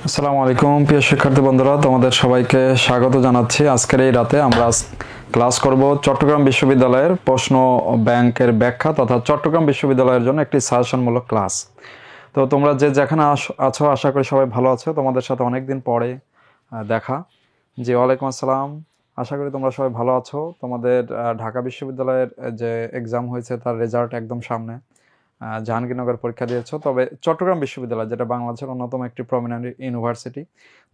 আসসালামু আলাইকুম প্রিয় শিক্ষার্থী বন্ধুরা, তোমাদের সবাইকে স্বাগত জানাচ্ছি। আজকের এই রাতে আমরা ক্লাস করব চট্টগ্রাম বিশ্ববিদ্যালয়ের প্রশ্ন ব্যাংকের ব্যাখ্যা তথা চট্টগ্রাম বিশ্ববিদ্যালয়ের জন্য একটি সাজেশনমূলক ক্লাস। তো তোমরা যে যেখানে আছো আশা করি সবাই ভালো আছো। তোমাদের সাথে অনেকদিন পরে দেখা। জি, ওয়ালাইকুম আসসালাম। আশা করি তোমরা সবাই ভালো আছো। তোমাদের ঢাকা বিশ্ববিদ্যালয়ের যে এক্সাম হয়েছে তার রেজাল্ট একদম সামনে। জাহাঙ্গীরনগর পরীক্ষা দিয়েছো, তবে চট্টগ্রাম বিশ্ববিদ্যালয় যেটা বাংলাদেশের অন্যতম একটি প্রমিনেন্ট ইউনিভার্সিটি,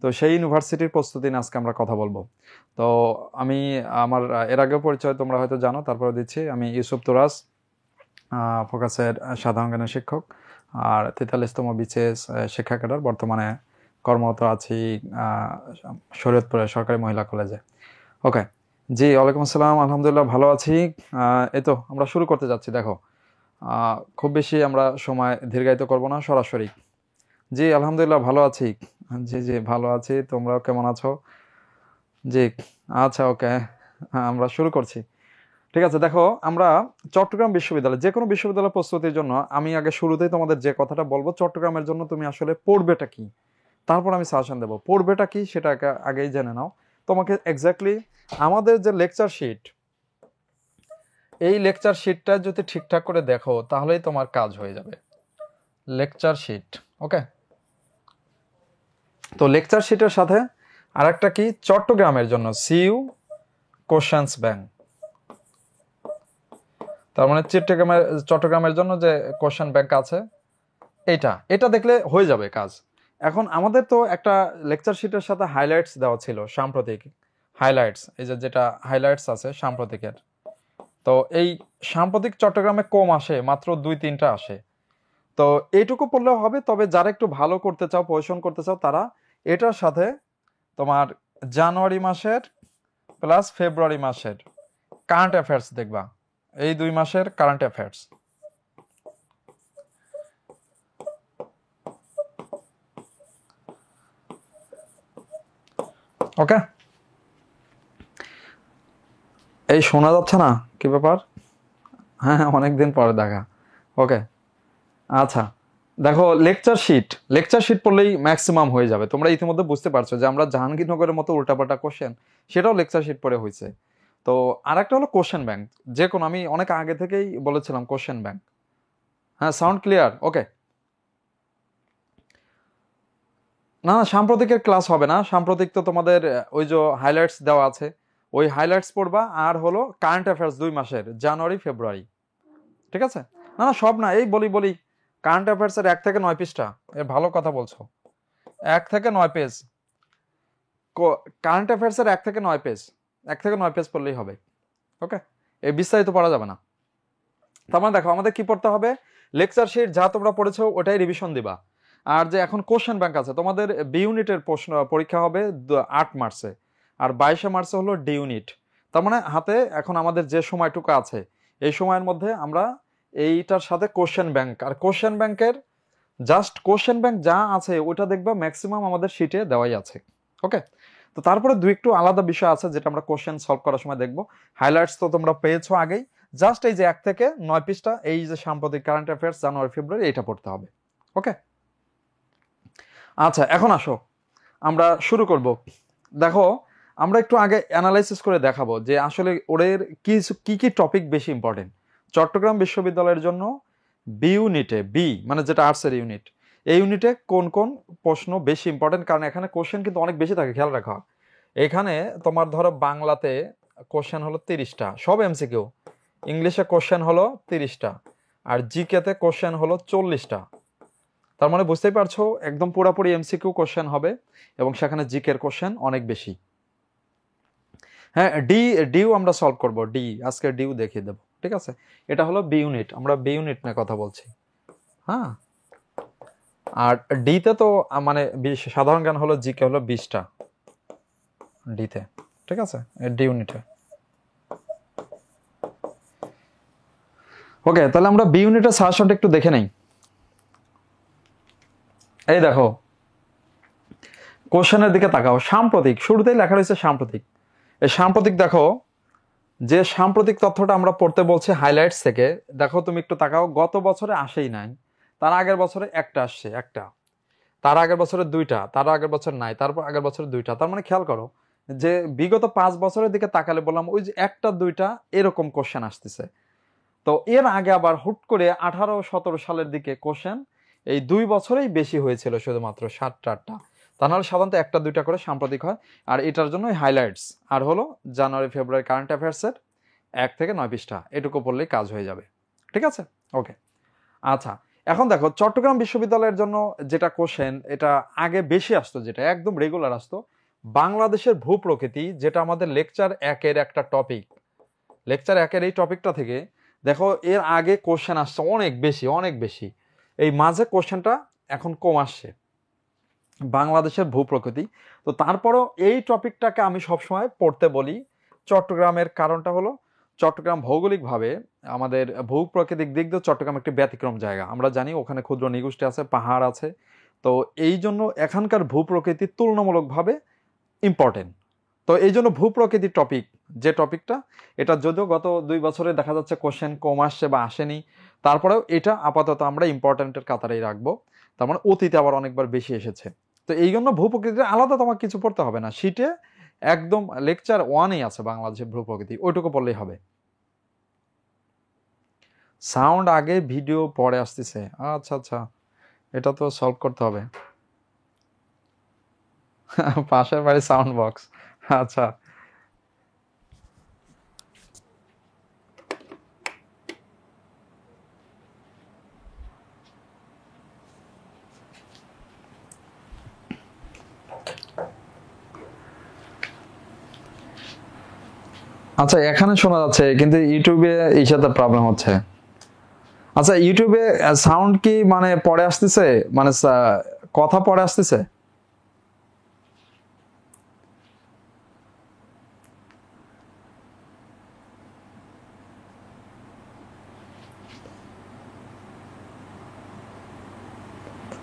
তো সেই ইউনিভার্সিটির প্রস্তুতি নিয়ে আজকে আমরা কথা বলবো। তো আমি আমার এর আগেও পরিচয় তোমরা হয়তো জানো, তারপরে দিচ্ছি। আমি ইউসুফ তুরাজ, ফোকাসের সাধারণ জ্ঞানের শিক্ষক আর 43তম বিসিএস শিক্ষা ক্যাডার। বর্তমানে কর্মরত আছি শরীয়তপুরের সরকারি মহিলা কলেজে। ওকে, জি ওয়ালাইকুম আসসালাম। আলহামদুলিল্লাহ ভালো আছি। এই তো আমরা শুরু করতে যাচ্ছি। দেখো, খুব বেশি আমরা সময় দীর্ঘায়িত করব না, সরাসরি। জি আলহামদুলিল্লাহ ভালো আছি। জি জি ভালো আছি, তোমরাও কেমন আছো? জি আচ্ছা, ওকে, আমরা শুরু করছি। ঠিক আছে, দেখো আমরা চট্টগ্রাম বিশ্ববিদ্যালয়, যে কোনো বিশ্ববিদ্যালয় প্রস্তুতির জন্য আমি আগে শুরুতেই তোমাদের যে কথাটা বলবো, চট্টগ্রামের জন্য তুমি আসলে পড়বেটা কি, তারপর আমি সাজেশন দেবো। পড়বেটা কি সেটা আগেই জেনে নাও। তোমাকে এক্স্যাক্টলি আমাদের যে লেকচার শিট, এই লেকচার শিটটা যদি ঠিকঠাক করে দেখো তাহলেই তোমার কাজ হয়ে যাবে। লেকচার শিট, ওকে। তো লেকচার শিটের সাথে আরেকটা কি, চট্টগ্রামের জন্য সিইউ কোশ্চেন্স ব্যাংক। তার মানে চট্টগ্রামের জন্য যে কোশ্চেন ব্যাংক আছে, এটা দেখলে হয়ে যাবে কাজ। এখন আমাদের তো একটা লেকচার শিটের সাথে হাইলাইটস দেওয়া ছিল, সাম্প্রতিক হাইলাইটস, এই যেটা হাইলাইটস আছে সাম্প্রতিকের। তো এই সাম্প্রতিক চট্টগ্রামে কম আসে, মাত্র 2-3টা আসে। তো এইটুকু পড়লেও হবে। তবে যারা একটু ভালো করতে চাও, পরিশ্রম করতে চাও, তারা এটার সাথে তোমার জানুয়ারি মাসের প্লাস ফেব্রুয়ারি মাসের কারেন্ট অ্যাফেয়ার্স দেখবা, এই 2 মাসের কারেন্ট অ্যাফেয়ার্স। ওকে, এই শোনা যাচ্ছে না? কি ব্যাপার? হ্যাঁ, অনেকদিন পরে দেখা। ওকে, আচ্ছা দেখো, লেকচার শিট পড়লেই ম্যাক্সিমাম হয়ে যাবে। তোমরা ইতিমধ্যে বুঝতে পারছো যে আমরা জাহাঙ্গীরনগরের মতো উল্টাপাল্টা কোশ্চেন, সেটাও লেকচার শিট পড়ে হয়েছে। তো আর একটা হলো কোশ্চেন ব্যাংক, যে কোনো, আমি অনেক আগে থেকেই বলেছিলাম কোশ্চেন ব্যাংক। হ্যাঁ, সাউন্ড ক্লিয়ার? ওকে। না, সাম্প্রতিকের ক্লাস হবে না। সাম্প্রতিক তো তোমাদের ওই যে হাইলাইটস দেওয়া আছে, ওই হাইলাইটস পড়বা। আর হলো কারেন্ট অ্যাফেয়ার্স 2 মাসের, জানুয়ারি ফেব্রুয়ারি। ঠিক আছে? না না, সব না, এই বলি কারেন্ট অ্যাফেয়ার্স এর 1 থেকে 9 পৃষ্ঠা। ভালো কথা বলছো, 1 থেকে 9 পেজ। কারেন্ট অ্যাফেয়ার্স এর 1 থেকে 9 পেজ, 1 থেকে 9 পেজ পড়লেই হবে। ওকে, এই বিস্তারিত পড়া যাবে না। তার মানে দেখো, আমাদের কি পড়তে হবে, লেকচার শিট যা তোমরা পড়েছো ওটাই রিভিশন দিবা। আর যে এখন কোশ্চেন ব্যাংক আছে, তোমাদের বি ইউনিটের প্রশ্ন পরীক্ষা হবে 8 মার্চে, আর 22 মার্চে হলো ডি ইউনিট। তার মানে হাতে এখন আমাদের যে সময়টুকু আছে, এই সময়ের মধ্যে আমরা এইটার সাথে কোশ্চেন ব্যাংক, আর কোশ্চেন ব্যাংকের জাস্ট কোশ্চেন ব্যাংক যা আছে ওইটা দেখবা ম্যাক্সিমাম আমাদের শিটে দেওয়াই আছে। ওকে, তো তারপরে একটু আলাদা বিষয় আছে যেটা আমরা কোশ্চেন সলভ করার সময় দেখবো। হাইলাইটস তো তোমরা পেয়েছো আগেই, জাস্ট এই যে 1 থেকে 9 পৃষ্ঠা, এই যে সাম্প্রতিক কারেন্ট অ্যাফেয়ার্স জানুয়ারি ফেব্রুয়ারি, এটা পড়তে হবে। ওকে, আচ্ছা এখন আসো আমরা শুরু করব। দেখো, আমরা একটু আগে অ্যানালাইসিস করে দেখাবো যে আসলে ওদের কি কি টপিক বেশি ইম্পর্টেন্ট চট্টগ্রাম বিশ্ববিদ্যালয়ের জন্য। বি ইউনিটে, বি মানে যেটা আর্টসের ইউনিট, এই ইউনিটে কোন কোন প্রশ্ন বেশি ইম্পর্টেন্ট, কারণ এখানে কোশ্চেন কিন্তু অনেক বেশি থাকে, খেয়াল রাখা। এখানে তোমার ধরো বাংলাতে কোশ্চেন হলো 30টা, সব এমসিকিউ। ইংলিশে কোশ্চেন হলো 30টা, আর জিকেতে কোশ্চেন হলো 40টা। তার মানে বুঝতেই পারছো, একদম পুরোপুরি এমসিকিউ কোশ্চেন হবে, এবং সেখানে জিকের কোশ্চেন অনেক বেশি। হ্যাঁ, ডিউ আমরা সলভ করব, আজকে ডিউ দেখিয়ে দেবো। ঠিক আছে, এটা হলো বি ইউনিট, আমরা বি ইউনিট নিয়ে কথা বলছি। হ্যাঁ, আর ডিতে তো মানে সাধারণ জ্ঞান হলো, জিকে হলো 20টা ডিতে। ঠিক আছে, ডি ইউনিটে। ওকে, তাহলে আমরা বি ইউনিটের সাজেশনটা একটু দেখে নেই। এই দেখো, কোশ্চেনের দিকে তাকাও। সাম্প্রতিক, শুরুতেই লেখা রয়েছে সাম্প্রতিক। এই সাম্প্রতিক দেখো, যে সাম্প্রতিক তথ্যটা আমরা পড়তে বলছি হাইলাইটস থেকে, দেখো তুমি একটু তাকাও, গত বছরে আসেই নাই, তার আগের বছরে একটা আসছে, একটা। তার আগের বছরের 2টা, তার আগের বছর নাই, তারপর আগের বছরের 2টা। তার মানে খেয়াল করো যে বিগত 5 বছরের দিকে তাকালে বললাম ওই যে 1টা 2টা এরকম কোশ্চেন আসতেছে। তো এর আগে আবার হুট করে 18-17 সালের দিকে কোশ্চেন এই 2 বছরেই বেশি হয়েছিল, শুধুমাত্র 7টা 8টা। তা নাহলে সাধারণত 1টা 2টা করে সাম্প্রতিক হয়। আর এটার জন্য হাইলাইটস আর হলো জানুয়ারি ফেব্রুয়ারি কারেন্ট অ্যাফেয়ার্সের 1 থেকে 9 পৃষ্ঠা, এটুকু পড়লেই কাজ হয়ে যাবে। ঠিক আছে, ওকে। আচ্ছা, এখন দেখো চট্টগ্রাম বিশ্ববিদ্যালয়ের জন্য যেটা কোশ্চেন, এটা আগে বেশি আসতো, যেটা একদম রেগুলার আসতো, বাংলাদেশের ভূপ্রকৃতি, যেটা আমাদের লেকচার 1-এর একটা টপিক। লেকচার 1-এর এই টপিকটা থেকে দেখো এর আগে কোশ্চেন আসছে অনেক বেশি, অনেক বেশি। এই মাঝে কোশ্চেনটা এখন কম আসছে, বাংলাদেশের ভূপ্রকৃতি। তো তারপরও এই টপিকটাকে আমি সবসময় পড়তে বলি চট্টগ্রামের। কারণটা হলো চট্টগ্রাম ভৌগোলিকভাবে আমাদের ভূপ্রাকৃতিক দিক দিয়ে চট্টগ্রাম একটি ব্যতিক্রম জায়গা। আমরা জানি ওখানে ক্ষুদ্র নৃগোষ্ঠী আছে, পাহাড় আছে। তো এই জন্য এখানকার ভূপ্রকৃতি তুলনামূলকভাবে ইম্পর্টেন্ট। তো এই জন্য ভূপ্রকৃতির টপিক, যে টপিকটা, এটা যদিও গত 2 বছরে দেখা যাচ্ছে কোশ্চেন কম আসছে বা আসেনি, তারপরেও এটা আপাতত আমরা ইম্পর্টেন্টের কাতারেই রাখবো। তার মানে অতীতে আবার অনেকবার বেশি এসেছে। তো এই জন্য ভূপ্রকৃতির আলাদা তোমার কিছু পড়তে হবে না, শীটে একদম লেকচার 1-এই আছে বাংলাদেশের ভূপ্রকৃতি, ওইটুকু পড়লেই হবে। সাউন্ড আগে ভিডিও পরে আসতেছে, আচ্ছা আচ্ছা, এটা তো সলভ করতে হবে। পাশের বাড়ি সাউন্ড বক্স, আচ্ছা। আচ্ছা, এখানে শোনা যাচ্ছে কিন্তু ইউটিউবে এই সাথে প্রবলেম হচ্ছে। আচ্ছা, ইউটিউবে সাউন্ড কি মানে পরে আসতেছে, মানে কথা পরে আসতেছে?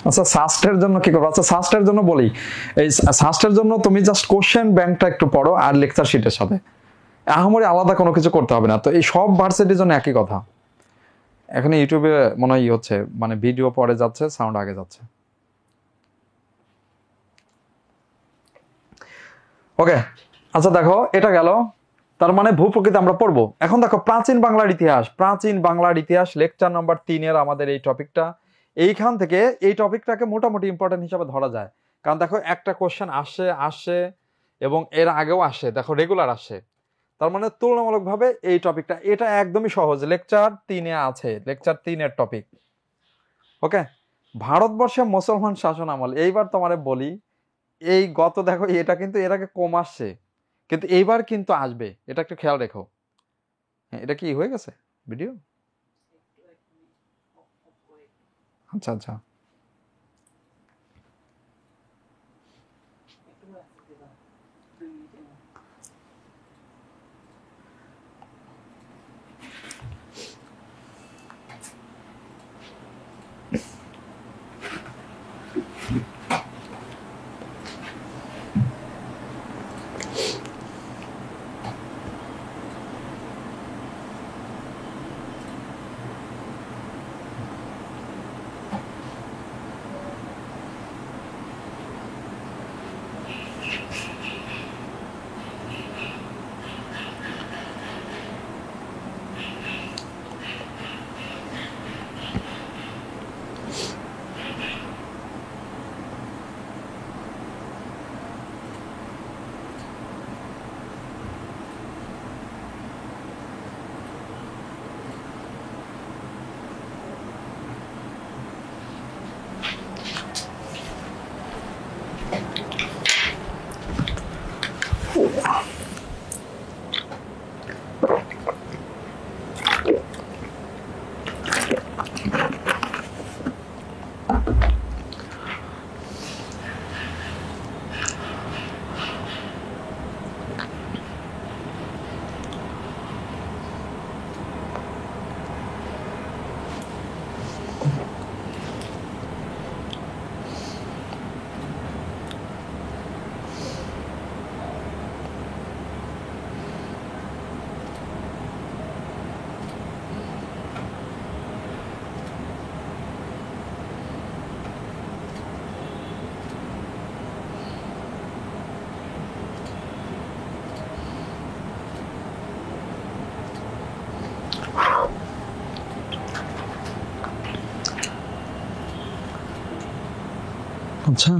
আচ্ছা, সাস্টের জন্য কি করবো? আচ্ছা, সাস্টের জন্য বলি, এই সাস্টের জন্য তুমি জাস্ট কোশ্চেন ব্যাংকটা একটু পড়ো আর লেকচার শিটের সাথে, আহামরি আলাদা কোনো কিছু করতে হবে না। তো এই সব ভার্সিটির জন্য একই কথা। এখানে ইউটিউবে মনে হয় হচ্ছে, মানে ভিডিও পরে যাচ্ছে, সাউন্ড আগে যাচ্ছে। ওকে, আচ্ছা দেখো এটা গেল। তার মানে ভূপ্রকৃতি আমরা পড়বো। এখন দেখো প্রাচীন বাংলার ইতিহাস, প্রাচীন বাংলার ইতিহাস লেকচার নাম্বার 3-এর আমাদের এই টপিকটা। এইখান থেকে এই টপিকটাকে মোটামুটি ইম্পর্টেন্ট হিসাবে ধরা যায়। কারণ দেখো একটা কোশ্চেন আসে আসে এবং এর আগেও আসে, দেখো রেগুলার আসে। তার মানে তুলনামূলকভাবে এই টপিকটা এটা একদমই সহজ, লেকচার 3-এ আছে, লেকচার 3-এর টপিক। ওকে, ভারতবর্ষে মুসলমান শাসন আমল। এইবার তোমারে বলি, এই গত দেখো এটা কিন্তু এর আগে কম আসছে, কিন্তু এইবার কিন্তু আসবে, এটা একটু খেয়াল রেখো। হ্যাঁ, এটা কি হয়ে গেছে ভিডিও? আচ্ছা আচ্ছা, আচ্ছা,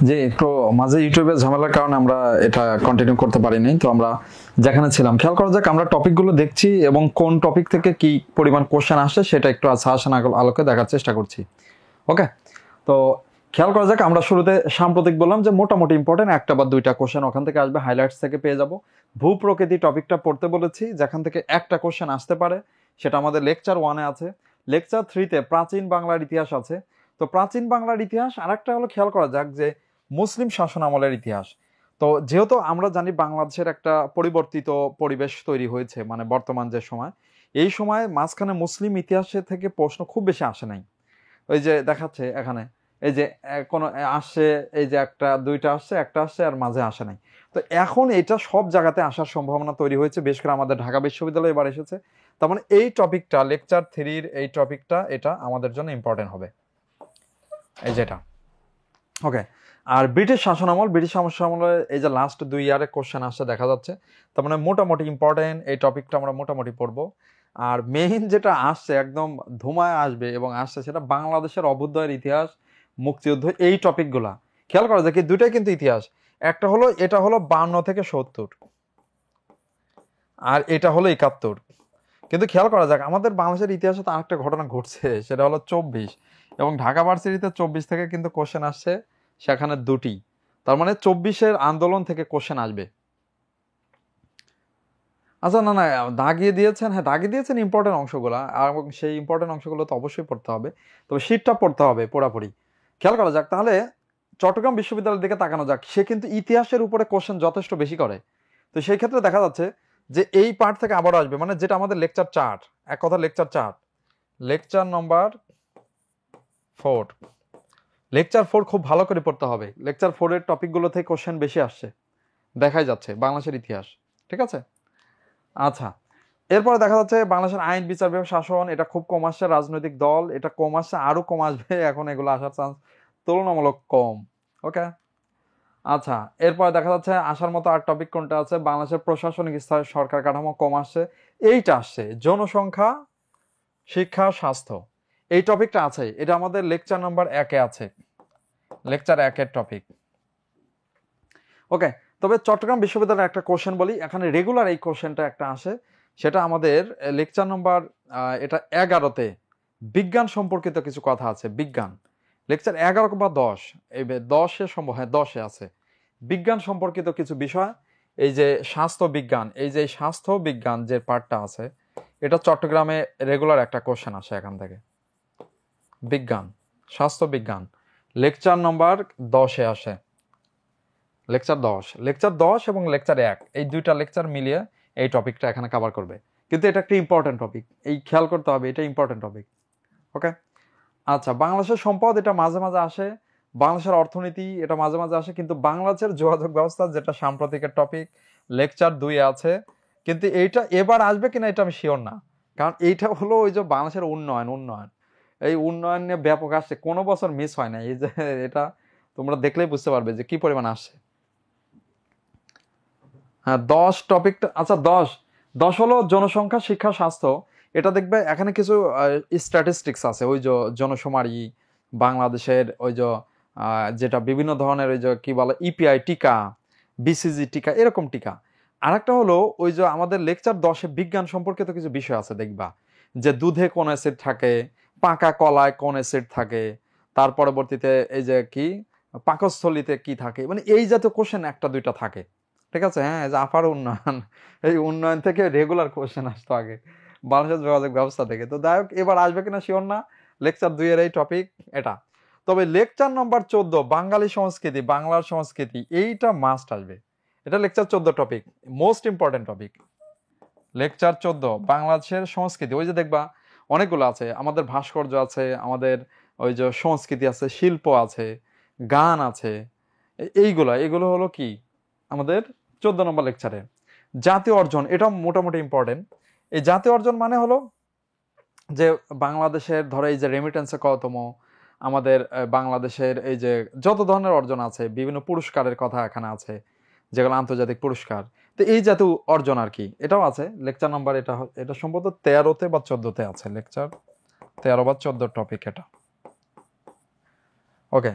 যে একটু মাঝে ইউটিউবের ঝামেলার কারণে আমরা এটা কন্টিনিউ করতে পারিনি, তো আমরা যেখানে ছিলাম খেয়াল করা যাক আমরা টপিকগুলো দেখছি এবং কোন টপিক থেকে কি পরিমাণ কোশ্চেন আসছে সেটা একটু সাজেশন আলোকে দেখার চেষ্টা করছি। ওকে, তো খেয়াল করা যাক আমরা শুরুতে সাম্প্রতিক বললাম যে মোটামুটি ইম্পর্টেন্ট একটা বা দুইটা কোশ্চেন ওখান থেকে আসবে, হাইলাইটস থেকে পেয়ে যাব। ভূপ্রকৃতি টপিকটা পড়তে বলেছি, যেখান থেকে একটা কোশ্চেন আসতে পারে, সেটা আমাদের লেকচার 1-এ আছে। লেকচার 3-তে প্রাচীন বাংলার ইতিহাস আছে। তো প্রাচীন বাংলার ইতিহাস আর একটা হলো খেয়াল করা যাক যে মুসলিম শাসন আমলের ইতিহাস। তো যেহেতু আমরা জানি বাংলাদেশের একটা পরিবর্তিত পরিবেশ তৈরি হয়েছে, মানে বর্তমান যে সময়, এই সময় মাঝখানে মুসলিম ইতিহাসের থেকে প্রশ্ন খুব বেশি আসে নাই। ওই যে দেখাচ্ছে এখানে, এই যে কোনো আসছে, এই যে একটা দুইটা আসছে, একটা আসছে, আর মাঝে আসে নাই। তো এখন এটা সব জায়গাতে আসার সম্ভাবনা তৈরি হয়েছে, বেশ করে আমাদের ঢাকা বিশ্ববিদ্যালয়ে এবার এসেছে। তার মানে এই টপিকটা লেকচার 3-র এই টপিকটা এটা আমাদের জন্য ইম্পর্টেন্ট হবে, এই যেটা। ওকে, আর ব্রিটিশ শাসনামল, ব্রিটিশ শাসনামলে এই যে লাস্ট 2 ইয়ারে কোশ্চেন আসছে দেখা যাচ্ছে, তার মানে মোটামুটি ইম্পর্টেন্ট এই টপিকটা আমরা মোটামুটি পড়বো। আর মেইন যেটা আসছে একদম ধুমায় আসবে এবং আসছে, সেটা বাংলাদেশের অভ্যুদয়ের ইতিহাস, মুক্তিযুদ্ধ, এই টপিকগুলা খেয়াল করা যায় কি দুইটাই কিন্তু ইতিহাস। একটা হলো এটা হলো 52 থেকে 70, আর এটা হলো 71। কিন্তু খেয়াল করা যাক আমাদের বাংলাদেশের ইতিহাসে তো আরেকটা ঘটনা ঘটছে, সেটা হলো 24, এবং ঢাকা ভার্সিটিতে 24 থেকে কিন্তু কোশ্চেন আসছে, সেখানে 2টি। তার মানে 24-এর আন্দোলন থেকে কোশ্চেন আসবে। আচ্ছা, না না দাগিয়ে দিয়েছেন, হ্যাঁ দাগিয়ে দিয়েছেন ইম্পর্টেন্ট অংশগুলো, আর সেই ইম্পর্টেন্ট অংশগুলো তো অবশ্যই পড়তে হবে, তবে শীটটা পড়তে হবে পুরোপুরি। খেয়াল করা যাক তাহলে চট্টগ্রাম বিশ্ববিদ্যালয়ের দিকে তাকানো যাক, সে কিন্তু ইতিহাসের উপরে কোশ্চেন যথেষ্ট বেশি করে। তো সেই ক্ষেত্রে দেখা যাচ্ছে যে এই পার্ট থেকে আবারও আসবে, মানে যেটা আমাদের লেকচার 4, এক কথা লেকচার 4, লেকচার নম্বর 4, লেকচার 4 খুব ভালো করে পড়তে হবে। লেকচার 4-এর টপিকগুলো থেকে কোশ্চেন বেশি আসছে, দেখাই যাচ্ছে বাংলাদেশের ইতিহাস, ঠিক আছে। আচ্ছা, এরপরে দেখা যাচ্ছে বাংলাদেশের আইন, বিচার বিভাগ, শাসন, এটা খুব কম আসছে। রাজনৈতিক দল, এটা কম আসছে, আরো কম আসবে, এখন এগুলো আসার চান্স তুলনামূলক কম। ওকে, আচ্ছা, এরপরে দেখা যাচ্ছে আসার মতো আর টপিক কোনটা আছে, বাংলাদেশের প্রশাসনিক স্তরে সরকার কাঠামো কম আসছে, এইটা আসছে। জনসংখ্যা, শিক্ষা, স্বাস্থ্য, এই টপিকটা আছে, এটা আমাদের লেকচার নাম্বার 1-এ আছে, লেকচার 1-এর টপিক। ওকে, তবে চট্টগ্রাম বিশ্ববিদ্যালয়ের একটা কোশ্চেন বলি, এখানে রেগুলার এই কোশ্চেনটা একটা আসে, সেটা আমাদের লেকচার নাম্বার এটা 11-তে বিজ্ঞান সম্পর্কিত কিছু কথা আছে। বিজ্ঞান লেকচার 11 বা 10, এই 10-এ সম্ভব, হ্যাঁ 10-এ আছে বিজ্ঞান সম্পর্কিত কিছু বিষয়। এই যে স্বাস্থ্য বিজ্ঞান, এই যে স্বাস্থ্য বিজ্ঞান যে পার্টটা আছে, এটা চট্টগ্রামে রেগুলার একটা কোশ্চেন আসে এখান থেকে। বিজ্ঞান, স্বাস্থ্য বিজ্ঞান লেকচার নাম্বার 10-এ আসে, লেকচার 10, লেকচার 10 এবং লেকচার 1, এই দুইটা লেকচার মিলিয়ে এই টপিকটা এখানে কভার করবে। কিন্তু এটা একটা ইম্পর্টেন্ট টপিক, এই খেয়াল করতে হবে, এটা ইম্পর্টেন্ট টপিক। ওকে, আচ্ছা, বাংলাদেশের সম্পদ, এটা মাঝে মাঝে আসে। বাংলাদেশের অর্থনীতি, এটা মাঝে মাঝে আসে। কিন্তু বাংলাদেশের যোগাযোগ ব্যবস্থা, যেটা সাম্প্রতিকের টপিক, লেকচার 2-এ আছে। কিন্তু এইটা এবার আসবে কিনা এটা আমি শিওর না, কারণ এইটা হলো ওই যে বাংলাদেশের উন্নয়ন, এই উন্নয়ন নিয়ে ব্যাপক আসছে, কোনো বছর মিস হয় না। এই যে এটা তোমরা দেখলেই বুঝতে পারবে যে কি পরিমাণ আসছে। হ্যাঁ 10 টপিকটা, আচ্ছা 10 হলো জনসংখ্যা, শিক্ষা, স্বাস্থ্য। এটা দেখবে এখানে কিছু স্ট্যাটিস্টিক্স আছে, ওই যে জনশুমারি, বাংলাদেশের ওই যে যেটা বিভিন্ন ধরনের ওই যে কি বলে ইপিআই টিকা, বিসিজি টিকা, এরকম টিকা। আরেকটা হলো ওই যে আমাদের লেকচার 10-এ বিজ্ঞান সম্পর্কিত কিছু বিষয় আছে, দেখবা যে দুধে কোন অ্যাসিড থাকে, পাকা কলায় কোন অ্যাসিড থাকে, তার পরবর্তীতে এই যে কি পাকস্থলিতে কি থাকে, মানে এই জাতীয় কোশ্চেন একটা দুইটা থাকে। ঠিক আছে, হ্যাঁ, যে আপার উন্নয়ন, এই উন্নয়ন থেকে রেগুলার কোশ্চেন আসতো আগে বাংলাদেশ যোগাযোগ ব্যবস্থা থেকে। তো যাই হোক, এবার আসবে কিনা শিওর না, লেকচার 2-এর এই টপিক এটা। তবে লেকচার নাম্বার 14 বাঙালি সংস্কৃতি, বাংলার সংস্কৃতি, এইটা মাস্ট আসবে। এটা lecture 14 topic, most important topic. Lecture 14 বাংলাদেশের সংস্কৃতি। ওই যে দেখবা অনেকগুলো আছে, আমাদের ভাস্কর্য আছে, আমাদের ওই যে সংস্কৃতি আছে, শিল্প আছে, গান আছে, এগুলো হলো কি আমাদের 14 নম্বর লেকচারে। জাতীয় অর্জন, এটা মোটামুটি ইম্পর্টেন্ট। এই জাতীয় অর্জন মানে হলো যে বাংলাদেশের ধরো এই যে রেমিটেন্সে কতম, আমাদের বাংলাদেশের এই যে যত ধরনের অর্জন আছে, বিভিন্ন পুরস্কারের কথা এখানে আছে, যেগুলো আন্তর্জাতিক পুরস্কার। তো এই জাতীয় অর্জন আর কি, এটাও আছে লেকচার নাম্বার, এটা সম্ভবত 13-তে বা 14-তে আছে, লেকচার 13 বা 14 টপিক এটা। ওকে,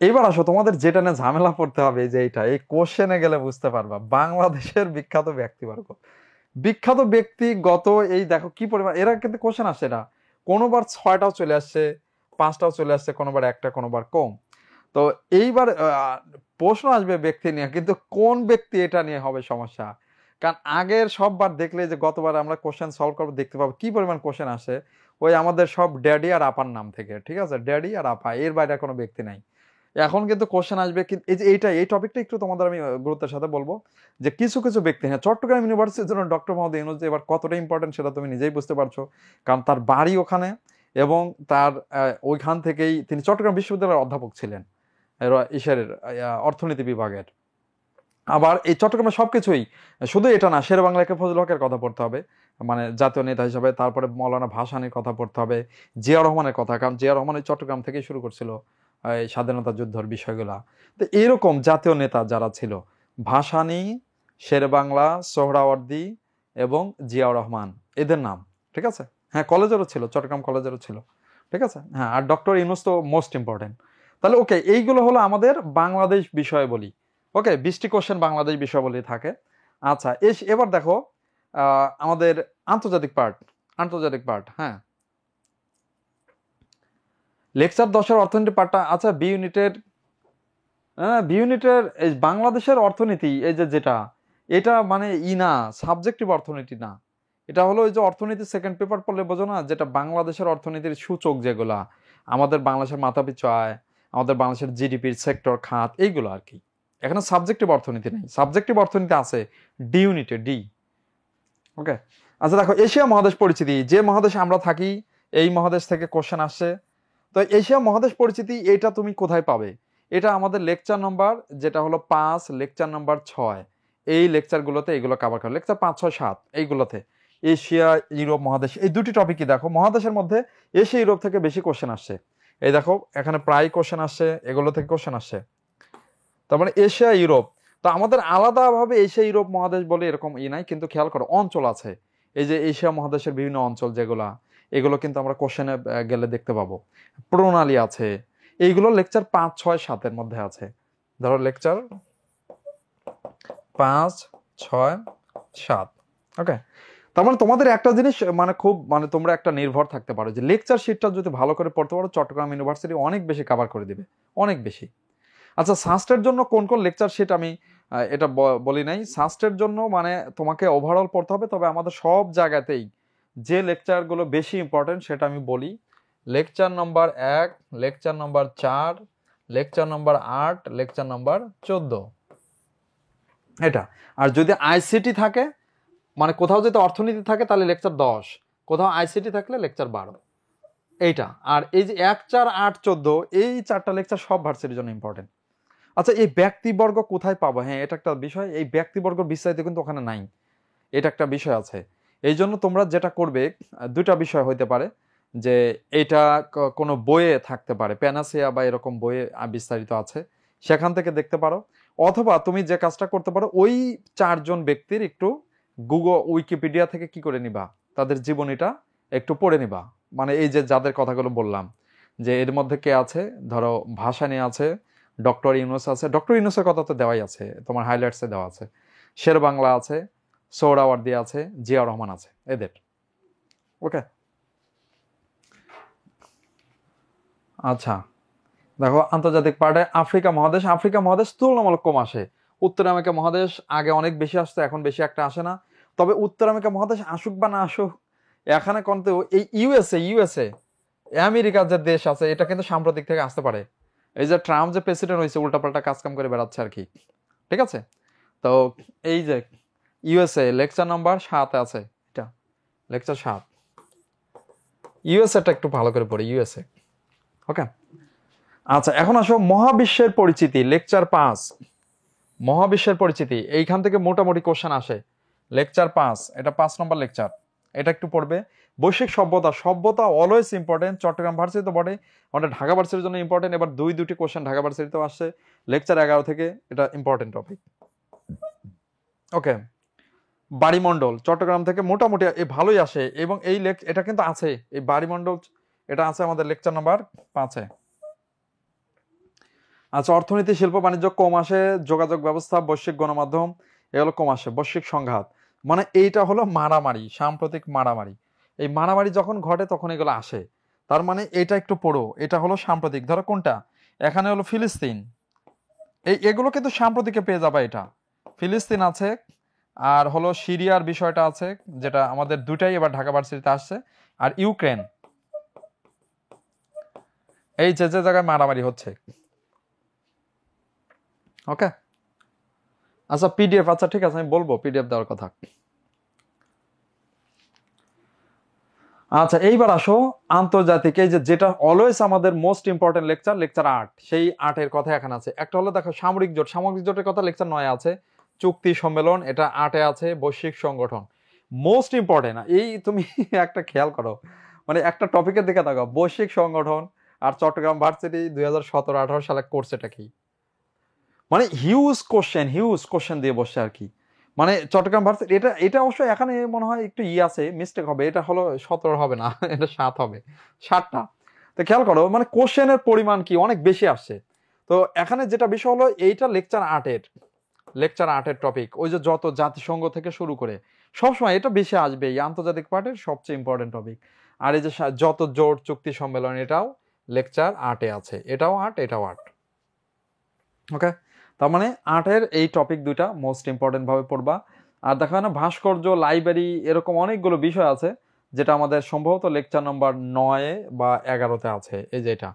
এইবার আসো তোমাদের যেটা নিয়ে ঝামেলা পড়তে হবে, যে এইটা এই কোশ্চেনে গেলে বুঝতে পারবা, বাংলাদেশের বিখ্যাত ব্যক্তিবর্গ, বিখ্যাত ব্যক্তিগত, এই দেখো কি পরিমাণ এরা কিন্তু কোশ্চেন আসছে। এটা কোনোবার 6টাও চলে আসছে, 5টাও চলে আসছে, কোনোবার একটা, কোনোবার কম। তো এইবার প্রশ্ন আসবে ব্যক্তি নিয়ে, কিন্তু কোন ব্যক্তি এটা নিয়ে হবে সমস্যা। কারণ আগের সববার দেখলে, যে গতবার আমরা কোশ্চেন সলভ করবো, দেখতে পাবো কি পরিমাণ কোশ্চেন আসে ওই আমাদের সব ড্যাডি আর আপার নাম থেকে। ঠিক আছে, ড্যাডি আর আপা, এর বাইরে কোনো ব্যক্তি নাই। এখন কিন্তু কোশ্চেন আসবে, এই যে এই টপিকটা একটু তোমাদের আমি গুরুত্বের সাথে বলবো, যে কিছু কিছু ব্যক্তি, হ্যাঁ, চট্টগ্রাম ইউনিভার্সিটির জন্য ডক্টর মোহাম্মদ ইউনূস এবার কতটা ইম্পর্টেন্ট সেটা তুমি নিজেই বুঝতে পারছো। কারণ তার বাড়ি ওখানে, এবং তার ওইখান থেকেই তিনি চট্টগ্রাম বিশ্ববিদ্যালয়ের অধ্যাপক ছিলেন, অর্থনীতি বিভাগের। আবার এই চট্টগ্রামের সবকিছুই, শুধু এটা না, শের বাংলাকে ফজল হকের কথা পড়তে হবে মানে জাতীয় নেতা হিসাবে, তারপরে মৌলানা ভাসানীর কথা পড়তে হবে, জিয়া রহমানের কথা, কারণ জিয়া রহমান চট্টগ্রাম থেকেই শুরু করছিল এই স্বাধীনতা যুদ্ধের বিষয়গুলা। তো এরকম জাতীয় নেতা যারা ছিল, ভাসানী, শের বাংলা, সোহরাওয়ার্দী এবং জিয়া রহমান, এদের নাম। ঠিক আছে, হ্যাঁ, কলেজেরও ছিল, চট্টগ্রাম কলেজেরও ছিল। ঠিক আছে, হ্যাঁ, আর ডক্টর ইউনূস তো মোস্ট ইম্পর্টেন্ট। তাহলে ওকে, এইগুলো হলো আমাদের বাংলাদেশ বিষয় বলি। ওকে, 20টি কোশ্চেন বাংলাদেশ বিষয়াবলী থাকে। আচ্ছা, এবার দেখো আমাদের আন্তর্জাতিক পার্ট, হ্যাঁ, লেকচার 10-এর অর্থনীতি পার্টটা। আচ্ছা, বি ইউনিটের এই বাংলাদেশের অর্থনীতি, এই যে যেটা, এটা মানে না, সাবজেক্টিভ অর্থনীতি না, এটা হলো ওই যে অর্থনীতি সেকেন্ড পেপার পড়লে বোঝো না, যেটা বাংলাদেশের অর্থনীতির সূচক যেগুলা, আমাদের বাংলাদেশের মাথাপিছু আয়, আমাদের বাংলাদেশের জিডিপির সেক্টর খাত, এইগুলো আর কি। এখানে সাবজেক্টিভ অর্থনীতি নেই, সাবজেক্টিভ অর্থনীতি আছে ডি ইউনিটে, ডি। ওকে, আচ্ছা দেখো, এশিয়া মহাদেশ পরিচিতি, যে মহাদেশে আমরা থাকি এই মহাদেশ থেকে কোশ্চেন আসছে। তো এশিয়া মহাদেশ পরিচিতি, এটা তুমি কোথায় পাবে? এটা আমাদের লেকচার নম্বর যেটা হলো 5, লেকচার নম্বর 6, এই লেকচারগুলোতে এগুলো কভার করে, লেকচার 5, 6, 7 এইগুলোতে এশিয়া ইউরোপ মহাদেশ, এই দুটি টপিকই দেখো, মহাদেশের মধ্যে এশিয়া ইউরোপ থেকে বেশি কোশ্চেন আসছে। এই দেখো এখানে প্রায় কোশ্চেন আসছে, এগুলো থেকে কোশ্চেন আসছে। তার মানে এশিয়া ইউরোপ। তো আমাদের আলাদাভাবে এশিয়া ইউরোপ মহাদেশ বলে এরকম নাই, কিন্তু খেয়াল করো অঞ্চল আছে, এই যে এশিয়া মহাদেশের বিভিন্ন অঞ্চল যেগুলা, এগুলো কিন্তু আমরা কোশ্চেনে গেলে দেখতে পাবো। প্রণালী আছে, এইগুলো লেকচার 5, 6, 7-এর মধ্যে আছে। ধরো লেকচার 5, 6, 7। ওকে, তার মানে তোমাদের একটা জিনিস মানে খুব মানে তোমরা একটা নির্ভর থাকতে পারো, যে লেকচার শিটটা যদি ভালো করে পড়তে পারো, চট্টগ্রাম ইউনিভার্সিটি অনেক বেশি কভার করে দিবে, অনেক বেশি। আচ্ছা, সাস্টের জন্য কোন কোন লেকচার শিট আমি এটা বলি নাই। সাস্টের জন্য মানে তোমাকে ওভারঅল পড়তে হবে, তবে আমাদের সব জায়গাতেই যে লেকচারগুলো বেশি ইম্পর্টেন্ট সেটা আমি বলি। Lecture number 1, lecture number 4, lecture number 8, lecture number 14, এটা। আর যদি আইসিটি থাকে, মানে কোথাও যদি অর্থনীতি থাকে তাহলে লেকচার 10, কোথাও আইসিটি থাকলে লেকচার 12, এইটা। আর এই যে 1, 4, 8, 14, এই 4টা লেকচার সব ভার্সিটির জন্য ইম্পর্টেন্ট। আচ্ছা, এই ব্যক্তিবর্গ কোথায় পাবো? হ্যাঁ, এটা একটা বিষয়, এই ব্যক্তিবর্গ বিস্তারিত কিন্তু ওখানে নাই, এটা একটা বিষয় আছে। এই জন্য তোমরা যেটা করবে, দুইটা বিষয় হইতে পারে, যে এটা কোনো বইয়ে থাকতে পারে, প্যানাসিয়া বা এরকম বইয়ে বিস্তারিত আছে, সেখান থেকে দেখতে পারো। অথবা তুমি যে কাজটা করতে পারো, ওই 4জন ব্যক্তির একটু উইকিপিডিয়া থেকে কি করে নিবা, তাদের জীবনীটা একটু পড়ে নিবা, মানে এই যে যাদের কথাগুলো বললাম, যে এর মধ্যে কে আছে, ধরো ভাষা নিয়ে আছে, ডক্টর ইউনুস আছে, ডক্টর ইউনুসের কথা তো দেওয়াই আছে, তোমার হাইলাইটসে দেওয়া আছে, শের বাংলা আছে, সোহরাওয়ার্দী আছে, জিয়া রহমান আছে, এদের। ওকে, আচ্ছা দেখো আন্তর্জাতিক পার্টে আফ্রিকা মহাদেশ তুলনামূলক কম আসে। উত্তর আমেরিকা মহাদেশ আগে অনেক বেশি আসতো, এখন বেশি একটা আসে না। তবে উত্তর আমেরিকা মহাদেশ আসুক বা না আসুক, এখানে কিন্তু এই ইউএসএ আমেরিকার যে দেশ আছে, এটা কিন্তু সাম্প্রতিক থেকে আসতে পারে। এই যে ট্রাম্প যে প্রেসিডেন্ট হয়েছে, উল্টাপাল্টা কাজকাম করে বেড়াচ্ছে আর কি, ঠিক আছে। তো এই যে ইউএসএ লেকচার নাম্বার 7 আছে, এটা লেকচার 7। ইউএসএটা একটু ভালো করে পড়ি, ইউএসএ। ওকে, আচ্ছা এখন আসো মহাবিশ্বের পরিচিতি, লেকচার 5। মহাবিশ্বের পরিচিতি, এইখান থেকে মোটামুটি কোশ্চেন আসে। লেকচার 5, এটা 5 নম্বর লেকচার, এটা একটু পড়বে। বৈশ্বিক সভ্যতা অলওয়েজ ইম্পর্টেন্ট, চট্টগ্রাম ভার্সিটি তো বটে, আমাদের ঢাকা ভার্সিটির জন্য ইম্পর্টেন্ট। এবার দুটি কোশ্চেন ঢাকা ভার্সিটিতেও আসছে, লেকচার 11 থেকে, এটা ইম্পর্টেন্ট টপিক। ওকে, বাড়িমণ্ডল চট্টগ্রাম থেকে মোটামুটি ভালোই আসে, এবং এটা কিন্তু আছে, এই বাড়িমণ্ডল এটা আছে আমাদের লেকচার নাম্বার 5-এ। আচ্ছা, অর্থনীতি, শিল্প, বাণিজ্য কম আসে, যোগাযোগ ব্যবস্থা, বৈশ্বিক গণমাধ্যম এগুলো কম আসে, বৈশ্বিক সংঘাত মানে এইটা হলো মারামারি, সাম্প্রতিক মারামারি। এই মারামারি যখন ঘটে তখন এগুলো আসে, তার মানে এটা একটু পড়ো, এটা হলো সাম্প্রতিক। ধরো কোনটা, এখানে হলো ফিলিস্তিন, এগুলো কিন্তু সাম্প্রতিকে পেয়ে যাবে, এটা ফিলিস্তিন আছে, আর হলো সিরিয়ার বিষয়টা আছে, যেটা আমাদের দুটাই এবার ঢাকা ভার্সিটিতে আসছে, আর ইউক্রেন, এই যে জায়গায় মারামারি হচ্ছে। ওকে, আচ্ছা পিডিএফ, আচ্ছা ঠিক আছে আমি বলবো পিডিএফ দেওয়ার কথা। আচ্ছা এইবার আসো আন্তর্জাতিক, এই যেটা অলওয়েজ আমাদের মোস্ট ইম্পর্টেন্ট লেকচার, লেকচার 8। সেই 8-এর কথা এখানে আছে। একটা হলো দেখো সামরিক জোটের কথা লেকচার 9 আছে, চুক্তি সম্মেলন এটা 8-এ আছে, বৈশ্বিক সংগঠন মোস্ট ইম্পর্টেন্ট। এই তুমি একটা খেয়াল করো, মানে একটা টপিকের দিকে দেখো, বৈশ্বিক সংগঠন আর চট্টগ্রাম ভার্সিটি 2017-18 সালে কোর্স, এটা কি মানে হিউজ কোশ্চেন দিয়ে বসছে আর কি। মানে চট্টগ্রাম ভার্সিটি এটা এটা অবশ্যই এখানে মনে হয় একটু আছে, মিস্টেক হবে, এটা হলো 17 হবে না, এটা 7 হবে, 7টা। তো খেয়াল করো মানে কোশ্চেনের পরিমাণ কি অনেক বেশি আসছে। তো এখানে যেটা বিষয় হলো, এইটা লেকচার 8-এর টপিক, ওই যে যত জাতিসংঘ থেকে শুরু করে সবসময় এটা বেশি আসবে, এই আন্তর্জাতিক পার্টের সবচেয়ে ইম্পর্টেন্ট টপিক। আর এই যে যত জোট চুক্তি সম্মেলন, এটাও লেকচার 8-এ আছে, এটাও 8, এটাও 8। ওকে, তার মানে 8-এর এই টপিক দুইটা মোস্ট ইম্পর্টেন্ট ভাবে পড়বা। আর দেখো না ভাস্কর্য, লাইব্রেরি, এরকম অনেকগুলো বিষয় আছে, যেটা আমাদের সম্ভবত লেকচার নাম্বার 9 বা 11-তে আছে, এই যে এটা।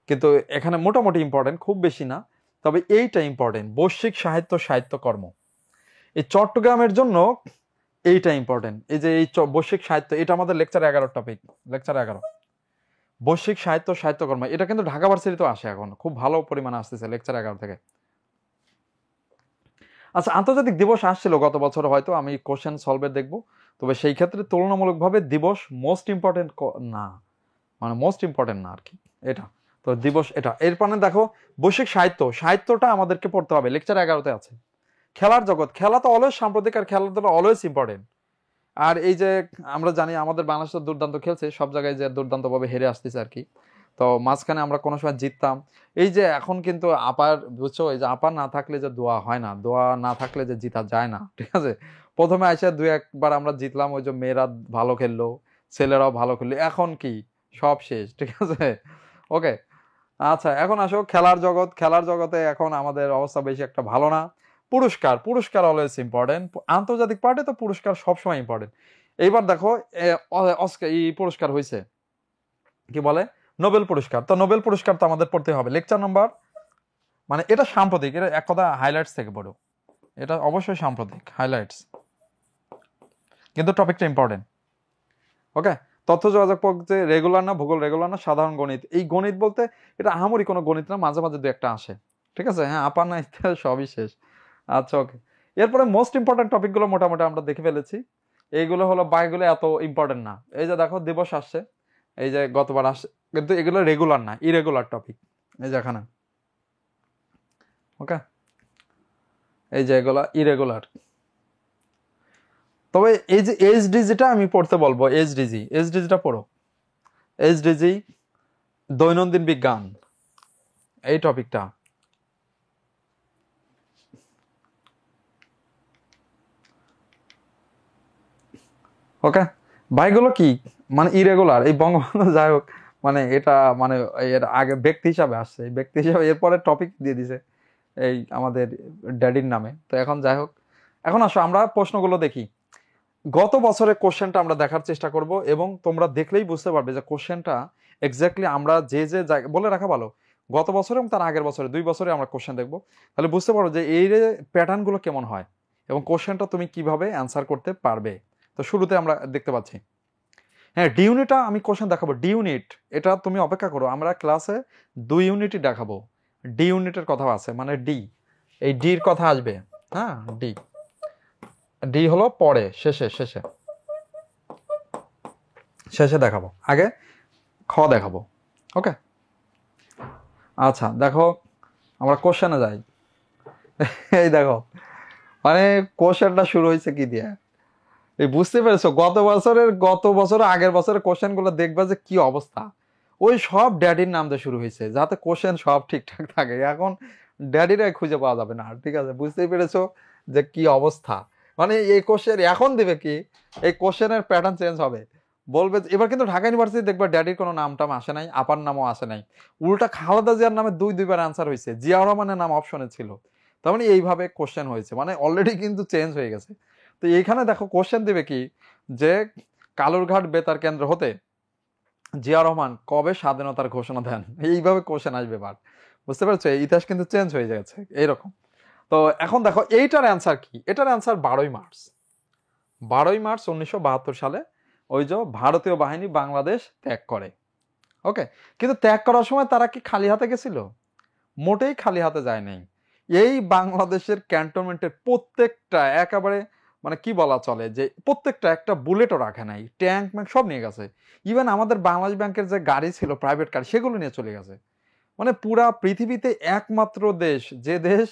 কিন্তু এখানে মোটামুটি ইম্পর্টেন্ট, খুব বেশি না, তবে এইটা ইম্পর্টেন্ট, বৈশ্বিক সাহিত্যকর্ম। এই চট্টগ্রামের জন্য এইটা ইম্পর্টেন্ট, এই যে এই বৈশ্বিক সাহিত্য, এটা আমাদের লেকচার 11 টপিক, লেকচার 11 বৈশ্বিক সাহিত্যকর্ম। এটা কিন্তু ঢাকা ভার্সিটিতেও আসে, এখন খুব ভালো পরিমাণে আসতেছে লেকচার 11 থেকে। আচ্ছা, আন্তর্জাতিক দিবস আসছিল গত বছর, হয়তো আমি কোশ্চেন সলভের দেখবো, তবে সেই ক্ষেত্রে তুলনামূলকভাবে দিবস মোস্ট ইম্পর্টেন্ট না, মানে মোস্ট ইম্পর্টেন্ট না আর কি এটা। তো দিবস এটা, এর মানে দেখো বৈশ্বিক সাহিত্যটা আমাদেরকে পড়তে হবে, লেকচার 11-তে আছে। খেলার জগৎ, খেলা তো অলওয়েজ সাম্প্রতিক, আর খেলাধুলা অলওয়েজ ইম্পর্টেন্ট। আর এই যে আমরা জানি আমাদের বাংলাদেশ তো দুর্দান্ত খেলছে, সব জায়গায় যে দুর্দান্তভাবে হেরে আসতেছে আর কি। তো মাঝখানে আমরা কোনো সময় জিততাম, এই যে এখন কিন্তু আপার, বুঝছো, এই যে আপার না থাকলে যে দোয়া হয় না, দোয়া না থাকলে যে জিতা যায় না, ঠিক আছে। প্রথমে এসে 2-1 বার আমরা জিতলাম, ওই যে মেয়েরা ভালো খেললো, ছেলেরাও ভালো খেললো, এখন কি সব শেষ, ঠিক আছে। ওকে, আচ্ছা এখন আসো খেলার জগতে এখন আমাদের অবস্থা বেশি একটা ভালো না। পুরস্কার অলওয়েজ ইম্পর্টেন্ট, আন্তর্জাতিক পার্টে তো পুরস্কার সবসময় ইম্পর্টেন্ট। এইবার দেখো এই পুরস্কার হয়েছে কি বলে, নোবেল পুরস্কার। তো নোবেল পুরস্কার তো আমাদের পড়তে হবে, লেকচার নাম্বার, মানে এটা সাম্প্রতিক, এটা এক কথা হাইলাইটস থেকে পড়ো, এটা অবশ্যই সাম্প্রতিক হাইলাইটস, কিন্তু টপিকটা ইম্পর্টেন্ট। ওকে, তথ্য যোগাযোগ পদ্ধতি রেগুলার না, ভূগোল রেগুলার না, সাধারণ গণিত। এই গণিত বলতে এটা আহামরি কোনো গণিত না, মাঝে মাঝে 2-1টা আসে, ঠিক আছে। হ্যাঁ, আপার না ইত্যাদি সবই শেষ। আচ্ছা ওকে, এরপরে মোস্ট ইম্পর্টেন্ট টপিকগুলো মোটামুটি আমরা দেখে ফেলেছি। এইগুলো হলো বাইগুলো এত ইম্পর্টেন্ট না। এই যে দেখো দিবস আসছে, এই যে গতবার আসছে, কিন্তু এগুলো রেগুলার না, ইরেগুলার টপিক, এই যে এখানে। ওকে, এই যে এগুলা ইরেগুলার। তবে এই যে এইচডিজিটা আমি পড়তে বলবো, এইচডিজিটা পড়ো, এইচডিজি দৈনন্দিন বিজ্ঞান এই টপিকটা। ওকে, ভাইগুলো কি মানে ইরেগুলার এই বঙ্গবন্ধু, যাই হোক মানে এটা মানে এর আগে ব্যক্তি হিসাবে আসছে, এই ব্যক্তি হিসাবে এরপরে টপিক দিয়ে দিছে এই আমাদের ড্যাডির নামে। তো এখন যাই হোক, এখন আসো আমরা প্রশ্নগুলো দেখি। গত বছরের কোশ্চেনটা আমরা দেখার চেষ্টা করব, এবং তোমরা দেখলেই বুঝতে পারবে যে কোশ্চেনটা এক্স্যাক্টলি আমরা যে যে জায়গা বলে রাখা ভালো, গত বছর এবং তার আগের বছরে 2 বছরে আমরা কোশ্চেন দেখবো, তাহলে বুঝতে পারো যে এই প্যাটার্নগুলো কেমন হয় এবং কোশ্চেনটা তুমি কিভাবে অ্যান্সার করতে পারবে। তো শুরুতে আমরা দেখতে পাচ্ছি, হ্যাঁ ডি ইউনিটটা আমি কোশ্চেন দেখাবো। ডি ইউনিট এটা তুমি অপেক্ষা করো, আমরা ক্লাসে 2 ইউনিটই দেখাবো। ডি ইউনিটের কথা আছে, মানে ডি, এই ডির কথা আসবে। হ্যাঁ ডি, ডি হলো পরে, শেষে শেষে শেষে দেখাবো, আগে খ দেখাবো। ওকে, আচ্ছা দেখো আমরা কোশ্চেনে যাই। এই দেখো মানে কোশ্চেনটা শুরু হয়েছে কি দিয়ে, এই বুঝতে পেরেছো গত বছরের আগের বছরের কোশ্চেন গুলো দেখবা যে কি অবস্থা, ওই সব ড্যাডির নাম দিয়ে শুরু হয়েছে যাতে কোশ্চেন সব ঠিকঠাক থাকে। এখন ড্যাডিরাই খুঁজে পাওয়া যাবে না, ঠিক আছে? বুঝতেই পেরেছো যে কি অবস্থা। মানে এই কোশ্চেন এখন দিবে কি, এই কোশ্চেনের প্যাটার্ন চেঞ্জ হবে। বলবে এবার কিন্তু ঢাকা ইউনিভার্সিটি দেখবা ড্যাডির কোনো নাম টাম আসে নাই, আপার নামও আসে নাই, উল্টা খালেদা জিয়ার নামে দুইবার আনসার হয়েছে, জিয়াউর রহমানের নাম অপশনে ছিল। তার মানে এইভাবে কোশ্চেন হয়েছে, মানে অলরেডি কিন্তু চেঞ্জ হয়ে গেছে। তো এইখানে দেখো কোশ্চেন দিবে কি, যে কালুরঘাট বেতার কেন্দ্র হতে জিয়া রহমান কবে স্বাধীনতার ঘোষণা দেন, এইভাবে কোশ্চেন আসবে। বাট বুঝতে পারছো ইতিহাস কিন্তু চেঞ্জ হয়ে গেছে এইরকম। তো এখন দেখো এইটার অ্যান্সার কি, এটার অ্যান্সার 12ই মার্চ। 12ই মার্চ 1972 সালে ওই যে ভারতীয় বাহিনী বাংলাদেশ ত্যাগ করে। ওকে, কিন্তু ত্যাগ করার সময় তারা কি খালি হাতে গেছিল? মোটেই খালি হাতে যায় নাই। এই বাংলাদেশের ক্যান্টনমেন্টের প্রত্যেকটা একেবারে মানে কি বলা চলে যে প্রত্যেকটা একটা বুলেটও রাখে নাই, ট্যাঙ্ক ম্যাঙ্ক সব নিয়ে গেছে। ইভেন আমাদের বাংলাদেশ ব্যাংকের যে গাড়ি ছিল প্রাইভেট কার, সেগুলো নিয়ে চলে গেছে। মানে পুরা পৃথিবীতে একমাত্র দেশ যে দেশ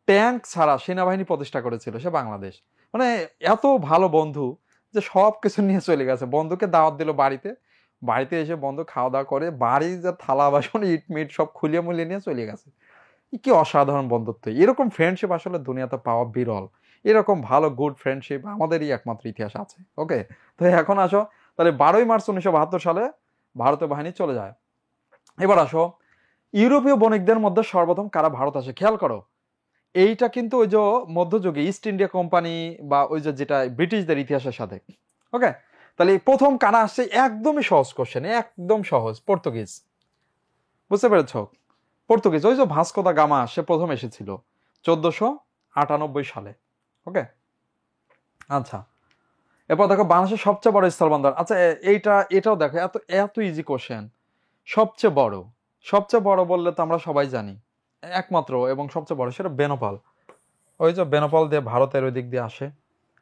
ট্যাঙ্ক ছাড়া সেনাবাহিনী প্রতিষ্ঠা করেছিল সে বাংলাদেশ। মানে এত ভালো বন্ধু যে সব কিছু নিয়ে চলে গেছে। বন্ধুকে দাওয়াত দিল বাড়িতে, বাড়িতে এসে বন্ধু খাওয়া দাওয়া করে বাড়ি যে থালা বাসন ইট মিট সব খুলিয়ে মুলিয়ে নিয়ে চলে গেছে। কি অসাধারণ বন্ধুত্ব! এরকম ফ্রেন্ডশিপ আসলে দুনিয়াতে পাওয়া বিরল। এরকম ভালো গুড ফ্রেন্ডশিপ আমাদেরই একমাত্র ইতিহাস আছে। ওকে, তো এখন আসো, তাহলে 12ই মার্চ 1972 সালে ভারতীয় বাহিনী চলে যায়। এবার আসো, ইউরোপীয় বণিকদের মধ্যে সর্বপ্রথম কারা ভারত আসে, খেয়াল করো। এইটা কিন্তু ওই যে মধ্যযুগে ইস্ট ইন্ডিয়া কোম্পানি বা ওই যে যেটা ব্রিটিশদের ইতিহাসের সাথে। ওকে, তাহলে প্রথম কারা আসছে, একদমই সহজ কোশ্চেন, একদম সহজ, পর্তুগিজ। বুঝতে পেরেছ? পর্তুগিজ, ওই যে ভাস্কো দা গামা সে প্রথম এসেছিল 1498 সালে। ওকে, আচ্ছা এরপর দেখো বাংলাদেশের সবচেয়ে বড় স্থলবন্দর। আচ্ছা এটাও দেখো, এত এত ইজি কোশ্চেন। সবচেয়ে বড় বললে তো আমরা সবাই জানি, একমাত্র এবং সবচেয়ে বড় সেটা বেনাপোল। ওই যে বেনাপোল দিয়ে ভারতের ওই দিক দিয়ে আসে,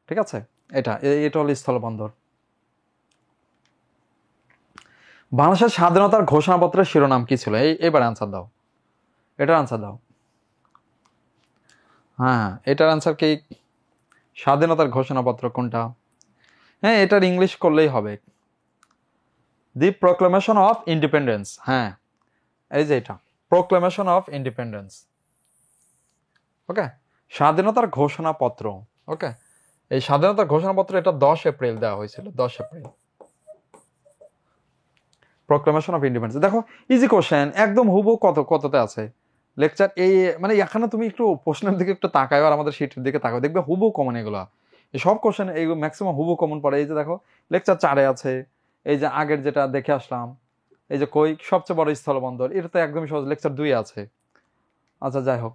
ঠিক আছে? এটা হলো স্থলবন্দর। বাংলাদেশের স্বাধীনতার ঘোষণাপত্রের শিরোনাম কি ছিল? এবার অ্যান্সার দাও, এটার অ্যান্সার দাও। হ্যাঁ এটার অ্যান্সার কি? স্বাধীনতার ঘোষণাপত্র কোনটা? হ্যাঁ এটার ইংলিশ করলেই হবে, দি প্রোক্লামেশন অফ ইন্ডিপেন্ডেন্স। হ্যাঁ এই যে এটা, প্রোক্লামেশন অফ ইন্ডিপেন্ডেন্স। ওকে, স্বাধীনতার ঘোষণাপত্র। ওকে, এই স্বাধীনতার ঘোষণাপত্র এটা 10 এপ্রিল দেওয়া হয়েছিল, 10 এপ্রিল। প্রোক্লামেশন অফ ইন্ডিপেন্ডেন্স দেখো, ইজি কোশ্চেন একদম হুবহু কততে আছে লেকচার। এই মানে এখানে তুমি একটু প্রশ্নের দিকে একটু তাকাও আর আমাদের শিটের দিকে তাকাও, দেখবে হুবহু কমন এগুলা। এই সব কোশ্চেন এইগুলো ম্যাক্সিমাম হুবহু কমন পড়ে। এই যে দেখো লেকচার 4-এ আছে, এই যে আগের যেটা দেখে আসলাম, এই যে কই সবচেয়ে বড় স্থলবন্দর, এটা তো একদমই সহজ, লেকচার 2-এ আছে। আচ্ছা যাই হোক,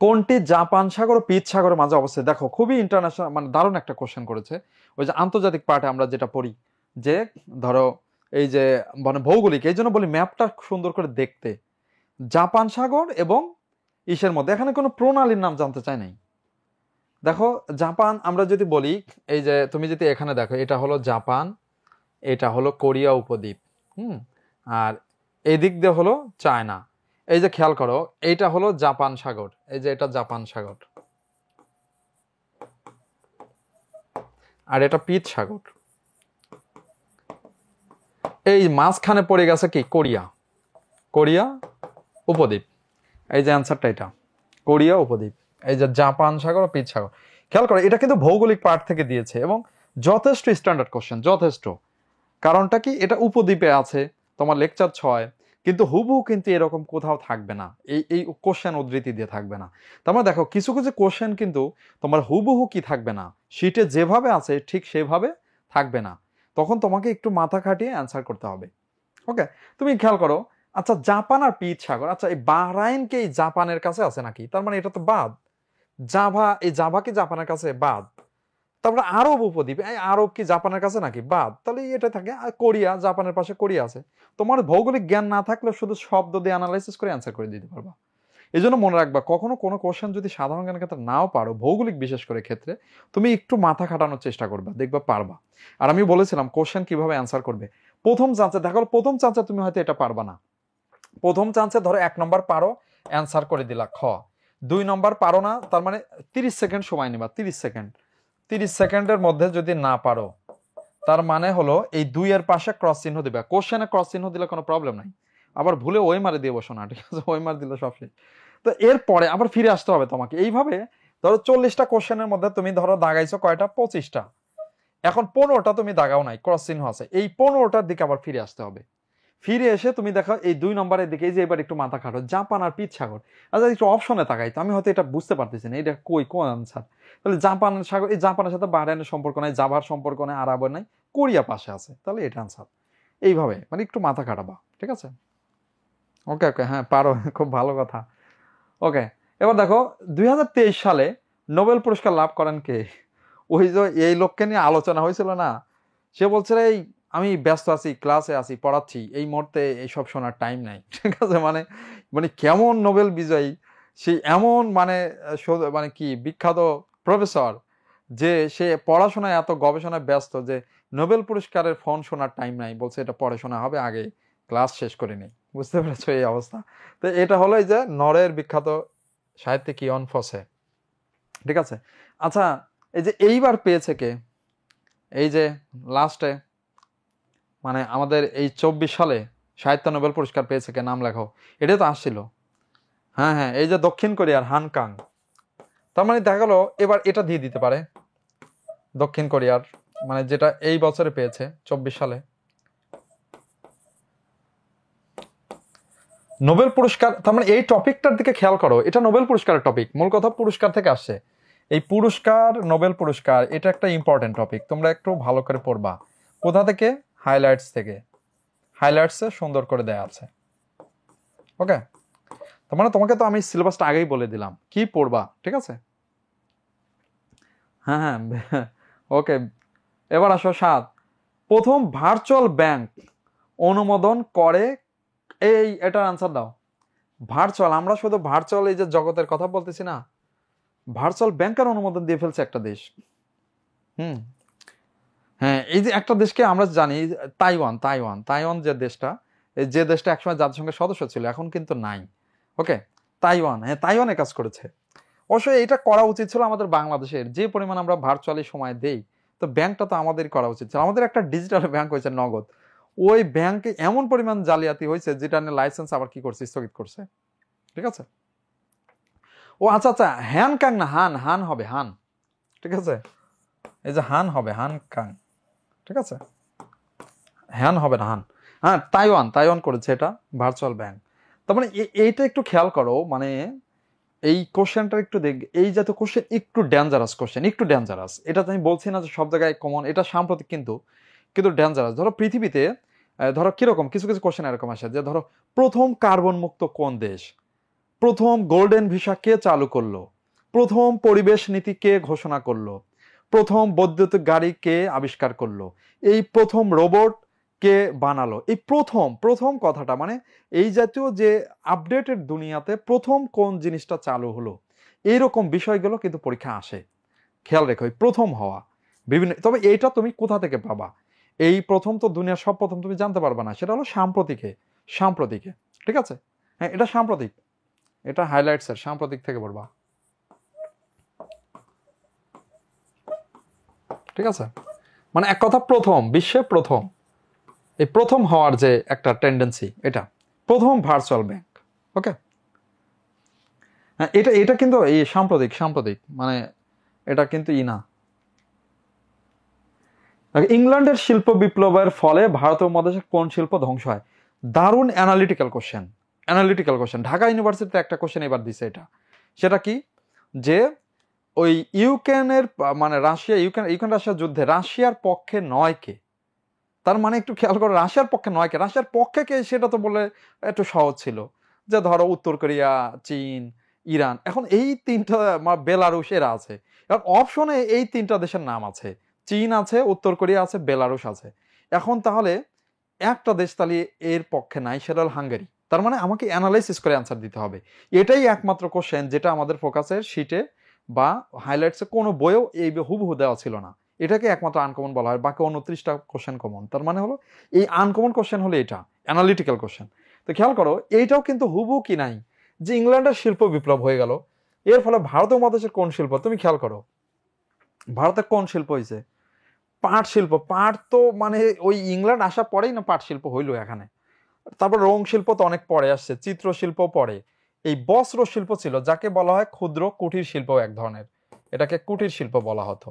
কোনটি জাপান সাগর ও পিচ সাগরের মাঝে অবস্থিত? দেখো খুবই ইন্টারন্যাশনাল, মানে দারুণ একটা কোশ্চেন করেছে। ওই যে আন্তর্জাতিক পার্টে আমরা যেটা পড়ি, যে ধরো এই যে মানে ভৌগোলিক, এই জন্য বলি ম্যাপটা সুন্দর করে দেখতে। জাপান সাগর এবং ইসের মধ্যে, এখানে কোনো প্রণালীর নাম জানতে চাই নাই। দেখো জাপান আমরা যদি বলি, এই যে তুমি যদি এখানে দেখো, এটা হলো জাপান, এটা হলো কোরিয়া উপদ্বীপ, আর এদিক দিয়ে হলো চায়না। এই যে খেয়াল করো, এইটা হলো জাপান সাগর, এই যে এটা জাপান সাগর, আর এটা পিচ সাগর। এই মাঝখানে পড়ে গেছে কি কোরিয়া, কোরিয়া উপদ্বীপ। এই যে অ্যান্সারটা এটা, কোরিয়া উপদ্বীপ। এই যে জাপান সাগর ও পিচ সাগর। খেয়াল করো, এটা কিন্তু ভৌগোলিক পার্ট থেকে দিয়েছে এবং যথেষ্ট স্ট্যান্ডার্ড কোশ্চেন, যথেষ্ট। কারণটা কি, এটা উপদ্বীপে আছে, তোমার লেকচার 6, কিন্তু হুবহু কিন্তু এরকম কোথাও থাকবে না, এই কোশ্চেন উদ্ধৃতি দিয়ে থাকবে না। তার মানে দেখো কিছু কিছু কোশ্চেন কিন্তু তোমার হুবহু কি থাকবে না, শিটে যেভাবে আছে ঠিক সেভাবে থাকবে না, তখন তোমাকে একটু মাথা খাটিয়ে অ্যান্সার করতে হবে। ওকে, তুমি খেয়াল করো, আচ্ছা জাপান আর পিচ সাগর, আচ্ছা এই বাহরাইন কি এই জাপানের কাছে আছে নাকি? তার মানে এটা তো বাদ। জাভা, এই জাভা কি জাপানের কাছে? বাদ। তারপরে আরব উপদ্বীপ, এই আরব কি জাপানের কাছে নাকি? বাদ। তাহলে এটা থাকে। আর কোরিয়া, জাপানের পাশে কোরিয়া আছে। তোমার ভৌগোলিক জ্ঞান না থাকলে শুধু শব্দ দিয়ে অ্যানালাইসিস করে অ্যান্সার করে দিতে পারবা। এই জন্য মনে রাখবা, কখনো কোনো কোশ্চেন যদি সাধারণ জ্ঞানের ক্ষেত্রে নাও পারো, ভৌগোলিক বিশেষ করে ক্ষেত্রে তুমি একটু মাথা খাটানোর চেষ্টা করবা, দেখবা পারবা। আর আমি বলেছিলাম কোশ্চেন কিভাবে অ্যান্সার করবে। প্রথম চান্সে দেখো, প্রথম চান্সে তুমি হয়তো এটা পারবা না। প্রথম চান্সে ধরো 1 নম্বর পারো, অ্যান্সার করে দিলা খ। 2 নম্বর পারো না, তার মানে 30 সেকেন্ড সময় নেবা, 30 সেকেন্ড। 30 সেকেন্ডের মধ্যে যদি না পারো, তার মানে হলো এই 2 এর পাশে ক্রস চিহ্ন দিবা। কোশ্চেনে ক্রস চিহ্ন দিলে কোনো প্রবলেম নাই, আবার ভুলে ওই মারে দিয়ে বসো না, ঠিক আছে? ওই মার দিলে সব শেষ। তো এরপরে আবার ফিরে আসতে হবে তোমাকে। এইভাবে ধরো 40টা কোশ্চেনের মধ্যে তুমি ধরো দাগাইছো কয়টা? 25টা। এখন 15টা তুমি দাগাও নাই, ক্রস চিহ্ন আছে, এই 15টার দিকে আবার ফিরে আসতে হবে। ফিরে এসে তুমি দেখো এই 2 নম্বরের দিকে, এই যে এবার একটু মাথা খাটো, জাপান আর পিচ সাগর। আচ্ছা একটু অপশনে তাকাই তো, আমি হয়তো এটা বুঝতে পারতেছি না, এটা কোন আনসার? তাহলে জাপান সাগর, এই জাপানের সাথে বাহরাইনের সম্পর্ক নাই, জাভার সম্পর্ক নাই, আরবের নাই, কোরিয়া পাশে আছে, তাহলে এটা আনসার। এইভাবে মানে একটু মাথা খাটাবা, ঠিক আছে? ওকে ওকে, হ্যাঁ পারো, খুব ভালো কথা। ওকে, এবার দেখো 2023 সালে নোবেল পুরস্কার লাভ করেন কে? ওই যে এই লোককে নিয়ে আলোচনা হয়েছিল না, সে বলছে এই আমি ব্যস্ত আছি, ক্লাসে আছি, পড়াচ্ছি, এই মুহূর্তে এইসব শোনার টাইম নাই, ঠিক আছে? মানে মানে কেমন নোবেল বিজয়ী সে, এমন মানে মানে কি বিখ্যাত প্রফেসর, যে সে পড়াশোনায় এত গবেষণায় ব্যস্ত যে নোবেল পুরস্কারের ফোন শোনার টাইম নাই, বলছে এটা পরে শোনা হবে, আগে ক্লাস শেষ করে নেই। বুঝতে পেরেছো এই অবস্থা? তো এটা হলো এই যে নরের বিখ্যাত সাহিত্যিক ইয়ন ফসে, ঠিক আছে? আচ্ছা, এই যে এইবার পেয়েছে কে? এই যে লাস্টে মানে আমাদের এই 24 সালে সাহিত্য নোবেল পুরস্কার পেয়েছে কে? নাম লেখো। এটা তো আসছিল। হ্যাঁ হ্যাঁ, এই যে দক্ষিণ কোরিয়ার হান কাং। তার মানে দেখা গেল এবার এটা দিয়ে দিতে পারে দক্ষিণ কোরিয়ার, মানে যেটা এই বছরে পেয়েছে 24 সালে নোবেল পুরস্কার। তার মানে এই টপিকটার দিকে খেয়াল করো, এটা নোবেল পুরস্কারের টপিক, মূল কথা পুরস্কার থেকে আসছে। এই পুরস্কার, নোবেল পুরস্কার, এটা একটা ইম্পর্টেন্ট টপিক, তোমরা একটু ভালো করে পড়বা। কোথা থেকে? হাইলাইটস থেকে। হাইলাইটসে সুন্দর করে দেয়া আছে। ওকে, তার মানে তোমাকে তো আমি সিলেবাসটা আগেই বলে দিলাম কি পড়বা, ঠিক আছে? হ্যাঁ হ্যাঁ, ওকে। এবার আসো 7, প্রথম ভার্চুয়াল ব্যাংক অনুমোদন করে, এটার আনসার দাও। ভার্চুয়াল, আমরা শুধু ভার্চুয়াল এই যে জগতের কথা বলতেছি না, ভার্চুয়াল ব্যাংকের অনুমোদন দিয়ে ফেলছে একটা দেশ। হ্যাঁ, এই যে একটা দেশকে আমরা জানি, তাইওয়ান। তাইওয়ান, তাইওয়ান যে দেশটা, যে দেশটা একসময় জাতিসংঘের সদস্য ছিল, এখন কিন্তু নাই। ওকে, তাইওয়ান, হ্যাঁ তাইওয়ানে কাজ করেছে। অবশ্যই এটা করা উচিত ছিল আমাদের বাংলাদেশের, যে পরিমাণ আমরা ভার্চুয়ালি সময় দেই, তো ব্যাংকটা তো আমাদেরই করা উচিত ছিল। আমাদের একটা ডিজিটাল ব্যাংক হয়েছে নগদ, ওই ব্যাংকে এমন পরিমাণ জালিয়াতি হয়েছে যেটা নিয়ে লাইসেন্স আবার কি করছে, স্থগিত করছে, ঠিক আছে? ও আচ্ছা আচ্ছা, হ্যান কাং না হান, হান হবে হান, ঠিক আছে? এই যে হান হবে, হান কাং, ঠিক আছে? হ্যান হবে না, হান। হ্যাঁ, তাইওয়ান, তাইওয়ান করেছে এটা ভার্চুয়াল ব্যাংক। তার মানে এইটা একটু খেয়াল করো, মানে এই কোশ্চেনটা একটু দেখ, এই জাতীয় কোশ্চেন একটু ডেঞ্জারাস কোশ্চেন, একটু ডেঞ্জারাস। এটা তো আমি বলছি না যে সব জায়গায় কমন, এটা সাম্প্রতিক কিন্তু কিন্তু ডেঞ্জারাস। ধরো পৃথিবীতে ধরো কিরকম কিছু কিছু কোশ্চেন এরকম আসে যে ধরো প্রথম কার্বন মুক্ত কোন দেশ, প্রথম গোল্ডেন ভিসা কে চালু করলো, প্রথম পরিবেশ নীতি কে ঘোষণা করলো, প্রথম বৈদ্যুতিক গাড়ি কে আবিষ্কার করলো, এই প্রথম রোবট কে বানালো। এই প্রথম প্রথম কথাটা মানে এই জাতীয় যে আপডেটেড দুনিয়াতে প্রথম কোন জিনিসটা চালু হলো, এইরকম বিষয়গুলো কিন্তু পরীক্ষা আসে। খেয়াল রেখো, এই প্রথম হওয়া বিভিন্ন। তবে এইটা তুমি কোথা থেকে পাবা? এই প্রথম তো দুনিয়ার সব প্রথম তুমি জানতে পারবা না, সেটা হলো সাম্প্রতিকে, সাম্প্রতিকে, ঠিক আছে? হ্যাঁ, এটা সাম্প্রতিক, এটা হাইলাইটস এর সাম্প্রতিক থেকে পড়বা, ঠিক আছে? মানে এক কথা প্রথম, বিশ্বে প্রথম। এই প্রথম হওয়ার যে একটা টেন্ডেন্সি, এটা প্রথম ভার্চুয়াল ব্যাংক। ওকে, হ্যাঁ, এটা এটা কিন্তু এই সাম্প্রতিক মানে এটা কিন্তু না। ইংল্যান্ডের শিল্প বিপ্লবের ফলে ভারতীয় মহাদেশের কোন শিল্প ধ্বংস হয়? দারুণ অ্যানালিটিক্যাল কোশ্চেন। ঢাকা ইউনিভার্সিটিতে একটা কোশ্চেন এবার দিছে এটা। সেটা কি, যে ওই ইউক্রেনের মানে ইউক্রেন রাশিয়ার যুদ্ধে রাশিয়ার পক্ষে নয় কে? তার মানে একটু খেয়াল করো, রাশিয়ার পক্ষে নয় কে, রাশিয়ার পক্ষে কে সেটা তো বলে একটু সহজ ছিল, যে ধরো উত্তর কোরিয়া, চীন, ইরান। এখন এই তিনটা, বেলারুশ এরা আছে। এখন অপশনে এই তিনটা দেশের নাম আছে, চীন আছে, উত্তর কোরিয়া আছে, বেলারুশ আছে। এখন তাহলে একটা দেশ তাহলে এর পক্ষে নাই, সেটা হল হাঙ্গেরি। তার মানে আমাকে অ্যানালাইসিস করে অ্যান্সার দিতে হবে। এটাই একমাত্র কোশ্চেন যেটা আমাদের ফোকাসের শিটে বা হাইলাইটসে কোনো বইয়েও এই হুবহু দেওয়া ছিল না। এটাকে একমাত্র আনকমন বলা হয়, বাকি 29টা কোশ্চেন কমন। তার মানে হলো এই আনকমন কোশ্চেন হলো এটা অ্যানালিটিক্যাল কোশ্চেন। তো খেয়াল করো, এইটাও কিন্তু হুবহু কি নাই, যে ইংল্যান্ডের শিল্প বিপ্লব হয়ে গেল, এর ফলে ভারতীয় মহাদেশের কোন শিল্প? তুমি খেয়াল করো, ভারতের কোন শিল্প হয়েছে? পাট শিল্প। পাট তো মানে ওই ইংল্যান্ড আসার পরেই না পাট শিল্প হইলো এখানে। তারপর রং শিল্প তো অনেক পরে আসছে, চিত্রশিল্প পরে। এই বস্ত্র শিল্প ছিল, যাকে বলা হয় ক্ষুদ্র কুটির শিল্প এক ধরনের, এটাকে কুটির শিল্প বলা হতো।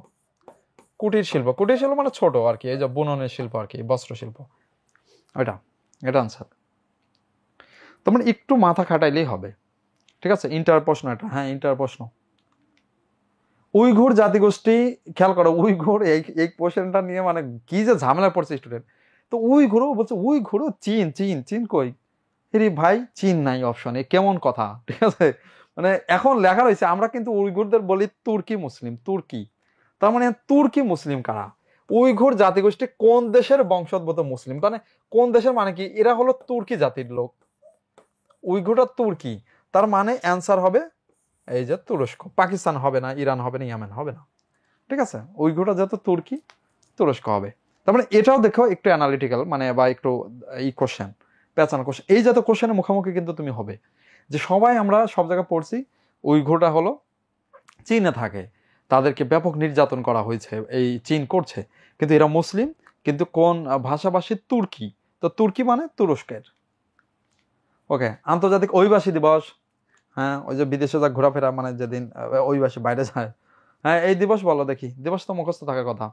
কুটির শিল্প মানে ছোট আর কি, এই যে বুননের শিল্প আর কি, বস্ত্র শিল্প। এটা আনসার। তোমার একটু মাথা খাটাইলেই হবে, ঠিক আছে? ইন্টার প্রশ্ন এটা, হ্যাঁ ইন্টার প্রশ্ন। উইঘুর জাতিগোষ্ঠী, খেয়াল করো উইঘুর, এই কোশ্চেনটা নিয়ে মানে কি যে ঝামেলা পড়ছে স্টুডেন্ট। তো উইঘুরও বলছে, উইঘুরও চীন কই? রে ভাই, চীন নাই অপশনে, কেমন কথা, ঠিক আছে? মানে এখন লেখা রয়েছে, আমরা কিন্তু উইঘুরদের বলি তুর্কি মুসলিম, তুর্কি। তার মানে তুর্কি মুসলিম কারা? উইঘুর জাতিগোষ্ঠী কোন দেশের বংশোদ্ভূত মুসলিম, মানে কোন দেশের, মানে কি এরা হলো তুর্কি জাতির লোক, উইঘুরটা তুর্কি। তার মানে অ্যান্সার হবে এই যে তুরস্ক। পাকিস্তান হবে না, ইরান হবে না, ইয়েমেন হবে না, ঠিক আছে? উইঘুরটা যত তুর্কি, তুরস্ক হবে। তার মানে এটাও দেখো একটু অ্যানালিটিক্যাল মানে, বা একটু এই কোশ্চেন, প্যাচানো কোশ্চেন। এই জাতীয় কোশ্চেনের মুখোমুখি কিন্তু তুমি হবে, যে সবাই আমরা সব জায়গায় পড়ছি উইঘুরটা হলো চীনে থাকে, তাদেরকে ব্যাপক নির্যাতন করা হয়েছে, এই চীন করছে, কিন্তু এরা মুসলিম, কিন্তু কোন ভাষাভাষী? তুর্কি। তো তুর্কি মানে তুরস্কের। ওকে, আন্তর্জাতিক অভিবাসী দিবস। হ্যাঁ, ওই যে বিদেশে যা ঘোরাফেরা, মানে যেদিন অভিবাসী বাইরে যায়, হ্যাঁ এই দিবস বলো দেখি, দিবস তো মুখস্থ থাকার কথা।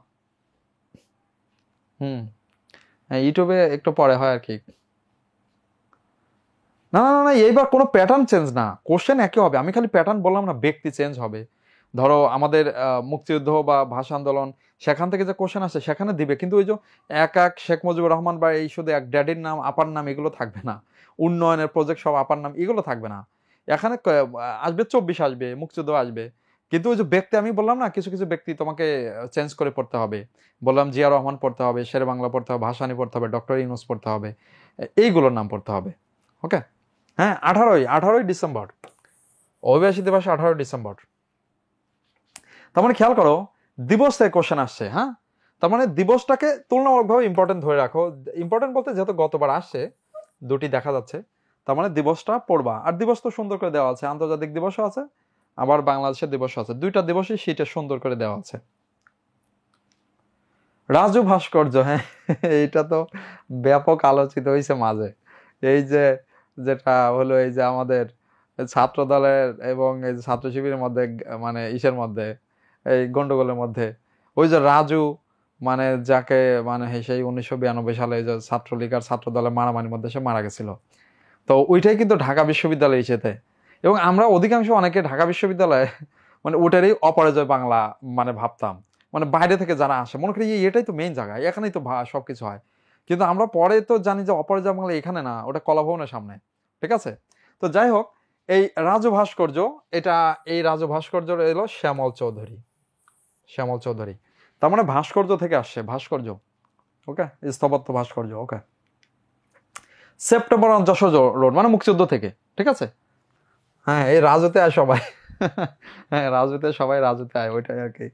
হ্যাঁ, ইউটিউবে একটু পরে হয় আর কি। না, এইবার কোনো প্যাটার্ন চেঞ্জ না, কোশ্চেন একই হবে। আমি খালি প্যাটার্ন বললাম না, ব্যক্তি চেঞ্জ হবে। ধরো আমাদের মুক্তিযুদ্ধ বা ভাষা আন্দোলন, সেখান থেকে যে কোশ্চেন আসে সেখানে দিবে, কিন্তু ওই যে এক শেখ মুজিবুর রহমান বা এই শুধু এক ড্যাডির নাম, আপার নাম, এগুলো থাকবে না। উন্নয়নের প্রজেক্ট সব আপার নাম, এগুলো থাকবে না। এখানে আসবে 24 আসবে, মুক্তিযুদ্ধ আসবে, কিন্তু ওই যে ব্যক্তি, আমি বললাম না কিছু কিছু ব্যক্তি তোমাকে চেঞ্জ করে পড়তে হবে। বললাম জিয়া রহমান পড়তে হবে, শের বাংলা পড়তে হবে, ভাসানী পড়তে হবে, ডক্টর ইউনূস পড়তে হবে, এইগুলোর নাম পড়তে হবে। ওকে, হ্যাঁ 18ই ডিসেম্বর, অভিবাসী দিবস 18ই ডিসেম্বর। তার মানে খেয়াল করো, দিবস থেকে কোশ্চেন আসছে। হ্যাঁ, তার মানে দিবসটাকে তুলনামূলকভাবে ইম্পর্টেন্ট ধরে রাখো। ইম্পর্টেন্ট বলতে যেহেতু গতবার আসছে, দুটি দেখা যাচ্ছে, তার মানে দিবসটা পড়বা। আর দিবস তো সুন্দর করে দেওয়া আছে, আন্তর্জাতিক দিবসও আছে, আবার বাংলাদেশের দিবসও আছে, দুইটা দিবসই শীটে সুন্দর করে দেওয়া আছে। রাজু ভাস্কর্য, হ্যাঁ এইটা তো ব্যাপক আলোচিত হয়েছে মাঝে। এই যে যেটা হলো, এই যে আমাদের ছাত্র দলের এবং এই যে ছাত্র শিবিরের মধ্যে, মানে ইসের মধ্যে, এই গন্ডগোলের মধ্যে, ওই যে রাজু, মানে যাকে মানে সেই 1992 সালে যে ছাত্রলীগ আর ছাত্র দলের মারামারির মধ্যে সে মারা গেছিল। তো ওইটাই কিন্তু ঢাকা বিশ্ববিদ্যালয়ে এসেছে। এবং আমরা অধিকাংশ অনেকে ঢাকা বিশ্ববিদ্যালয়ে মানে ওটারই অপরাজয় বাংলা মানে ভাবতাম, মানে বাইরে থেকে যারা আসে মনে করি এটাই তো মেইন জায়গা, এখানেই তো সবকিছু হয়। কিন্তু আমরা পরে তো জানি যে অপরাজয় বাংলা এখানে না, ওটা কলাভবনের সামনে, ঠিক আছে? তো যাই হোক, এই রাজু ভাস্কর্য, এই রাজু ভাস্কর্য এলো শ্যামল চৌধুরী। তার মানে ভাস্কর্য থেকে আসছে, ভাস্কর্য। ওকে, স্থপত্য ভাস্কর্য। ওকে, সেপ্টেম্বর যশোর রোড মানে মুক্তিযুদ্ধ থেকে, ঠিক আছে? হ্যাঁ, এই রাজুতে আয় সবাই হ্যাঁ রাজুতে আয়, ওইটাই আর কি।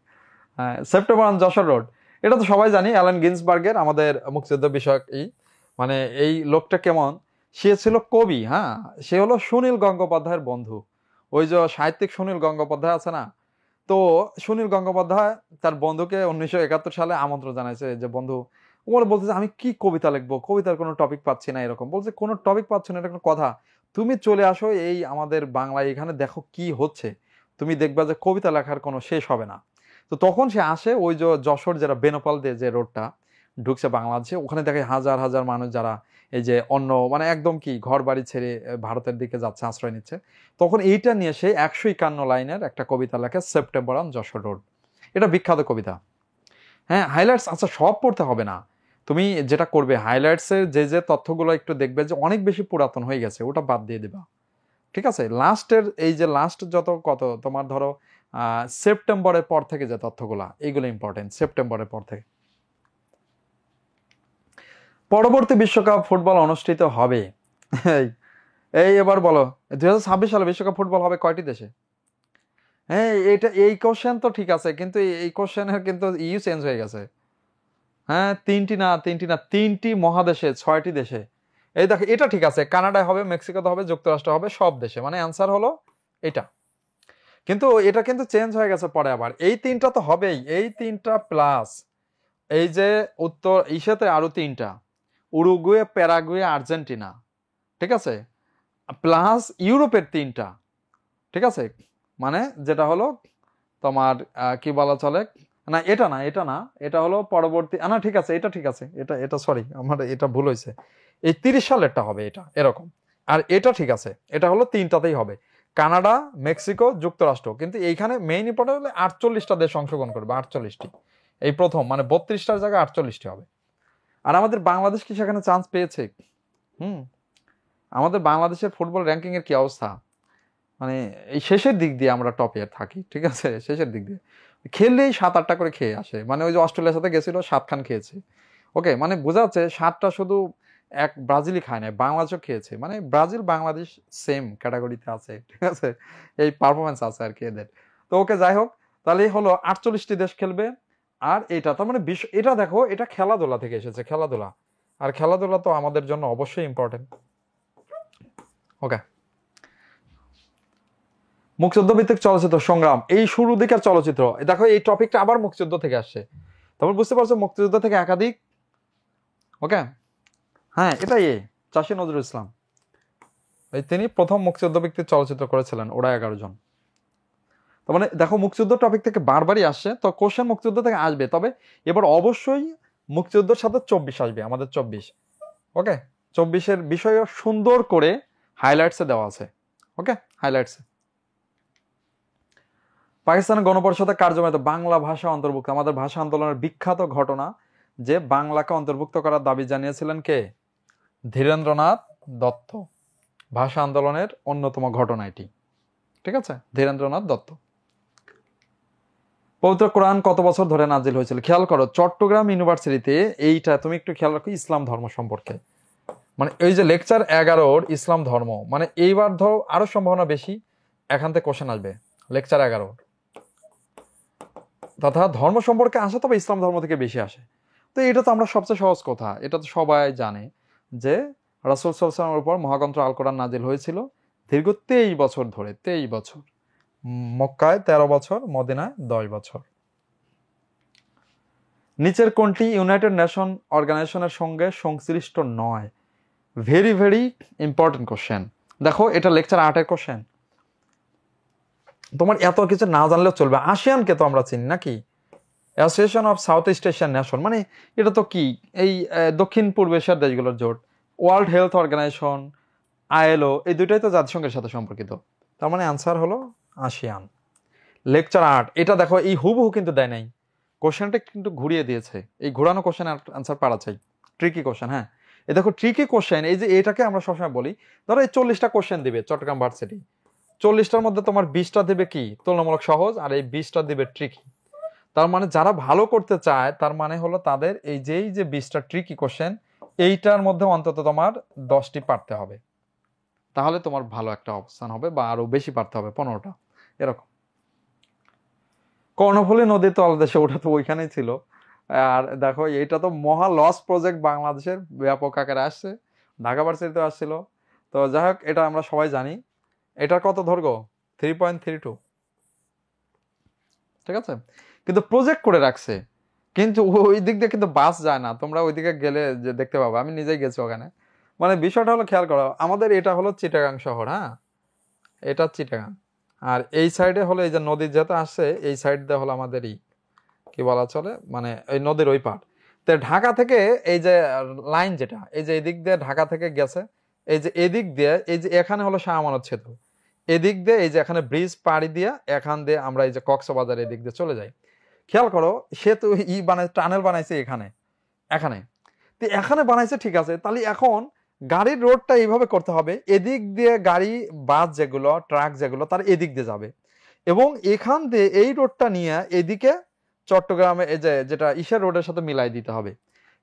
হ্যাঁ, সেপ্টেম্বর যশোর রোড, এটা তো সবাই জানি, অ্যালেন গিন্সবার্গের, আমাদের মুক্তিযুদ্ধ বিষয়ক মানে এই লোকটা কেমন, সে ছিল কবি। হ্যাঁ, সে হলো সুনীল গঙ্গোপাধ্যায়ের বন্ধু। ওই যে সাহিত্যিক সুনীল গঙ্গোপাধ্যায় আছে না, তো সুনীল গঙ্গোপাধ্যায় তার বন্ধুকে 1971 সালে আমন্ত্রণ জানাইছে যে, বন্ধু ওরা বলতেছে আমি কি কবিতা লিখবো, কবিতার কোনো টপিক পাচ্ছি না, এরকম বলছে। কোনো টপিক পাচ্ছ না, এটা কোনো কথা? তুমি চলে আসো এই আমাদের বাংলায়, এখানে দেখো কি হচ্ছে, তুমি দেখবা যে কবিতা লেখার কোনো শেষ হবে না। তো তখন সে আসে ওই যে যশোর, যারা বেনপাল দিয়ে যে রোডটা ঢুকছে বাংলাদেশে, ওখানে দেখে হাজার হাজার মানুষ যারা এই যে অন্য মানে একদম কি ঘর বাড়ি ছেড়ে ভারতের দিকে যাচ্ছে, আশ্রয় নিচ্ছে। তখন এইটা নিয়ে সে 151 লাইনের একটা কবিতা লেখে, সেপ্টেম্বর অন যশোর রোড। এটা বিখ্যাত কবিতা। হ্যাঁ, হাইলাইটস, আচ্ছা সব পড়তে হবে না। তুমি যেটা করবে, হাইলাইটসের যে যে তথ্যগুলো একটু দেখবে যে অনেক বেশি পুরাতন হয়ে গেছে, ওটা বাদ দিয়ে দিবা। ঠিক আছে, লাস্টের এই যে লাস্ট যত কত তোমার ধরো সেপ্টেম্বরের পর থেকে যে তথ্যগুলা, এইগুলো ইম্পর্টেন্ট, সেপ্টেম্বরের পর থেকে। পরবর্তী বিশ্বকাপ ফুটবল অনুষ্ঠিত হবে, এই এই এবার বলো 2026 সালে বিশ্বকাপ ফুটবল হবে কয়টি দেশে? হ্যাঁ, এটা এই কোশ্চেন তো ঠিক আছে, কিন্তু এই কোশ্চেনের কিন্তু চেঞ্জ হয়ে গেছে। হ্যাঁ, তিনটি মহাদেশে 6টি দেশে। এই দেখো, এটা ঠিক আছে, কানাডায় হবে, মেক্সিকোতে হবে, যুক্তরাষ্ট্র হবে, সব দেশে, মানে অ্যান্সার হলো এটা। কিন্তু এটা কিন্তু চেঞ্জ হয়ে গেছে পরে আবার। এই তিনটা তো হবেই, এই তিনটা প্লাস এই যে উত্তর ইসেতে আরো তিনটা, উরুগুয়ে, প্যারাগুয়ে, আর্জেন্টিনা, ঠিক আছে, প্লাস ইউরোপের তিনটা, ঠিক আছে, মানে যেটা হলো তোমার কি বলা চলে, না এটা না, এটা হলো পরবর্তী, না ঠিক আছে, এটা ঠিক আছে, এটা এটা সরি, আমার এটা ভুল হয়েছে, এই 30 সালেরটা হবে এটা এরকম। আর এটা ঠিক আছে, এটা হলো তিনটাতেই হবে, কানাডা, মেক্সিকো, যুক্তরাষ্ট্র। কিন্তু এইখানে মেইন ইম্পর্টেন্ট হলে 48টা দেশ অংশগ্রহণ করবে, 48টি, এই প্রথম, মানে 32টার জায়গায় 48টি হবে। আর আমাদের বাংলাদেশ কি সেখানে চান্স পেয়েছে? হুম, আমাদের বাংলাদেশের ফুটবল র্যাঙ্কিং এর কি অবস্থা? মানে এই শেষের দিক দিয়ে আমরা টপে থাকি, ঠিক আছে, শেষের দিক দিয়ে খেললেই 7-8টা করে খেয়ে আসে। মানে ওই যে অস্ট্রেলিয়ার সাথে গেছিল 7 খান খেয়েছে, ওকে, মানে বোঝা যাচ্ছে 7টা শুধু এক ব্রাজিলই খায় না, বাংলাদেশও খেয়েছে। মানে ব্রাজিল বাংলাদেশ সেম ক্যাটাগরিতে আছে, ঠিক আছে, এই পারফরমেন্স আছে আর কি এদের। তো ওকে, যাই হোক, তাহলে হলো 48টি দেশ খেলবে। আর এটা তার মানে বিশ্ব, এটা দেখো, এটা খেলাধুলা থেকে এসেছে, খেলাধুলা। আর খেলাধুলা তো আমাদের জন্য অবশ্যই ইম্পর্টেন্ট। ওকে, মুক্তিযুদ্ধ ভিত্তিক চলচ্চিত্র সংগ্রাম, এই শুরু দিকের চলচ্চিত্র, দেখো এই টপিকটা আবার মুক্তিযুদ্ধ থেকে আসছে। তারপর বুঝতে পারছো মুক্তিযুদ্ধ থেকে একাধিক, ওকে, হ্যাঁ এটাই চাষী নজরুল ইসলাম, এই তিনি প্রথম মুক্তিযুদ্ধ ভিত্তিক চলচ্চিত্র করেছিলেন, ওরা 11 জন। তার মানে দেখো মুক্তিযুদ্ধ টপিক থেকে বারবারই আসছে, তো কোশ্চেন মুক্তিযুদ্ধ থেকে আসবে, তবে এবার অবশ্যই মুক্তিযুদ্ধের সাথে 24 আসবে, আমাদের 24, ওকে, 24-এর বিষয় সুন্দর করে হাইলাইটসে দেওয়া আছে, ওকে, হাইলাইটসে। পাকিস্তানের গণপরিষদের কার্যক্রমে বাংলা ভাষা অন্তর্ভুক্ত, আমাদের ভাষা আন্দোলনের বিখ্যাত ঘটনা, যে বাংলাকে অন্তর্ভুক্ত করার দাবি জানিয়েছিলেন কে? ধীরেন্দ্রনাথ দত্ত। ভাষা আন্দোলনের অন্যতম ঘটনা এটি, ঠিক আছে, ধীরেন্দ্রনাথ দত্ত। পবিত্র কোরআন কত বছর ধরে নাজিল হয়েছিল? খেয়াল করো, চট্টগ্রাম ইউনিভার্সিটিতে এইটা তুমি একটু খেয়াল রাখো, ইসলাম ধর্ম সম্পর্কে, মানে এই যে লেকচার 11 ইসলাম ধর্ম, মানে এইবার ধরো আরো সম্ভাবনা বেশি এখান থেকে কোশ্চেন আসবে, লেকচার 11 তথা ধর্ম সম্পর্কে আসে, তবে ইসলাম ধর্ম থেকে বেশি আসে। তো এটা তো আমরা সবচেয়ে সহজ কথা, এটা তো সবাই জানে যে রাসূল সাল্লাল্লাহু আলাইহি ওয়াসাল্লামের উপর মহাগ্রন্থ আল কোরআন নাজিল হয়েছিল দীর্ঘ 23 বছর ধরে, 23 বছর, মক্কায় 13 বছর, মদিনায় 10 বছর। নিচের কোনটি ইউনাইটেড নেশন অর্গানাইজেশনের সঙ্গে সংশ্লিষ্ট নয়? Very very important question. দেখো এটা লেকচার 8-এর কোশ্চেন, তোমার এত কিছু না জানলেও চলবে। আসিয়ানকে তো আমরা চিনি নাকি, association of south east Asian nation, মানে এটা তো কি, এই দক্ষিণ পূর্ব এশিয়ার দেশগুলোর জোট। ওয়ার্ল্ড হেলথ অর্গানাইজেশন, আইএলও, এই দুইটাই তো জাতিসংঘের সাথে সম্পর্কিত, তার মানে অ্যান্সার হলো আসিয়ান। লেকচার 8, এটা দেখো এই হুবহু কিন্তু দেয় নাই, কোশ্চেনটা কিন্তু ঘুরিয়ে দিয়েছে, এই ঘোরানো কোশ্চেন অ্যান্সার পারা চাই, ট্রিকি কোশ্চেন। হ্যাঁ, এই দেখো ট্রিকি কোশ্চেন, এই যে এটাকে আমরা সবসময় বলি, ধরো এই 40টা কোশ্চেন দিবে চট্টগ্রাম ভার্সিটি, 40টার মধ্যে তোমার 20টা দিবে কি তুলনামূলক সহজ, আর এই 20টা দিবে ট্রিকি। তার মানে যারা ভালো করতে চায়, তার মানে হলো তাদের এই যে 20টা ট্রিকি কোশ্চেন, এইটার মধ্যে অন্তত তোমার 10টি পারতে হবে, তাহলে তোমার ভালো একটা অবস্থান হবে, বা আরো বেশি পারতে হবে, 15টা এরকম। কর্ণফুলী নদী তলদেশে, ওটা তো ওইখানেই ছিল। আর দেখো এটা তো মহা লস প্রজেক্ট বাংলাদেশের, ব্যাপক আকারে আসছে, ঢাকা ভার্সিটিতে আসছিল। তো যাই হোক, এটা আমরা সবাই জানি, এটার কত দৈর্ঘ্য? 3.32, ঠিক আছে, কিন্তু প্রজেক্ট করে রাখছে, কিন্তু ওই দিক দিয়ে কিন্তু বাস যায় না, তোমরা ওইদিকে গেলে যে দেখতে পাবো, আমি নিজেই গেছি ওখানে। মানে বিষয়টা হলো, খেয়াল করো, আমাদের এটা হলো চিটাগাং শহর, হ্যাঁ, এটা চিটাগাং। আর এই সাইডে হলো এই যে নদী যেতে আসছে, এই সাইড দিয়ে হলো আমাদের কি বলা চলে, মানে এই নদীর ওই পার। তো ঢাকা থেকে এই যে লাইন যেটা, এই যে এদিক দিয়ে ঢাকা থেকে গেছে, এই যে এদিক দিয়ে, এই যে এখানে হলো শাহ আমানত সেতু, এদিক দিয়ে এই যে এখানে ব্রিজ পাড়ি দিয়ে এখান দিয়ে আমরা এই যে কক্সবাজার এদিক দিয়ে চলে যাই। খেয়াল করো, সেতু টানেল বানাইছে এখানে, এখানে। তো এখানে বানাইছে ঠিক আছে, তাহলে এখন গাড়ির রোডটা এইভাবে করতে হবে, এদিক দিয়ে গাড়ি, বাস যেগুলো, ট্রাক যেগুলো, তার এদিক দিয়ে যাবে, এবং এখান দিয়ে এই রোডটা নিয়ে এদিকে চট্টগ্রামে এই যে যেটা ইশার রোডের সাথে মিলাই দিতে হবে।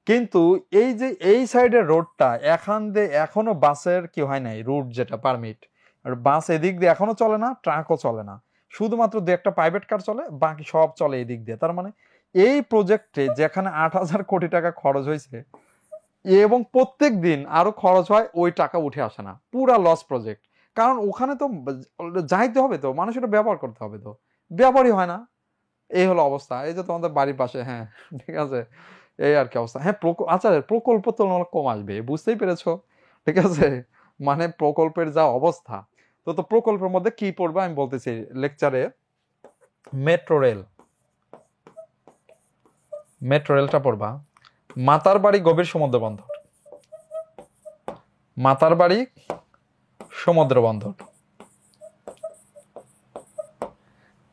কিন্তু এই যে এই সাইডের রোডটা এখান দিয়ে এখনো বাসের কি হয় নাই, রুট যেটা পারমিট, আর বাস এদিক দিয়ে এখনো চলে না, ট্রাকও চলে না, শুধুমাত্র দু একটা প্রাইভেট কার চলে, বাকি সব চলে এদিক দিয়ে। তার মানে এই প্রজেক্টে যেখানে 8,000 কোটি টাকা খরচ হয়েছে, এবং প্রত্যেক দিন আরো খরচ হয়, ওই টাকা উঠে আসে না, পুরা লস প্রজেক্ট। কারণ ওখানে তো যাইতে হবে, তো মানুষ এটা ব্যবহার করতে হবে, তো ব্যবহারই হয় না। এই হলো অবস্থা। এই যে তোমাদের বাড়ির পাশে, হ্যাঁ, ঠিক আছে, এই আর কি অবস্থা। হ্যাঁ, আচ্ছা, প্রকল্প তো কম আসবে, বুঝতেই পেরেছো, ঠিক আছে, মানে প্রকল্পের যা অবস্থা। তো প্রকল্পের মধ্যে কি পড়বে আমি বলতেছি লেকচারে, মেট্রো রেল, মেট্রো রেলটা পড়বা, মাতারবাড়ি গভীর সমুদ্র বন্দর, মাতারবাড়ি সমুদ্র বন্দর,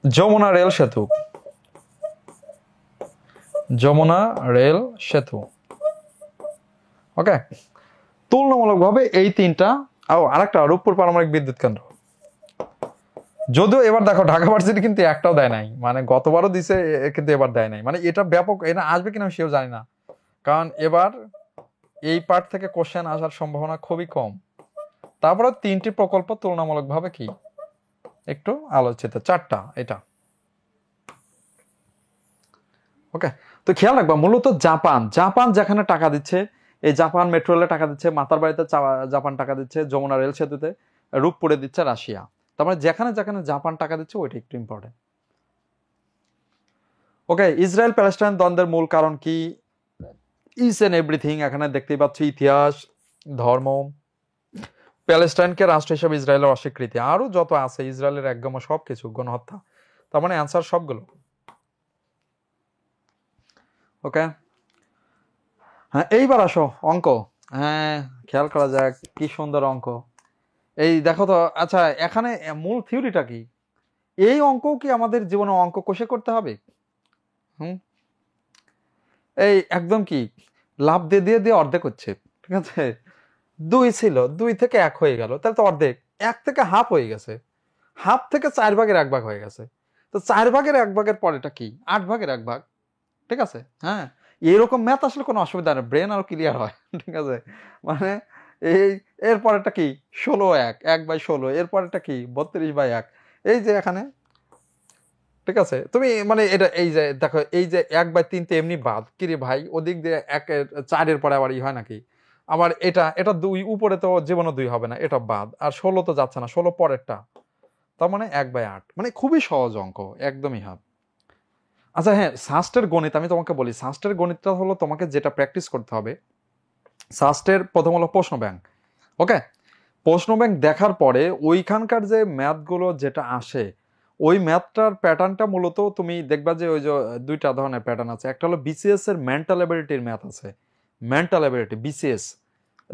যমুনা রেল সেতু, যমুনা রেল সেতু, ওকে। তুলনামূলকভাবে এই তিনটা। আরেকটা রূপপুর পারমাণবিক বিদ্যুৎ কেন্দ্র, যদিও এবার দেখো ঢাকা ভার্সিটি কিন্তু একটাও দেয় নাই, মানে গতবারও দিছে কিন্তু এবার দেয় নাই, মানে এটা ব্যাপক, এটা আসবে কিনা সেও জানি না, কারণ এবার এই পার্ট থেকে কোশ্চেন আসার সম্ভাবনা খুবই কম। তারপরে তিনটি প্রকল্প তুলনামূলকভাবে কি একটু আলোচিত, চারটা এটা, ওকে। তো খেয়াল রাখবা, মূলত জাপান যেখানে টাকা দিচ্ছে, এই জাপান মেট্রো রেলে টাকা দিচ্ছে, মাতারবাড়িতে জাপান টাকা দিচ্ছে, যমুনা রেল সেতুতে, রূপপুরে দিচ্ছে রাশিয়া। তার মানে যেখানে যেখানে জাপান টাকা দিচ্ছে ওইটা একটু ইম্পর্টেন্ট, ওকে। ইসরায়েল প্যালেস্টাইন দ্বন্দ্বের মূল কারণ কি, ইচ এন্ড এভরিথিং এখানে দেখতেই পাচ্ছি, ইতিহাস, ধর্ম, প্যালেস্টাইনকে রাষ্ট্র হিসেবে ইসরায়েলের অস্বীকৃতি, আরো যত আছে, ইসরায়েলের একদম সবকিছু, গণহত্যা। তার মানে অ্যান্সার সবগুলো, ওকে। হ্যাঁ, এইবার আসো অঙ্ক। হ্যাঁ, খেয়াল করা যাক, কি সুন্দর অঙ্ক। এই দেখো তো, আচ্ছা, এখানে মূল থিওরিটা কি, এই অঙ্ক কি আমাদের জীবনে অঙ্ক কষে করতে হবে? এই একদম কি লাভ দিয়ে দিয়ে দিয়ে অর্ধেক হচ্ছে, ঠিক আছে, 2 ছিল, 2 থেকে 1 হয়ে গেল, তাহলে তো অর্ধেক, 1 থেকে হাফ হয়ে গেছে, হাফ থেকে 4 ভাগের 1 ভাগ হয়ে গেছে, তো 4 ভাগের 1 ভাগের পরেটা কি, 8 ভাগের 1 ভাগ, ঠিক আছে। হ্যাঁ, এরকম ম্যাথ আসলে কোনো অসুবিধা নেই, ব্রেন আরো ক্লিয়ার হয়, ঠিক আছে। মানে এই এর পরেরটা কি, 16 1 1/16, এর পরেরটা কি 32/1, এই যে এখানে, ঠিক আছে। তুমি মানে এটা এই যে দেখো, এই যে 1/3 তো এমনি বাদ, কিরে ভাই ওদিক দিয়ে 4-এর পরে আবার হয় নাকি, আবার এটা এটা 2 উপরে তো জীবনে 2 হবে না, এটা বাদ, আর 16 তো যাচ্ছে না, 16 পরেরটা, তার মানে 1/8, মানে খুবই সহজ অঙ্ক, একদমই হাব। আচ্ছা হ্যাঁ, শাস্ত্রের গণিত আমি তোমাকে বলি, শাস্ত্রের গণিতটা হলো তোমাকে যেটা প্র্যাকটিস করতে হবে, শাস্ত্রের প্রথম হলো প্রশ্ন ব্যাংক, ওকে। প্রশ্ন ব্যাংক দেখার পরে ওইখানকার যে ম্যাথগুলো যেটা আসে, ওই ম্যাথটার প্যাটার্নটা মূলত তুমি দেখবা যে ওই যে 2টা ধরনের প্যাটার্ন আছে, একটা হলো বিসিএস এর মেন্টাল অ্যাবিলিটির ম্যাথ আছে, মেন্টাল অ্যাবিলিটি বিসিএস,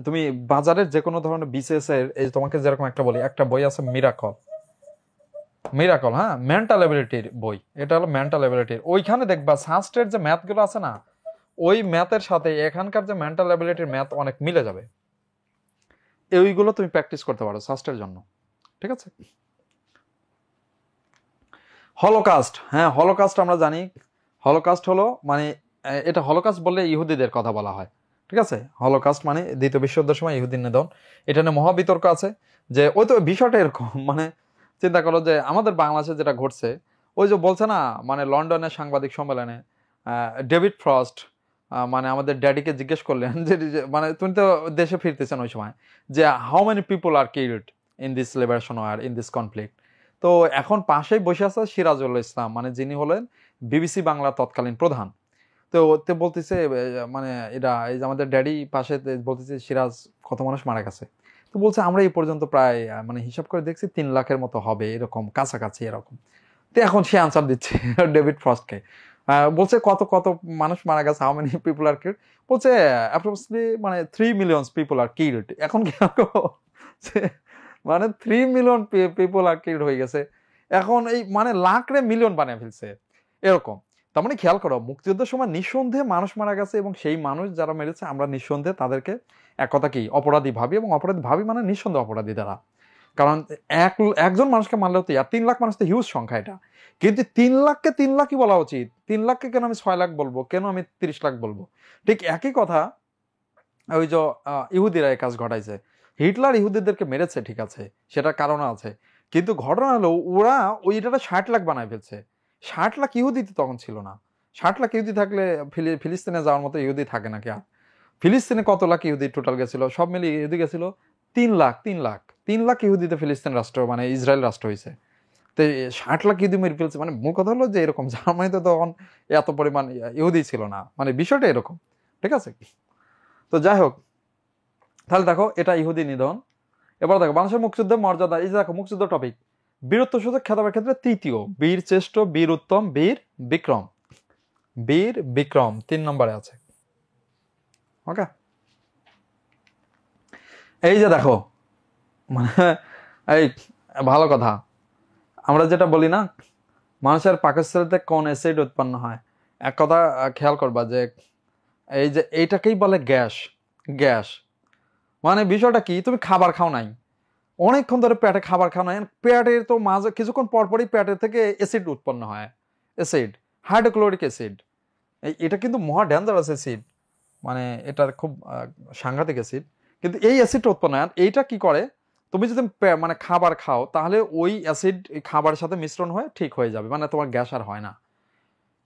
তুমি বাজারের যে কোনো ধরনের বিসিএস এর, এই তোমাকে যেরকম একটা বলি, একটা বই আছে মিরাকল, মিরাকল, হ্যাঁ, মেন্টাল অ্যাবিলিটির বই, এটা হলো মেন্টাল অ্যাবিলিটির, ওইখানে দেখবা শাস্ত্রের যে ম্যাথগুলো আছে না, ওই ম্যাথের সাথে এখানকার যে মেন্টাল অ্যাবিলিটির ম্যাথ অনেক মিলে যাবে, এইগুলো তুমি প্র্যাকটিস করতে পারো শাস্ত্রের জন্য, ঠিক আছে। হলোকাস্ট, হ্যাঁ, হলোকাস্ট আমরা জানি, হলোকাস্ট হলো মানে এটা হলোকাস্ট বললে ইহুদিদের কথা বলা হয়, ঠিক আছে। হলোকাস্ট মানে দ্বিতীয় বিশ্বযুদ্ধের সময় ইহুদি নিধন, এটা নিয়ে মহাবিতর্ক আছে, যে ওই তো বিষয়টা এরকম, মানে চিন্তা করো যে আমাদের বাংলাদেশে যেটা ঘটছে, ওই যে বলছে না, মানে লন্ডনের সাংবাদিক সম্মেলনে ডেভিড ফ্রস্ট মানে আমাদের ড্যাডিকে জিজ্ঞেস করলেন মানে তুমি তো দেশে ফিরতেছেন ওই সময়, যে how many people are killed in this liberation war, in this conflict. তো এখন পাশেই বসে আছে সিরাজুল ইসলাম, মানে যিনি হলেন বিবিসি বাংলার তৎকালীন প্রধান। তো তে বলতেছে মানে এরা এই যে আমাদের ড্যাডি পাশে বলতেছে সিরাজ কত মানুষ মারা গেছে। তো বলছে আমরা এই পর্যন্ত প্রায় মানে হিসাব করে দেখছি 3 লাখের মতো হবে, এরকম কাছাকাছি এরকম। তো এখন সে আনসার দিচ্ছে ডেভিড ফ্রস্টকে, বলছে কত কত মানুষ মারা গেছে, how many people are killed, বলছে অ্যাপ্রক্সিমেটলি মানে 3 মিলিয়ন পিপল আর কিল্ড। এখন কি মানে 3 মিলিয়ন পিপল আর কিল্ড হয়ে গেছে। এখন এই মানে লাখ রে মিলিয়ন বানিয়ে ফেলছে এরকম। তার মানে খেয়াল করো, মুক্তিযুদ্ধের সময় নিঃসন্দেহে মানুষ মারা গেছে, এবং সেই মানুষ যারা মেরেছে আমরা নিঃসন্দেহে তাদেরকে এক কথা কি অপরাধী ভাবি, এবং অপরাধী ভাবি মানে নিঃসন্দেহে অপরাধী তারা। কারণ একজন মানুষকে মারলেও তো, আর 3 লাখ মানুষ তো হিউজ সংখ্যা এটা। কিন্তু 3 লাখকে 3 লাখই বলা উচিত, 3 লাখকে কেন আমি 6 লাখ বলবো, কেন আমি 30 লাখ বলবো? ঠিক একই কথা ওই যে ইহুদিরা এই কাজ ঘটাইছে। হিটলার ইহুদিদেরকে মেরেছে, ঠিক আছে, সেটার কারণ আছে, কিন্তু ঘটনা হলো ওরা ওইটাটা 60 লাখ বানায় ফেলছে। 60 লাখ ইহুদি তো তখন ছিল না। 60 লাখ ইহুদি থাকলে ফিলিস্তিনে যাওয়ার মতো ইহুদি থাকে নাকি আর? ফিলিস্তিনে কত লাখ ইহুদি টোটাল গেছিল, সব মিলিয়ে ইহুদি গেছিল 3 লাখ। 3 লাখ ইহুদিতে ফিলিস্তিন রাষ্ট্র মানে ইসরায়েল রাষ্ট্র হয়েছে। তো 60 লাখ ইহুদি মেরে ফেলছে, মানে মূল কথা হলো যে এরকম জার্মানিতে তখন এত পরিমাণ ইহুদি ছিল না, মানে বিষয়টা এরকম, ঠিক আছে। তো যাই হোক, তাহলে দেখো এটা ইহুদি নিধন। এবার দেখো বাংলাদেশের মুক্তিযুদ্ধের মর্যাদা, এই যে দেখো মুক্তিযুদ্ধ টপিক, বীরত্ব সূচক খেতাবের ক্ষেত্রে তৃতীয়, বীর শ্রেষ্ঠ, বীর উত্তম, বীর বিক্রম। বীর বিক্রম 3 নম্বরে আছে। ওকে, এই যে দেখো মানে এই ভালো কথা, আমরা যেটা বলি না মানুষের পাকস্থলীতে কোন অ্যাসিড উৎপন্ন হয়, এক কথা খেয়াল করবা যে এই যে এইটাকেই বলে গ্যাস। গ্যাস মানে বিষয়টা কি, তুমি খাবার খাও নাই, অনেকক্ষণ ধরে পেটে খাবার খাও নাই, পেটের তো মাঝে কিছুক্ষণ পরপরই পেটের থেকে অ্যাসিড উৎপন্ন হয়, অ্যাসিড, হাইড্রোক্লোরিক অ্যাসিড। এটা কিন্তু মহা ডেঞ্জারাস অ্যাসিড, মানে এটার খুব সাংঘাতিক অ্যাসিড। কিন্তু এই অ্যাসিডটা উৎপন্ন হয়, এইটা কি করে, তুমি যদি মানে খাবার খাও তাহলে ওই অ্যাসিড খাবারের সাথে মিশ্রণ হয়ে ঠিক হয়ে যাবে, মানে তোমার গ্যাস আর হয় না।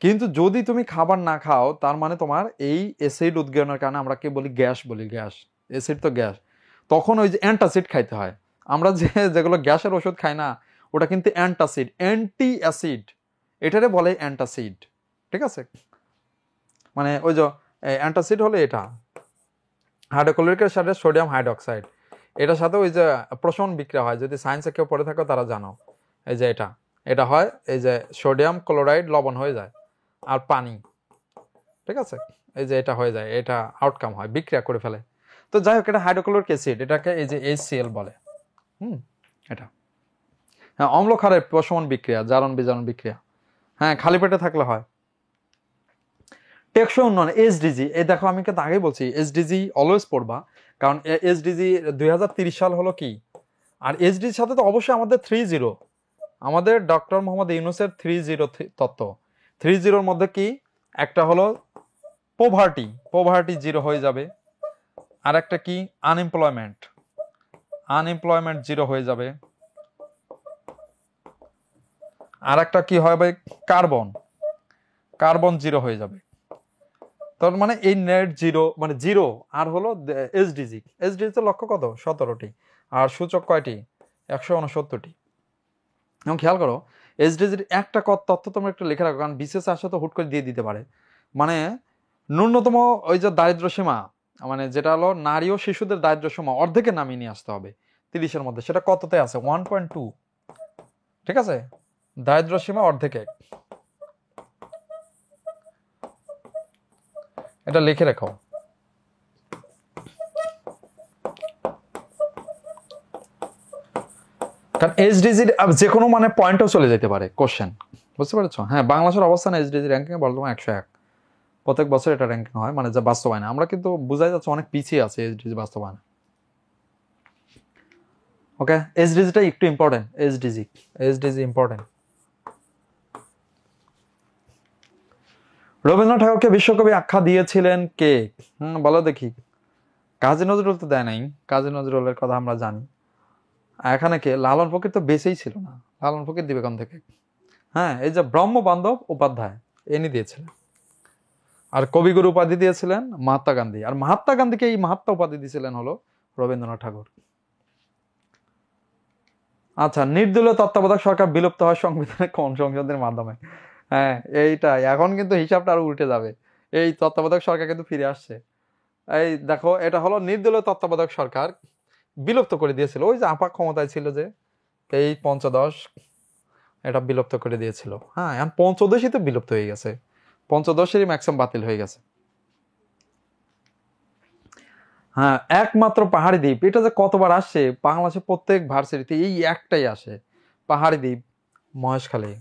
কিন্তু যদি তুমি খাবার না খাও, তার মানে তোমার এই অ্যাসিড উদ্গীরণের কারণে আমরা কি বলি, গ্যাস বলি, গ্যাস, অ্যাসিড তো গ্যাস, তখন ওই যে অ্যান্টাসিড খাইতে হয়। আমরা যেগুলো গ্যাসের ওষুধ খাই না, ওটা কিন্তু অ্যান্টাসিড, অ্যান্টি অ্যাসিড, এটারে বলে অ্যান্টাসিড, ঠিক আছে। মানে ওই যে অ্যান্টাসিড হলো এটা হাইড্রোক্লোরিকের সাথে সোডিয়াম হাইড্রোক্সাইড, এটার সাথে ওই যে প্রশমন বিক্রিয়া হয়, যদি সায়েন্সে কেউ পড়ে থাকো তারা জানো। এই যে এটা হয়, এই যে সোডিয়াম ক্লোরাইড লবণ হয়ে যায় আর পানি, ঠিক আছে, এই যে এটা হয়ে যায়, এটা আউটকাম হয়, বিক্রিয়া করে ফেলে। তো যাই হোক, এটা হাইড্রোক্লোরিক অ্যাসিড, এটাকে এই যে HCl বলে। এটা হ্যাঁ, অম্ল ক্ষারের প্রশমন বিক্রিয়া, জারণ বিজারণ বিক্রিয়া, হ্যাঁ, খালি পেটে থাকলে হয়। টেকসই উন্নয়ন, SDG, এই দেখো আমি কিন্তু আগেই বলছি SDG অলওয়েজ পড়বা, কারণ SDG 2030 সাল হলো কি, আর SDGর সাথে তো অবশ্যই আমাদের 30, আমাদের ডক্টর মোহাম্মদ ইউনূসের 30 তত্ত্ব। 30-র মধ্যে কি একটা হলো পোভার্টি, পোভার্টি জিরো হয়ে যাবে, আর একটা কি আনএমপ্লয়মেন্ট, আনএমপ্লয়মেন্ট জিরো হয়ে যাবে, আর একটা কি হবে কার্বন, কার্বন জিরো হয়ে যাবে। তার মানে এই নেট জিরো মানে জিরো, আর হলো SDG, SDG লক্ষ্য কত 17টি, আর সূচক কয়টি 169টি। এবং খেয়াল করো SDGর একটা তথ্য তোমরা একটু লিখে রাখো, কারণ বিশেষ আসে তো হুট করে দিয়ে দিতে পারে। মানে ন্যূনতম ওই যে দারিদ্র সীমা, মানে যেটা হলো নারী ও শিশুদের দারিদ্র সীমা অর্ধেকে নামিয়ে নিয়ে আসতে হবে 30-এর মধ্যে, সেটা কততে আছে 1.2, ঠিক আছে, দারিদ্র সীমা অর্ধেকে, এটা লিখে রাখো। কারণ SDGর যে কোনো মানে পয়েন্টও চলে যেতে পারে কোশ্চেন, বুঝতে পেরেছো? হ্যাঁ, বাংলাদেশের অবস্থান SDG র্যাঙ্কিং বর্তমানে 101, প্রত্যেক বছর এটা র্যাঙ্কিং হয়, মানে যা বাস্তবায়ন আমরা কিন্তু বোঝাই যাচ্ছে অনেক পিছিয়ে আছে SDG বাস্তবায়ন। ওকে, SDGটা একটু ইম্পর্টেন্ট, SDG ইম্পর্টেন্ট। রবীন্দ্রনাথ ঠাকুরকে বিশ্বকবি আখ্যা দিয়েছিলেন কে? বলো দেখি। কাজী নজরুল তো দেয় নাই, কাজী নজরুলের কথা আমরা জানি। এখানে কে? লালন ফকির তো বেঁচেই ছিল না, লালন ফকির দিবে কোন থেকে? হ্যাঁ, এই যে ব্রহ্মবান্ধব উপাধ্যায় এনে দিয়েছিলেন। আর কবিগুরু উপাধি দিয়েছিলেন মহাত্মা গান্ধী, আর মহাত্মা গান্ধীকে এই মহাত্মা উপাধি দিয়েছিলেন হলো রবীন্দ্রনাথ ঠাকুর। আচ্ছা, নির্দলীয় তত্ত্বাবধায়ক সরকার বিলুপ্ত হয় সংবিধানের কোন সংশোধনের মাধ্যমে? হ্যাঁ, এইটাই, এখন কিন্তু হিসাবটা আরো উল্টে যাবে। এই তত্ত্বাবধায়ক সরকার কিন্তু ফিরে আসছে। এই দেখো, এটা হলো নির্দলীয় তত্ত্বাবধায়ক সরকার বিলুপ্ত করে দিয়েছিল, ওই যে আপা ক্ষমতায় ছিল যে, এই পঞ্চদশ, এটা বিলুপ্ত করে দিয়েছিল। হ্যাঁ, এখন পঞ্চদশই তো বিলুপ্ত হয়ে গেছে, পঞ্চদশেরই ম্যাক্সিমাম বাতিল হয়ে গেছে। হ্যাঁ, একমাত্র পাহাড়ি দ্বীপ, এটা যে কতবার আসছে বাংলাদেশের প্রত্যেক ভার্সিটিতে, এই একটাই আসে, পাহাড়ি দ্বীপ মহেশখালী।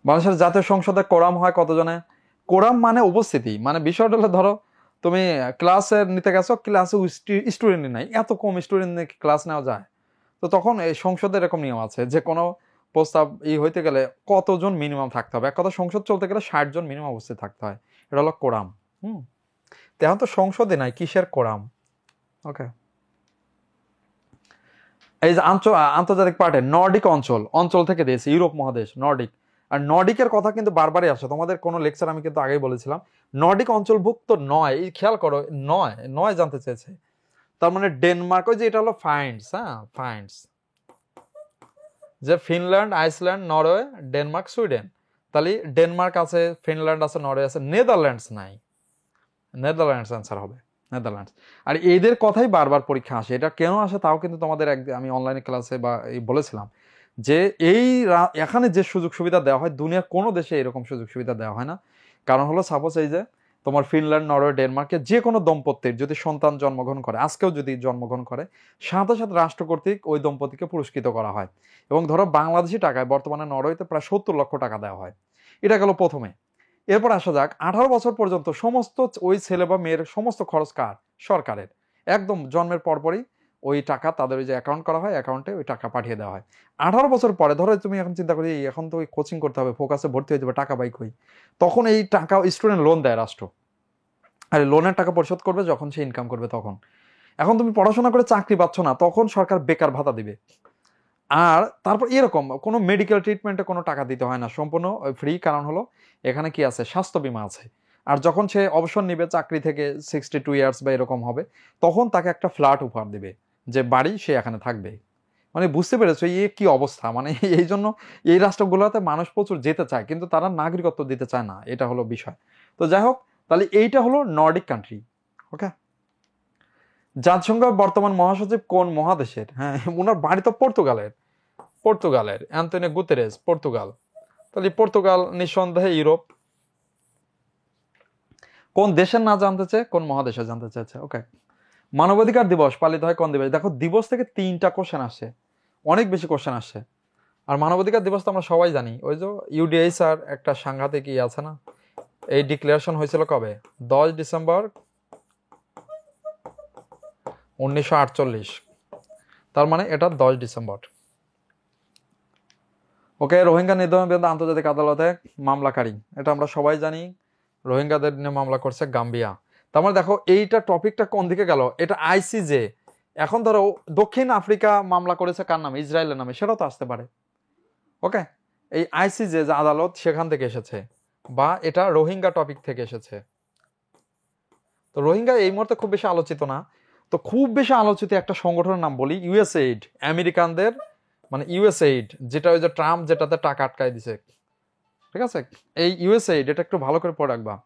বাংলাদেশের জাতীয় সংসদে কোরাম হয় কতজনে? কোরাম মানে উপস্থিতি, মানে বিষয়টা হলো ধরো তুমি ক্লাসে নিতে গেছো, ক্লাসে স্টুডেন্ট নাই, এত কম স্টুডেন্ট নিয়ে ক্লাস নেওয়া যায়? তো তখন এই সংসদে এরকম নিয়ম আছে যে কোনো প্রস্তাব হইতে গেলে কতজন মিনিমাম থাকতে হবে, এক কথা সংসদ চলতে গেলে 60 জন মিনিমাম উপস্থিত থাকতে হয়, এটা হলো কোরাম। তেমন তো সংসদে নাই, কিসের কোরাম? ওকে, এই যে আন্তর্জাতিক পার্টে নর্ডিক অঞ্চল থেকে দিয়েছে, ইউরোপ মহাদেশ নর্ডিক। আর নর্ডিকের কথা কিন্তু বারবারই আসে, তোমাদের কোনো লেকচার আমি কিন্তু আগেই বলেছিলাম, নর্ডিক অঞ্চলভুক্ত নয়, এই খেয়াল করো, নয় নয় জানতে চেয়েছে, তার মানে ডেনমার্ক, ওই যে এটা হলো ফাইন্ডস, হ্যাঁ ফাইন্ডস, যে Finland, Iceland, Norway, Denmark, Sweden, তাহলে ডেনমার্ক আছে, ফিনল্যান্ড আছে, নরওয়ে আছে, নেদারল্যান্ডস নাই, নেদারল্যান্ডস অ্যান্সার হবে, নেদারল্যান্ডস। আর এদের কথাই বারবার পরীক্ষা আসে, এটা কেন আসে তাও কিন্তু তোমাদের আমি অনলাইনে ক্লাসে বা এই বলেছিলাম যে এখানে যে সুযোগ সুবিধা দেওয়া হয় দুনিয়ার কোনো দেশে এরকম সুযোগ সুবিধা দেওয়া হয় না। কারণ হলো সাপোজ এই যে তোমার ফিনল্যান্ড, নরওয়ে, ডেনমার্কে যে কোনো দম্পতির যদি সন্তান জন্মগ্রহণ করে, আজকেও যদি জন্মগ্রহণ করে, সাথে সাথে রাষ্ট্র কর্তৃক ওই দম্পতিকে পুরস্কৃত করা হয়। এবং ধরো বাংলাদেশি টাকায় বর্তমানে নরওয়েতে প্রায় 70 লক্ষ টাকা দেওয়া হয়। এটা গেল প্রথমে। এরপর আসা যাক, 18 বছর পর্যন্ত সমস্ত ওই ছেলে বা মেয়ের সমস্ত খরচ কার? সরকারের। একদম জন্মের পরপরই ওই টাকা তাদের ওই যে অ্যাকাউন্ট করা হয়, অ্যাকাউন্টে ওই টাকা পাঠিয়ে দেওয়া হয়। 18 বছর পরে ধরো তুমি এখন চিন্তা করি এখন তো ওই কোচিং করতে হবে, ফোকাসে ভর্তি হয়ে যাবে, টাকা বাইক হই, তখন এই টাকা স্টুডেন্ট লোন দেয় রাষ্ট্র, আর লোনের টাকা পরিশোধ করবে যখন সে ইনকাম করবে তখন। এখন তুমি পড়াশোনা করে চাকরি পাচ্ছ না, তখন সরকার বেকার ভাতা দিবে। আর তারপর এরকম কোনো মেডিকেল ট্রিটমেন্টে কোনো টাকা দিতে হয় না, সম্পূর্ণ ফ্রি। কারণ হলো এখানে কি আছে? স্বাস্থ্য বীমা আছে। আর যখন সে অবসর নিবে চাকরি থেকে 62 ইয়ার্স বা এরকম হবে, তখন তাকে একটা ফ্ল্যাট উপহার দিবে, যে বাড়ি সে এখানে থাকবে। মানে বুঝতে পেরেছো কি অবস্থা? মানে এই জন্য এই রাষ্ট্রগুলোতে মানুষ প্রচুর যেতে চায়, কিন্তু তারা নাগরিকত্ব দিতে চায় না, এটা হলো বিষয়। তো যাই হোক, তাহলে এইটা হলো নর্ডিক কান্ট্রি। ওকে, জাতিসংঘের বর্তমান মহাসচিব কোন মহাদেশের? হ্যাঁ, ওনার বাড়ি তো পর্তুগালের অ্যান্তোনিও গুতেরেস, পর্তুগাল। তাহলে পর্তুগাল নিঃসন্দেহে ইউরোপ। কোন দেশের না জানতে চেয়ে কোন মহাদেশে জানতে চেয়েছে। ওকে, মানবাধিকার দিবস পালিত হয় কোন দিবস? দেখো, দিবস থেকে 3টা কোশ্চেন আসে, অনেক বেশি কোশ্চেন আসে। আর মানবাধিকার দিবস তো আমরা সবাই জানি, ওই যে ইউডিএইচআর একটা সাংঘাতিক আছে না, এই ডিক্লারেশন হয়েছিল কবে? 10 ডিসেম্বর 1948। তার মানে এটা 10 ডিসেম্বর। ওকে, রোহিঙ্গা নিধন বিরুদ্ধে আন্তর্জাতিক আদালতে মামলাকারী, এটা আমরা সবাই জানি, রোহিঙ্গাদের নিয়ে মামলা করছে গাম্বিয়া। তার মানে দেখো এইটা টপিকটা কোন দিকে গেল, এটা আইসিজে। এখন ধরো দক্ষিণ আফ্রিকা মামলা করেছে কার নামে? ইসরায়েলের নামে, সেটাও তো আসতে পারে। ওকে, এই আইসিজে যে আদালত সেখান থেকে এসেছে, বা এটা রোহিঙ্গা টপিক থেকে এসেছে। তো রোহিঙ্গা এই মুহূর্তে খুব বেশি আলোচিত না। তো খুব বেশি আলোচিত একটা সংগঠনের নাম বলি, ইউএসএইড, আমেরিকানদের, মানে ইউএসএইড, যেটা ওই যে ট্রাম্প যেটাতে টাকা আটকায় দিছে, ঠিক আছে? এই ইউএসএইড, এটা একটু ভালো করে পড়ে রাখবা।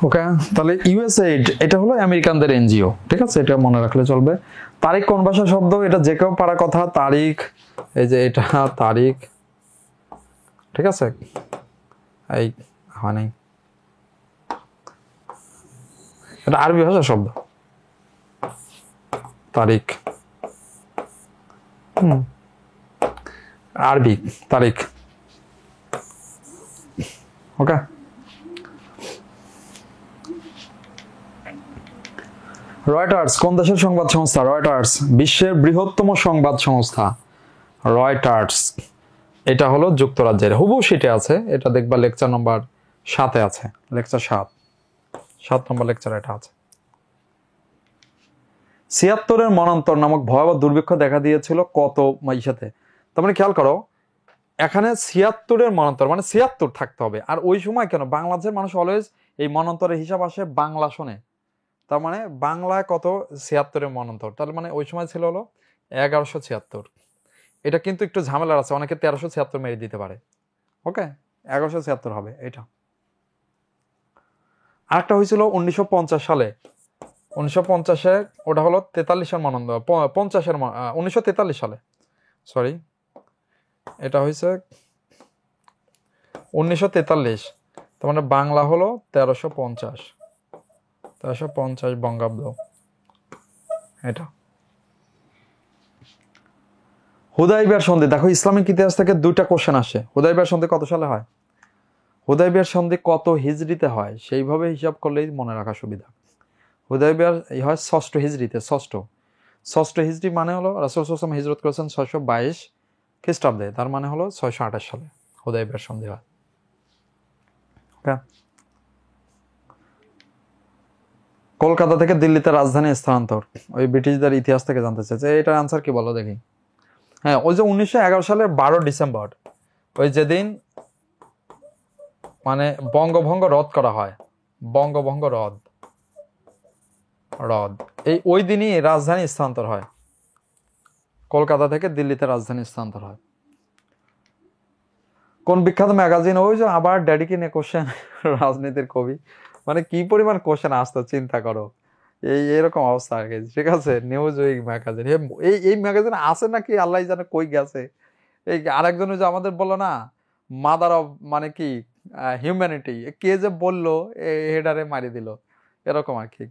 ওকে, তাহলে ইউএসএইড এটা হলো আমেরিকানদের এনজিও, ঠিক আছে? এটা মনে রাখলে চলবে। তারিখ কোন ভাষা শব্দ? এটা যে কেউ পারা কথা। তারিখ, এই যে এটা তারিখ, ঠিক আছে? এই হয় নাই, এটা আরবি ভাষা শব্দ, তারিখ। আরবি তারিখ। ওকে, রয়টার্স কোন দেশের সংবাদ সংস্থা? রয়টার্স বিশ্বের বৃহত্তম সংবাদ সংস্থা, রয়টার্স। এটা হলো যুক্তরাজ্যের, হুবহু সিটে আছে, এটা দেখবা লেকচার নম্বর 7-এ আছে, লেকচার 7 নম্বর লেকচার এটা আছে। 76-এর মনান্তর নামক ভয়াবহ দুর্ভিক্ষ দেখা দিয়েছিল কত ইসাতে? তার মানে খেয়াল করো, এখানে 76-এর মনান্তর মানে 76 থাকতে হবে। আর ওই সময় কেন বাংলাদেশের মানুষ অলওয়েজ এই মনান্তরের হিসাব আসে বাংলা শোনে, তার মানে বাংলায় কত 76-এর মনান্তর, তার মানে ওই সময় ছিল হলো 1176। এটা কিন্তু একটু ঝামেলার আছে, অনেকে 1376 মেরে দিতে পারে। ওকে, 1176 হবে এটা। আরেকটা হয়েছিল 1950 সালে, 1950-এ, ওটা হলো 43-এর মনান্তর, 50-এর 1943 সালে, সরি, এটা হয়েছে 1943, তার মানে বাংলা হলো 1350 বঙ্গাব্দ এটা। হুদাইবিয়ার সন্ধি, দেখো ইসলামিক ইতিহাস থেকে 2টা কোশ্চেন আসে। হুদাইবিয়ার সন্ধি কত সালে হয়? হুদাইবিয়ার সন্ধি কত হিজরিতে হয় সেইভাবে হিসাব করলেই মনে রাখা সুবিধা। হুদাইবিয়ার হয় 6ষ্ঠ হিজরিতে, ষষ্ঠ হিজরি মানে হলো রাসূল সাল্লাল্লাহু আলাইহি ওয়াসাল্লাম হিজরত করেছেন 622 খ্রিস্টাব্দে, তার মানে হলো 628 সালে হুদাইবিয়ার সন্ধি হয়। কলকাতা থেকে দিল্লিতে রাজধানী স্থানান্তর, ওই ব্রিটিশদের ইতিহাস থেকে জানতে চাইছে, এটার আনসার কি বলো দেখি। হ্যাঁ, ওই যে 1911 সালের 12 ডিসেম্বর, ওই যেদিন মানে বঙ্গভঙ্গ রদ করা হয়, বঙ্গভঙ্গ রদ, এই ওই দিনই রাজধানী স্থানান্তর হয়, কলকাতা থেকে দিল্লিতে রাজধানী স্থানান্তর হয়। কোন বিখ্যাত ম্যাগাজিন, ওই যে আবার ড্যাডিকে নিয়ে কোশ্চেন, রাজনীতির কবি, মানে কি পরিমাণ কোশ্চেন আসতো চিন্তা করো, এরকম অবস্থা আর কি, ঠিক আছে। নিউজ উইক ম্যাগাজিন, এই ম্যাগাজিন আছে নাকি আল্লাহ জানে কই গেছে। এই আরেকজন যে আমাদের বললো না মাদার অফ মানে কি হিউম্যানিটি, কে যে বললো হেডারে মারি দিল, এরকম আর কি।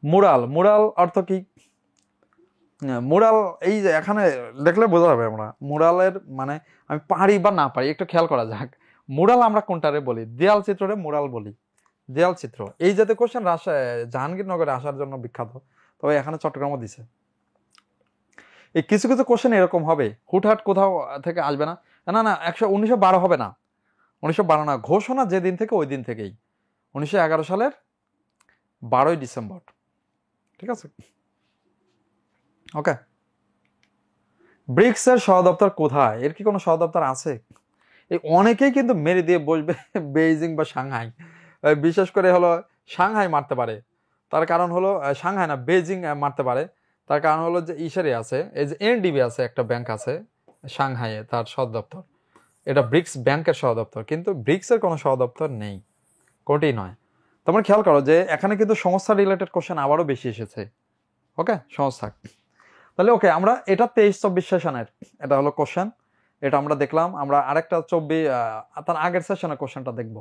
মুরাল অর্থ কি? মুরাল, এই যে এখানে দেখলে বোঝা যাবে আমরা মুরালের মানে, আমি পারি বা না পারি একটু খেয়াল করা যাক। মুরাল আমরা কোনটারে বলি? দেয়াল চিত্ররে মুরাল বলি, দেয়াল চিত্র। এই জাতীয় কোশ্চেন জাহাঙ্গীরনগরে আসার জন্য বিখ্যাত, তবে এখানে চট্টগ্রামও দিছে। এই কিছু কিছু কোশ্চেন এরকম হবে, হুটহাট কোথাও থেকে আসবে না, না না 1912 হবে না, 1912 না, ঘোষণা যেদিন থেকে ওই দিন থেকেই, 1911 সালের 12ই ডিসেম্বর, ঠিক আছে। ওকে, ব্রিক্স এর সদর দপ্তর কোথায়? এর কি কোনো সদর দপ্তর আছে? এই অনেকেই কিন্তু মেরে দিয়ে বসবে বেইজিং বা সাংহাই, বিশেষ করে হলো সাংহাই মারতে পারে, তার কারণ হলো সাংহাই না বেইজিং মারতে পারে, তার কারণ হলো যে ইশারে আছে, এই যে এনডিবি আছে, একটা ব্যাংক আছে সাংহাইয়ে, তার সদর দপ্তর, এটা ব্রিক্স ব্যাংকের সদর দপ্তর, কিন্তু ব্রিক্সের কোনো সদর দপ্তর নেই, কোটি নয়। তোমরা খেয়াল করো যে এখানে কিন্তু সংস্থা রিলেটেড কোশ্চেন আবারও বেশি এসেছে। ওকে, সংস্থা, তাহলে ওকে, আমরা এটা 23-24 সেশনের, এটা হলো কোশ্চেন, এটা আমরা দেখলাম। আমরা আরেকটা 24 তার আগের সেশনের কোশ্চেনটা দেখব,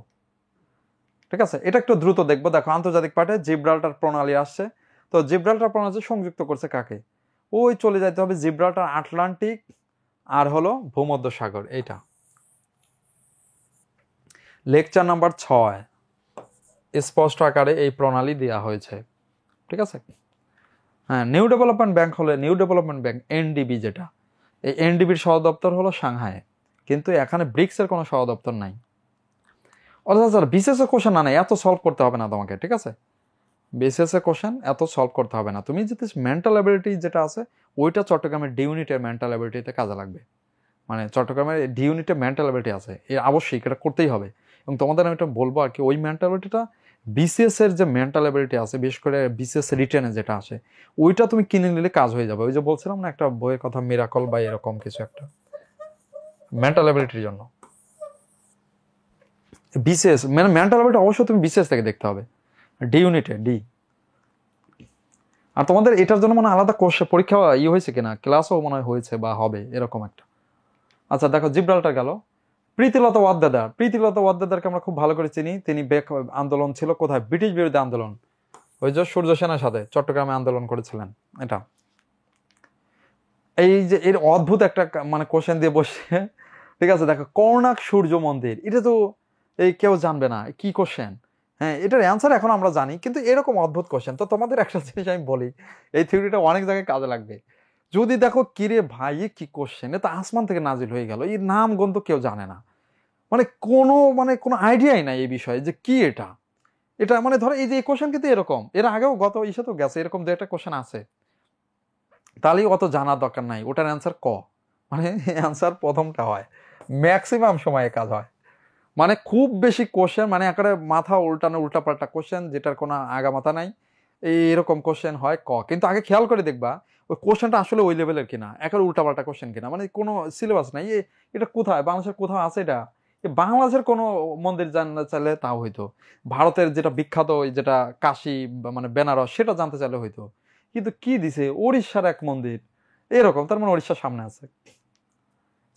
ঠিক আছে। এটা একটু দ্রুত দেখবো। দেখো, আন্তর্জাতিক পাঠে জিব্রাল্টার প্রণালী আসছে, তো জিব্রাল্টার প্রণালী সংযুক্ত করছে কাকে? ওই চলে যাইতে হবে জিব্রাল্টার, আটলান্টিক আর হলো ভূমধ্য সাগর, এইটা লেকচার নাম্বার 6 স্পষ্ট আকারে এই প্রণালী দেওয়া হয়েছে, ঠিক আছে। হ্যাঁ, নিউ ডেভেলপমেন্ট ব্যাংক হলে নিউ ডেভেলপমেন্ট ব্যাংক এনডিবি, যেটা এই এনডিবির সদর দপ্তর হলো সাংহাই, কিন্তু এখানে ব্রিক্সের কোনো সদর দপ্তর নাই। অর্থাৎ বিশেষ কোশ্চেন না, এত সলভ করতে হবে না তোমাকে, ঠিক আছে। বিশেষ কোশ্চেন এত সলভ করতে হবে না, তুমি যদি মেন্টাল অ্যাবিলিটি যেটা আছে ওইটা চট্টগ্রামের ডি ইউনিটের মেন্টাল অ্যাবিলিটিতে কাজে লাগবে। মানে চট্টগ্রামের ডি ইউনিটের মেন্টাল অ্যাবিলিটি আছে, অবশ্যই এটা করতেই হবে। এবং তোমাদের আমি এটা বলবো আর কি, ওই মেন্টাল অ্যাবিলিটিটা বিসিএস এর যে মেন্টাল অ্যাবিলিটি আছে, বিশেষ করে বিসিএস রিটেনে যেটা আসে, ওইটা তুমি কিনে নিলে কাজ হয়ে যাবে। ওই যে বলছিলাম না একটা বইয়ের কথা, মিরাকল বা এরকম কিছু একটা, মেন্টাল অ্যাবিলিটির জন্য বিসিএস মানে মেন্টাল অ্যাবিলিটি অবশ্যই তুমি বিসিএস থেকে দেখতে হবে, ডি ইউনিটে ডি। আর তোমাদের এটার জন্য মানে আলাদা কোর্সে পরীক্ষা হয়েছে কিনা, ক্লাসও মনে হয় হয়েছে বা হবে এরকম একটা। আচ্ছা দেখো, জিব্রাল্টার গেল। প্রীতিলতা ওয়াদ্দেদারকে আমরা খুব ভালো করে চিনি, তিনি আন্দোলন ছিল কোথায়? ব্রিটিশ বিরোধী আন্দোলন, ওই যে সূর্য সেনার সাথে চট্টগ্রামে আন্দোলন করেছিলেন। এটা এই যে এর অদ্ভুত একটা মানে কোশ্চেন দিয়ে বসে, ঠিক আছে। দেখো, কোণার্ক সূর্য মন্দির, এটা তো এই কেউ জানবে না কি কোশ্চেন। হ্যাঁ, এটার অ্যান্সার এখন আমরা জানি, কিন্তু এরকম অদ্ভুত কোশ্চেন। তো তোমাদের একটা জিনিস আমি বলি, এই থিওরিটা অনেক জায়গায় কাজে লাগবে। যদি দেখো কিরে ভাই কি কোশ্চেন, এটা আসমান থেকে নাজিল হয়ে গেল, এই নাম গন্ধ কেউ জানে না, কোনো আইডিয়াই নাই এই বিষয়ে যে কি এটা। এটা মানে ধরো এই যে এই কোশ্চেন কিন্তু এরকম এর আগেও গত ইসে তো গেছে, এরকম দু একটা কোশ্চেন আছে, তাহলেই অত জানার দরকার নাই। ওটার অ্যান্সার ক, মানে অ্যান্সার প্রথমটা হয়, ম্যাক্সিমাম সময়ে কাজ হয়। মানে খুব বেশি কোশ্চেন, মানে একেবারে মাথা উল্টানো উল্টাপাল্টা কোশ্চেন যেটার কোনো আগা মাথা নাই, এইরকম কোশ্চেন হয় ক। কিন্তু আগে খেয়াল করে দেখবা ওই কোশ্চেনটা আসলে ওই লেভেলের কিনা, একেবারে উল্টাপাল্টা কোশ্চেন কিনা, মানে কোনো সিলেবাস নাই। এটা কোথায় বাংলাদেশের কোথাও আছে এটা? বাংলাদেশের কোনো মন্দির জানতে চাইলে তাও হইতো, ভারতের যেটা বিখ্যাত ওই যেটা কাশী মানে বেনারস সেটা জানতে চাইলে হইতো। কিন্তু কি দিছে উড়িষ্যার এক মন্দির, এরকম, তার মানে উড়িষ্যার সামনে আছে।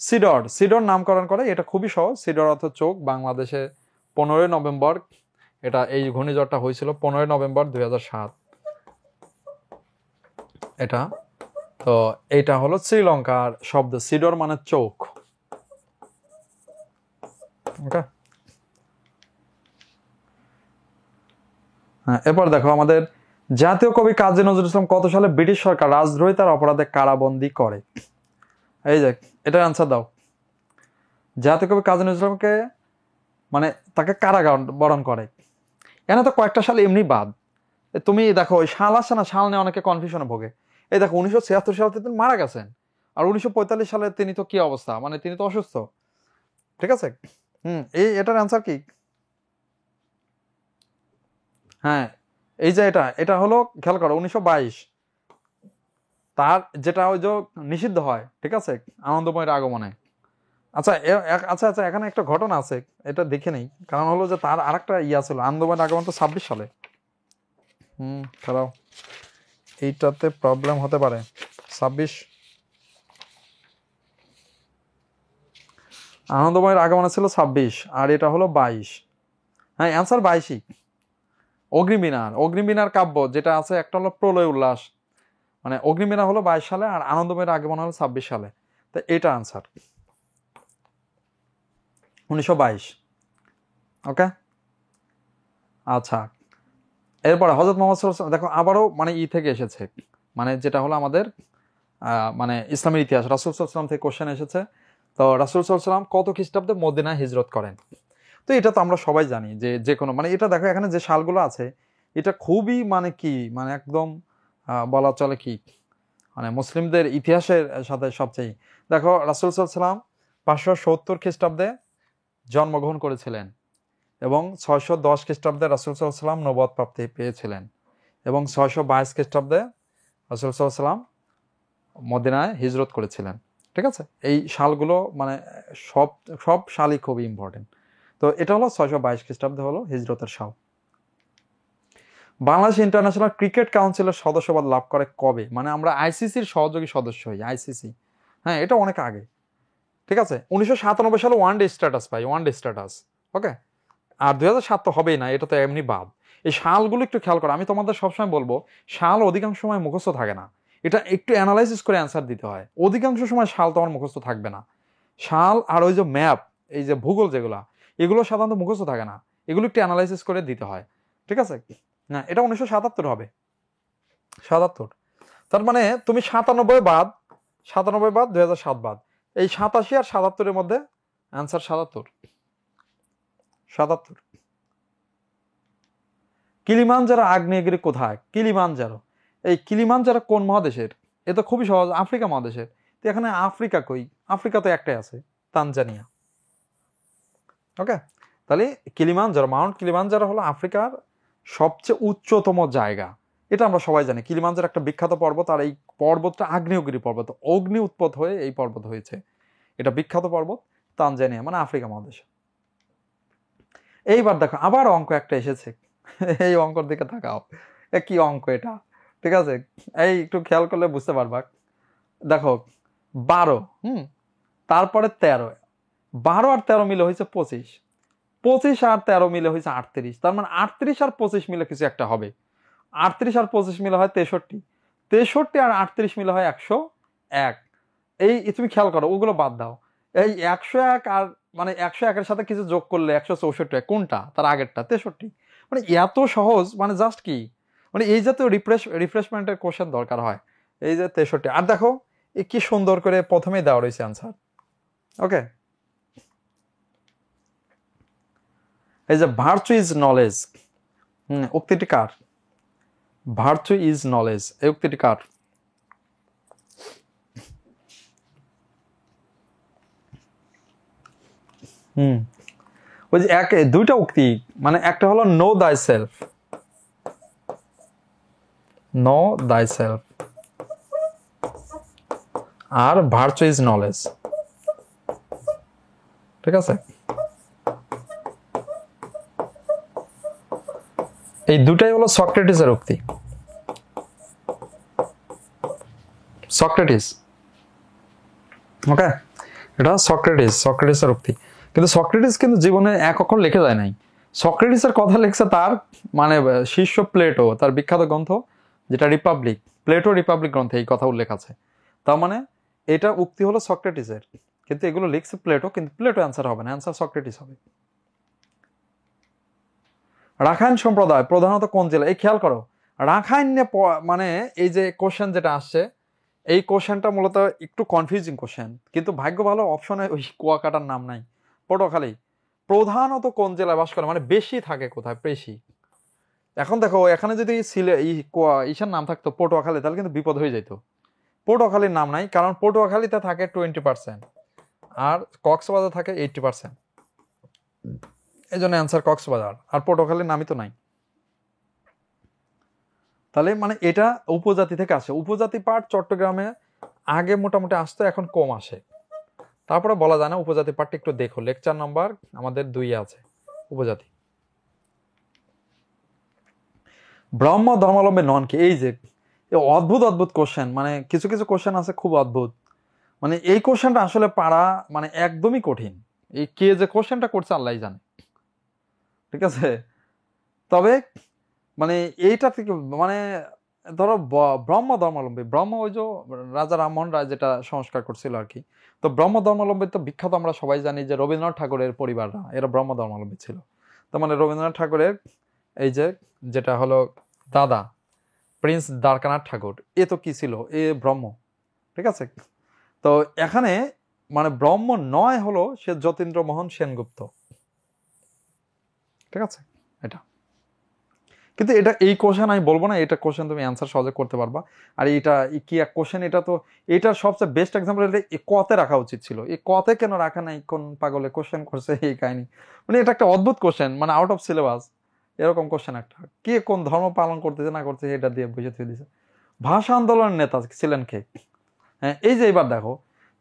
সিডর, সিডর নামকরণ করে, এটা খুবই সহজ। সিডর অর্থ চোখ। বাংলাদেশে 15ই নভেম্বর, এটা এই ঘূর্ণিঝড়টা হয়েছিল 15ই নভেম্বর 2007 এটা। তো এইটা হলো শ্রীলঙ্কার শব্দ, সিডর মানে চোখ। ওকে, হ্যাঁ, এরপর দেখো আমাদের জাতীয় কবি কাজী নজরুল ইসলাম কত সালে ব্রিটিশ সরকার রাজদ্রোহিতার অপরাধে কারাবন্দী করে? এই যে এটার আনসার দাও। জাতীয় কবি কাজী নজরুল ইসলামকে মানে তাকে কারাবরণ করে, এখানে তো কয়েকটা সাল এমনি বাদ। তুমি দেখো ওই সাল আসছে না, সাল নিয়ে অনেকে কনফিউশনে ভোগে। এই দেখো 1976 সালে তিনি মারা গেছেন, আর 1945 সালে তিনি তো কি অবস্থা, মানে তিনি তো অসুস্থ। ঠিক আছে, এটার অ্যান্সার কি? হ্যাঁ, এই যে এটা এটা হলো, খেয়াল করো 1922 তার যেটা ওই যে নিষিদ্ধ হয়, ঠিক আছে, আনন্দময়ের আগমনে। আচ্ছা আচ্ছা আচ্ছা, এখানে একটা ঘটনা আছে, এটা দেখে নেই। কারণ হলো যে তার আরেকটা ইয়ে ছিল, আনন্দময়ের আগমন তো 26 সালে। খারাপ, এইটাতে প্রবলেম হতে পারে। 26 আনন্দময়ের আগমনে ছিল 26, আর এটা হলো 22। হ্যাঁ, অ্যান্সার 22ই। অগ্নিবীণার, অগ্নিবীণার কাব্য যেটা আছে, একটা হলো প্রলয় উল্লাস, মানে অগ্নিবীণা হলো 22 সালে, আর আনন্দময়ের আগমন হলো 26 সালে। তো এটা আনসার 1922। ওকে, আচ্ছা। এরপরে হযরত মুহাম্মদ সাল্লাল্লাহু আলাইহি ওয়াসাল্লাম, দেখো আবারও মানে থেকে এসেছে, মানে যেটা হলো আমাদের মানে ইসলামের ইতিহাস, রাসূল সাল্লাল্লাহু আলাইহি ওয়াসাল্লাম থেকে কোশ্চেন এসেছে। তো রাসূল সাল্লাল্লাহু আলাইহি ওয়াসাল্লাম কত খ্রিস্টাব্দে মদিনায় হিজরত করেন? তো এটা তো আমরা সবাই জানি যে যে কোনো, মানে এটা দেখো এখানে যে সালগুলো আছে, এটা খুবই মানে কি, মানে একদম বলা চলে কি, মানে মুসলিমদের ইতিহাসের সাথে সবচেয়ে। দেখো রাসূল সাল্লাল্লাহু আলাইহি ওয়াসাল্লাম 570 খ্রিস্টাব্দে জন্মগ্রহণ করেছিলেন, এবং 610 খ্রিস্টাব্দে রাসূল সাল্লাল্লাহু আলাইহি ওয়াসাল্লাম নবুয়ত প্রাপ্তি পেয়েছিলেন, এবং 622 খ্রিস্টাব্দে রাসূল সাল্লাল্লাহু আলাইহি ওয়াসাল্লাম মদিনায় হিজরত করেছিলেন। ঠিক আছে, এই সালগুলো মানে সব সব সালই খুবই ইম্পর্টেন্ট। তো এটা হলো 622 খ্রিস্টাব্দে হলো হিজরতের সাল। বাংলাদেশ ইন্টারন্যাশনাল ক্রিকেট কাউন্সিলের সদস্যপদ লাভ করে কবে? মানে আমরা আইসিসির সহযোগী সদস্য হই, আইসিসি। হ্যাঁ, এটা অনেক আগে। ঠিক আছে, 1997 সালে ওয়ান ডে স্ট্যাটাস পাই, ওয়ান ডে স্ট্যাটাস। ওকে, আর 2007 তো হবেই না, এটা তো এমনি বাদ। এই সালগুলো একটু খেয়াল করো, আমি তোমাদের সবসময় বলবো সাল অধিকাংশ সময় মুখস্থ থাকে না, এটা একটু অ্যানালাইসিস করে অ্যান্সার দিতে হয়। অধিকাংশ সময় সাল তোমার মুখস্থ থাকবে না। সাল আর ওই যে ম্যাপ, এই যে ভূগোল যেগুলো, এগুলো সাধারণত মুখস্থ থাকে না, এগুলো একটু অ্যানালাইসিস করে দিতে হয়। ঠিক আছে, না এটা 1977 হবে, 77। তার মানে তুমি 97 বাদ, 97 বাদ, 2007 বাদ, এই 87 আর 77-এর মধ্যে অ্যান্সার 77। 77। কিলিমানজারো আগ্নেয়গিরি কোথায়? কিলিমানজারো, এই কিলিমানজারো কোন মহাদেশের? এ তো খুবই সহজ, আফ্রিকা মহাদেশের। তো এখানে আফ্রিকা কই? আফ্রিকা তো একটাই আছে, তানজানিয়া। ওকে, তাহলে কিলিমানজারো, মাউন্ট কিলিমানজারো হলো আফ্রিকার সবচেয়ে উচ্চতম জায়গা। এটা আমরা সবাই জানি। কিলিমানজারো একটা বিখ্যাত পর্বত, আর এই পর্বতটা আগ্নেয়গিরি পর্বত, অগ্নি উৎপদ হয়ে এই পর্বত হয়েছে। এটা বিখ্যাত পর্বত, তানজানিয়া মানে আফ্রিকা মহাদেশে। এইবার দেখো আবার অঙ্ক একটা এসেছে, এই অঙ্কর দিকে তাকাও, কি অঙ্ক এটা? ঠিক আছে, এই একটু খেয়াল করলে বুঝতে পারবা। দেখো 12, তারপরে 13, 12 আর 13 মিলে হয়েছে 25, 25 আর 13 মিলে হয়েছে 38। তার মানে 38 আর 25 মিলে কিছু একটা হবে। 38 আর 25 মিলে হয় 63, 63 আর 38 মিলে হয় 101। এই তুমি খেয়াল করো, ওগুলো বাদ দাও। এই 101 আর মানে 101-এর সাথে কিছু যোগ করলে 164, কোনটা? তার আগেরটা 63। মানে এত সহজ, মানে জাস্ট কি, মানে এই জাতীয় রিফ্রেশমেন্টের কোশ্চেন দরকার হয় এই যে 63। আর দেখো এই কি সুন্দর করে প্রথমেই দেওয়া রয়েছে আনসার। ওকে, এই যে ভার্চু ইজ নলেজ, উক্তিটি কার? ভার্চু ইজ নলেজ, এই উক্তিটি কার? ওই যে দুইটা উক্তি, মানে একটা হলো know thy self, know thy self, আর ভার্চু ইজ নলেজ। ঠিক আছে, এই দুটাই হলো সক্রেটিসের উক্তি। সক্রেটিস, ওকে, এটা সক্রেটিসের উক্তি। কিন্তু সক্রেটিস কিন্তু জীবনে এক অক্ষর লিখে যায় নাই। সক্রেটিসের কথা লিখছে তার মানে শিষ্য প্লেটো, তার বিখ্যাত গ্রন্থ যেটা রিপাবলিক, প্লেটো রিপাবলিক গ্রন্থে এই কথা উল্লেখ আছে। তার মানে এটা উক্তি হলো সক্রেটিসের, কিন্তু এগুলো লিখছে প্লেটো, কিন্তু প্লেটো অ্যান্সার হবে না, অ্যান্সার সক্রেটিস হবে। রাখাইন সম্প্রদায় প্রধানত কোন জেলা? এই খেয়াল করো, রাখাইন মানে এই যে কোশ্চেন যেটা আসছে, এই কোশ্চেনটা মূলত একটু কনফিউজিং কোশ্চেন, কিন্তু ভাগ্য ভালো অপশনে ওই কুয়াকাটার নাম নাই। পটুয়াখালী প্রধানত কোন জেলায় বাস করে, মানে বেশি থাকে কোথায়, বেশি। এখন দেখো এখানে যদি ইসার নাম থাকতো পটুয়াখালী, তাহলে কিন্তু বিপদ হয়ে যেত। পটুয়াখালীর নাম নাই, কারণ পটুয়াখালীতে থাকে 20% আর কক্সবাজার থাকে 80%। এই জন্য অ্যান্সার কক্সবাজার, আর পটুয়াখালীর নামই তো নাই। তাহলে মানে এটা উপজাতি থেকে আসে। উপজাতি পার্ট চট্টগ্রামে আগে মোটামুটি আসতো, এখন কম আসে। তারপরে বলা যায় না, উপজাতি পার্টটা একটু দেখো, লেকচার নাম্বার আমাদের 2 আছে উপজাতি। ব্রহ্ম ধর্মাবলম্বী নন কি? এই যে অদ্ভুত অদ্ভুত কোশ্চেন, মানে কিছু কিছু কোশ্চেন আছে খুব অদ্ভুত, মানে এই কোশ্চেনটা আসলে পারা মানে একদমই কঠিন। এই কে যে কোশ্চেনটা করছে আল্লাহ জানে। ঠিক আছে, তবে মানে এইটা থেকে মানে ধরো ব্রহ্ম ধর্মাবলম্বী, ব্রহ্ম ওই যে রাজা রামমোহন রায় যেটা সংস্কার করছিল আর কি। তো ব্রহ্ম ধর্মাবলম্বী তো বিখ্যাত, আমরা সবাই জানি যে রবীন্দ্রনাথ ঠাকুরের পরিবাররা এরা ব্রহ্ম ধর্মাবলম্বী ছিল। তো মানে রবীন্দ্রনাথ ঠাকুরের এই যে যেটা হলো দাদা প্রিন্স দ্বারকানাথ ঠাকুর, এ তো কি ছিল, এ ব্রহ্ম। ঠিক আছে, তো এখানে মানে ব্রহ্ম নয় হলো সে যতীন্দ্র মোহন সেনগুপ্ত। ঠিক আছে, এটা কিন্তু এটা এই কোশ্চেন আমি বলবো না, এটা কোশ্চেন তুমি অ্যান্সার সহজে করতে পারবা। আর এটা কি এক কোশ্চেন, এটা তো এটার সবচেয়ে বেস্ট এক্সাম্পল, এটা কতে রাখা উচিত ছিল, এই কতে কেন রাখা নাই, কোন পাগলে কোশ্চেন করছে এই কাহিনী। মানে এটা একটা অদ্ভুত কোশ্চেন, মানে আউট অফ সিলেবাস এরকম কোশ্চেন একটা, কে কোন ধর্ম পালন করতেছে না করতেছে এটা দিয়ে বুঝে দিয়ে দিছে। ভাষা আন্দোলনের নেতা ছিলেন কে? হ্যাঁ, এই যে এবার দেখো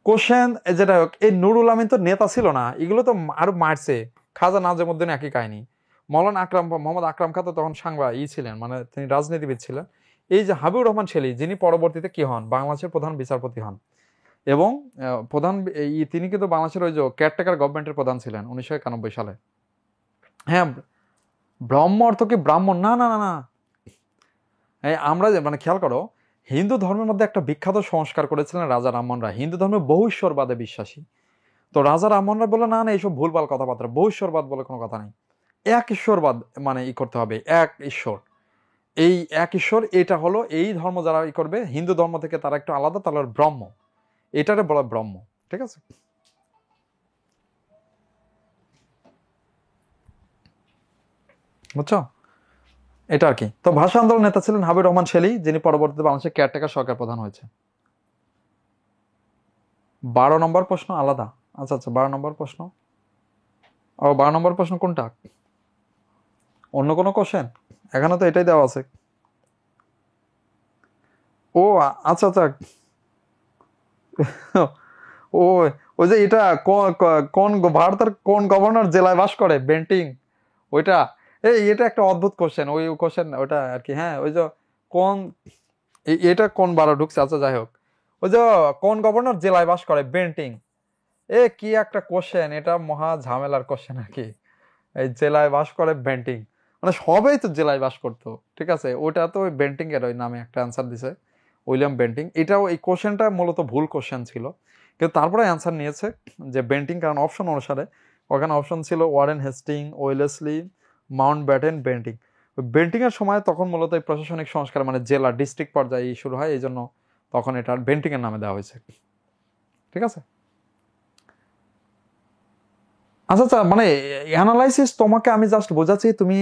কোশ্চেন যেটা হোক, এই নুরুল আমিন তো নেতা ছিল না, এগুলো তো আরো মারছে। খাজা নাজিমুদ্দিন একই কাহিনী। মৌলানা মোহাম্মদ আকরাম খান তো তখন ছিলেন, মানে তিনি রাজনীতিবিদ ছিলেন। এই যে হাবিবুর রহমান শেলী, যিনি পরবর্তীতে কি হন, বাংলাদেশের প্রধান বিচারপতি হন, এবং প্রধান তিনি কিন্তু বাংলাদেশের ওই যে কেয়ারটেকার গভর্নমেন্টের প্রধান ছিলেন 1991 সালে। হ্যাঁ, ব্রহ্ম অর্থ কি ব্রাহ্মণ? না না না না, আমরা যে মানে খেয়াল করো, হিন্দু ধর্মের মধ্যে একটা বিখ্যাত সংস্কার করেছিলেন রাজা রামমোহন রায়। হিন্দু ধর্মে বহু ঈশ্বরবাদে বিশ্বাসী। তো রাজা রামমোহন রায় বলে না না, এইসব ভুলভাল কথাবার্তা, বহু ঈশ্বরবাদ বলে কোনো কথা নেই, এক ঈশ্বরবাদ মানে করতে হবে, এক ঈশ্বর। এই এক ঈশ্বর, এটা হলো এই ধর্ম যারা করবে হিন্দু ধর্ম থেকে, তারা একটু আলাদা, তাহলে ব্রহ্ম, এটারে বলা ব্রহ্ম। ঠিক আছে, বুঝছো এটা আর কি। তো ভাষা আন্দোলন নেতা ছিলেন হাবিবুর রহমান শেলী, যিনি পরবর্তীতে বাংলাদেশের কেয়ারটেকার সরকার প্রধান হয়েছে। 12 নম্বর প্রশ্ন আলাদা। আচ্ছা আচ্ছা, 12 নম্বর প্রশ্ন, ও 12 নম্বর প্রশ্ন কোনটা, অন্য কোনো কোশ্চেন? এখানে তো এটাই দেওয়া আছে। ও আচ্ছা আচ্ছা, ও ওই যে এটা কোন ভারতের কোন গভর্নর জেলায় বাস করে, বেন্টিং, ওইটা। এটা একটা অদ্ভুত কোশ্চেন, ওই কোশ্চেন ওটা আর কি। হ্যাঁ, ওই যে কোন এটা কোন বারো ঢুকছে, আচ্ছা যাই হোক, ওই যে কোন গভর্নর জেলায় বাস করে, বেন্টিং। কি একটা কোশ্চেন, এটা মহা ঝামেলার কোশ্চেন আর কি। এই জেলায় বাস করে বেন্টিং, মানে সবাই তো জেলায় বাস করতো। ঠিক আছে, ওটা তো ওই বেন্টিং এর ওই নামে একটা অ্যান্সার দিছে, উইলিয়াম বেন্টিং। এটাও এই কোশ্চেনটা মূলত ভুল কোশ্চেন ছিল, কিন্তু তারপরে অ্যান্সার নিয়েছে যে বেন্টিং, কারণ অপশন অনুসারে ওখানে অপশন ছিল Warren Hastings, Wellesley, Mountbatten, Bentinck. ওই বেন্টিং এর সময় তখন মূলত এই প্রশাসনিক সংস্কার মানে জেলা ডিস্ট্রিক্ট পর্যায়ে শুরু হয়, এই জন্য তখন এটা বেন্টিং এর নামে দেওয়া হয়েছে। ঠিক আছে? আচ্ছা আচ্ছা, মানে অ্যানালাইসিস তোমাকে আমি জাস্ট বোঝাচ্ছি, তুমি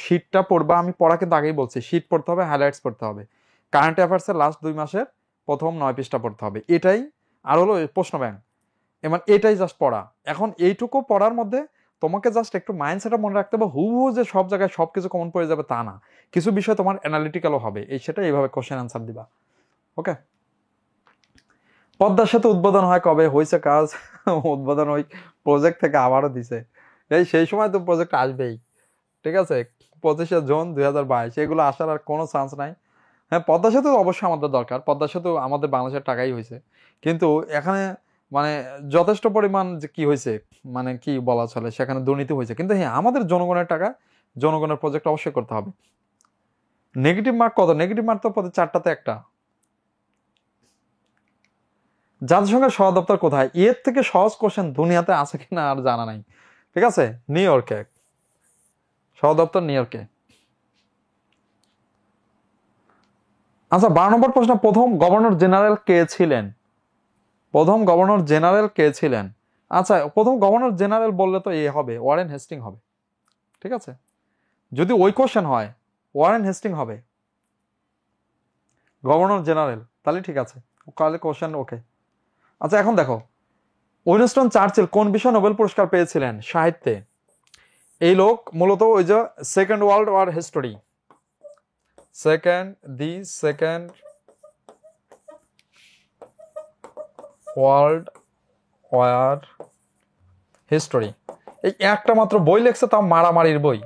শীটটা পড়বা। আমি পড়া কিন্তু আগেই বলছি, শীট পড়তে হবে, হাইলাইটস পড়তে হবে, কারেন্ট অ্যাফেয়ার্সের লাস্ট 2 মাসের প্রথম 9 পৃষ্ঠা পড়তে হবে, এটাই। আর হলো প্রশ্ন ব্যাংক, এবার এটাই জাস্ট পড়া। এখন এইটুকু পড়ার মধ্যে তোমাকে জাস্ট একটু মাইন্ডসেটটা মনে রাখতে হবে। হুবহু যে সব জায়গায় সবকিছু কমন পড়ে যাবে তা না, কিছু বিষয় তোমার অ্যানালিটিক্যালও হবে, সেটা এইভাবে কোশ্চেন অ্যান্সার দিবা। ওকে? পদ্মার সেতু উদ্বোধন হয় কবে? হয়েছে কাজ, উদ্বোধন ওই প্রজেক্ট থেকে আবারও দিছে, সেই সময় তো প্রজেক্ট আসবেই। ঠিক আছে? 25শে জুন 2022, এগুলো আসার আর কোনো চান্স নাই। হ্যাঁ, পদ্মা সেতু অবশ্যই আমাদের দরকার, পদ্মা সেতু আমাদের বাংলাদেশের টাকাই হয়েছে, কিন্তু এখানে মানে যথেষ্ট পরিমাণ যে কি হয়েছে, মানে কি বলা চলে, সেখানে দুর্নীতি হয়েছে। কিন্তু হ্যাঁ, আমাদের জনগণের টাকা, জনগণের প্রজেক্ট অবশ্যই করতে হবে। নেগেটিভ মার্ক কত? নেগেটিভ মার্ক তো 4টাতে একটা। জাতিসংঘের সদর দপ্তর কোথায়? এর থেকে সহজ কোশ্চেন দুনিয়াতে আছে কিনা আর জানা নাই। ঠিক আছে? নিউ ইয়র্কে, সদর দপ্তর নিউ ইয়র্কে। আচ্ছা, 12 নম্বর প্রশ্ন, প্রথম গভর্নর জেনারেল কে ছিলেন? প্রথম গভর্নর জেনারেল কে ছিলেন? আচ্ছা, প্রথম গভর্নর জেনারেল বললে তো হবে, ওয়ারেন হেস্টিং হবে। ঠিক আছে? যদি ওই কোশ্চেন হয়, ওয়ারেন হেস্টিং হবে গভর্নর জেনারেল, তাহলে ঠিক আছে, তাহলে কোশ্চেন ওকে। আচ্ছা, এখন দেখো, উইনস্টন চার্চিল কোন বিষয়ে নোবেল পুরস্কার পেয়েছিলেন? সাহিত্যে। এই লোক মূলত ওই যে second world war history, second world war history, এই একটা মাত্র বই লেখছে, তাও মারামারির বই।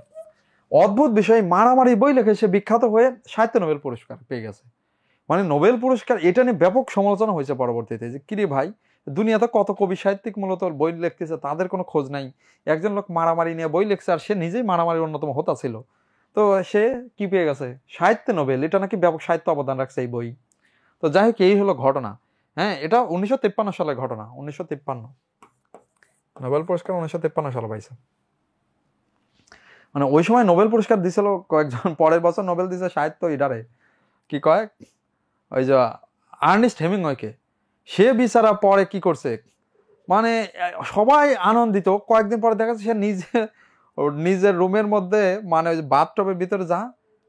অদ্ভুত বিষয়, মারামারি বই লেখে সে বিখ্যাত হয়ে সাহিত্য নোবেল পুরস্কার পেয়ে গেছে। মানে নোবেল পুরস্কার, এটা নিয়ে ব্যাপক সমালোচনা হয়েছে পরবর্তীতে, যে কিরে ভাই, দুনিয়াতে কত কবি সাহিত্যিক মূলত বই লিখতেছে, তাদের কোনো খোঁজ নাই। একজন লোক মারামারি নিয়ে বই লিখছে, আর সে নিজেই মারামারির অন্যতম হোতা ছিল, তো সে কি পেয়ে গেছে? সাহিত্য নোবেল। এটা নাকি ব্যাপক সাহিত্য অবদান রাখছে এই বই। তো যাই হোক, এই হলো ঘটনা। হ্যাঁ, এটা 1953 সালের ঘটনা। 1953 নোবেল পুরস্কার 1953 সালে পাইছে। মানে ওই সময় নোবেল পুরস্কার দিছিল কয়েকজন, পরের বছর নোবেল দিছে সাহিত্য ইডারে, কি কয়, ওই যে আর্নেস্ট হেমিংওয়েকে। সে বিচারা পরে কি করছে, মানে সবাই আনন্দিত, কয়েকদিন পরে দেখা যাচ্ছে সে নিজের রুমের মধ্যে, মানে ওই বাথটবের ভিতরে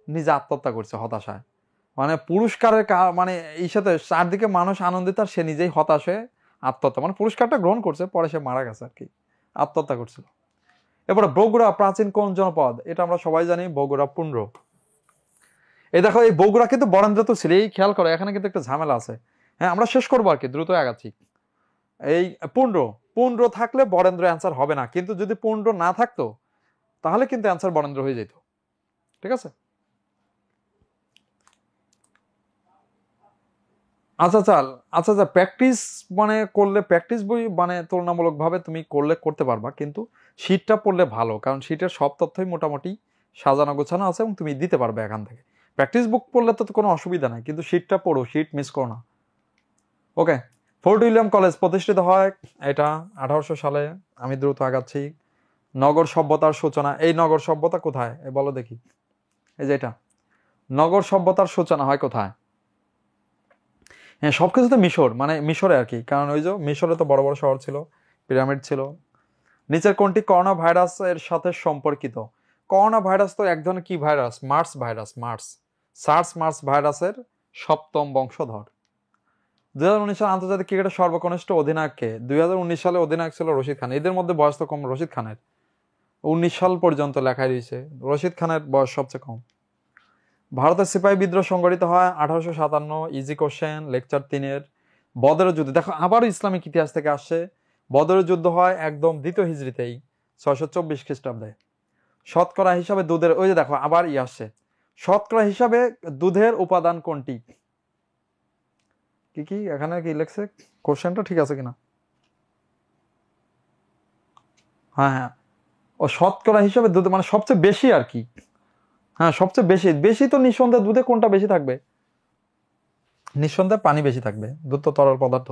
নিজে আত্মহত্যা করছে হতাশায়। মানে পুরস্কারের মানে এই সাথে চারদিকে মানুষ আনন্দিত, আর সে নিজেই হতাশ হয়ে আত্মহত্যা, মানে পুরস্কারটা গ্রহণ করছে, পরে সে মারা গেছে আর কি, আত্মহত্যা করছিল। এরপরে বগুড়া প্রাচীন কোন জনপদ? এটা আমরা সবাই জানি, বগুড়া পুন্ড্র। এই দেখো, এই বগুড়া কিন্তু বরেন্দ্র তো ছিল, এই খেয়াল করো, এখানে কিন্তু একটা ঝামেলা আছে। হ্যাঁ, আমরা শেষ করবো আর কি, দ্রুত আগাচ্ছি। এই পুন্ড্র থাকলে বরেন্দ্র অ্যান্সার হবে না, কিন্তু যদি পুন্ড্র না থাকতো তাহলে কিন্তু অ্যান্সার বরেন্দ্র হয়ে যেত। ঠিক আছে? আচ্ছা চাল, আচ্ছা আচ্ছা, প্র্যাকটিস মানে করলে, প্র্যাকটিস বই মানে তুলনামূলকভাবে তুমি করতে পারবা, কিন্তু শীটটা পড়লে ভালো, কারণ শীটের সব তথ্যই মোটামুটি সাজানো গোছানো আছে, এবং তুমি দিতে পারবে এখান থেকে। প্র্যাকটিস বুক পড়লে তো কোনো অসুবিধা নাই, কিন্তু শীটটা পড়ো, শীট মিস করো না। ওকে? ফোর্ট উইলিয়াম কলেজ প্রতিষ্ঠিত হয়, এটা 1800 সালে। আমি দ্রুত আগাচ্ছি। নগর সভ্যতার সূচনা, এই নগর সভ্যতা কোথায় বলো দেখি? এই যে এটা, নগর সভ্যতার সূচনা হয় কোথায়? হ্যাঁ, সবকিছুতে মিশর, মানে মিশরে আর কি, কারণ ওই যে মিশরে তো বড় বড় শহর ছিল, পিরামিড ছিল। নিচের কোনটি করোনা ভাইরাসের সাথে সম্পর্কিত? করোনা ভাইরাস তো এক ধরনের কি ভাইরাস? মার্স ভাইরাস, মার্স ভাইরাসের 7ম বংশধর। 2019 সালে আন্তর্জাতিক ক্রিকেটের সর্বকনিষ্ঠ অধিনায়ক কে? 2019 সালে অধিনায়ক ছিল রশিদ খান। এদের মধ্যে বয়স তো কম রশিদ খানের, 19 সাল পর্যন্ত লেখাই রয়েছে, রশিদ খানের বয়স সবচেয়ে কম। ভারতের সিপাহী বিদ্রোহ সংগঠিত হয় 1857, ইজি কোশ্চেন, লেকচার 3-এর। বদরের যুদ্ধ, দেখো আবারও ইসলামিক ইতিহাস থেকে আসছে। বদরের যুদ্ধ হয় একদম 2য় হিজরিতেই, 624 খ্রিস্টাব্দে। শতকরা হিসাবে দুধের, ওই যে দেখো আবার আসছে, শতকরা হিসাবে দুধের উপাদান কোনটি? কি কি এখানে কি লেখছে, কোশ্চেনটা ঠিক আছে কিনা? হ্যাঁ হ্যাঁ, ও শতকরা হিসাবে দুধ মানে সবচেয়ে বেশি আর কি। হ্যাঁ, সবচেয়ে বেশি, বেশি তো নিঃসন্দেহে দুধে কোনটা বেশি থাকবে? নিঃসন্দেহে পানি বেশি থাকবে, দুধ তো তরল পদার্থ।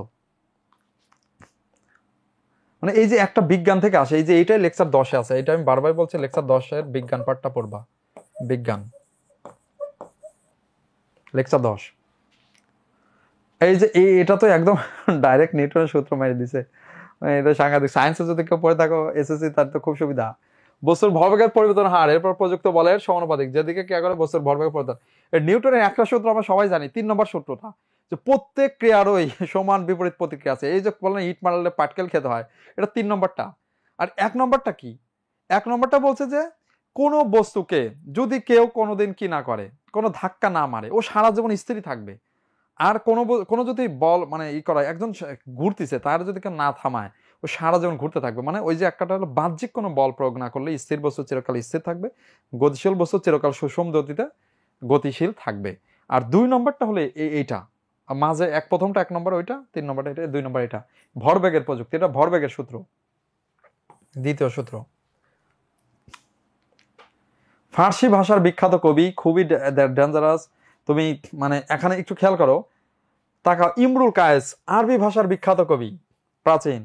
মানে এই যে একটা বিজ্ঞান থেকে আসে, এই যে এইটাই লেকচার 10-এ আছে, এটা আমি বারবার বলছি, লেকচার 10-এর বিজ্ঞান পাঠটা পড়বা, বিজ্ঞান লেকচার 10। এই যে এটা তো একদম ডাইরেক্ট নিউটনের সূত্র মেরে দিছে, এটা সাংঘাতিক। সায়েন্সে যদি কেউ পড়ে থাকো এসএসসি, তার তো খুব সুবিধা। বস্তুর ভরবেগের পরিবর্তন হার এরপর প্রযুক্ত বলের সমানুপাতিক, যেদিকে কে করে বস্তুর ভরবেগের পরিবর্তন। নিউটনের একটা সূত্র আমরা সবাই জানি, 3 নম্বর সূত্রটা, যে প্রত্যেক ক্রিয়ারই সমান বিপরীত প্রতিক্রিয়া আছে। এই যে বললেন ইট মারলে পাটকেল খেতে হয়, এটা 3 নম্বরটা। আর 1 নম্বরটা কি? 1 নম্বরটা বলছে যে কোনো বস্তুকে যদি কেউ কোনোদিন কি না করে, কোনো ধাক্কা না মারে, ও সারা জীবন স্থিরই থাকবে। আর কোনো যদি বল মানে ই করা, একজন ঘুরতেছে, তার যদি কেউ না থামায়, ও সারা জীবন ঘুরতে থাকবে। মানে ওই যে একটা হলো বাহ্যিক কোনো বল প্রয়োগ না করলে স্থির বস্তু চিরকাল স্থির থাকবে, গতিশীল বস্তু চিরকাল সুষম গতিতে গতিশীল থাকবে। আর 2 নম্বরটা হলো এইটা মাঝে প্রথমটা 1 নম্বর, ওইটা 3 নম্বরটা, এটা 2 নম্বর, এটা ভরবেগের প্রযুক্তি, এটা ভরবেগের সূত্র, দ্বিতীয় সূত্র। ফার্সি ভাষার বিখ্যাত কবি, খুবই ডেঞ্জারাস। তুমি মানে এখানে একটু খেয়াল করো, তাকাও, ইমরুল কায়েস আরবি ভাষার বিখ্যাত কবি, প্রাচীন।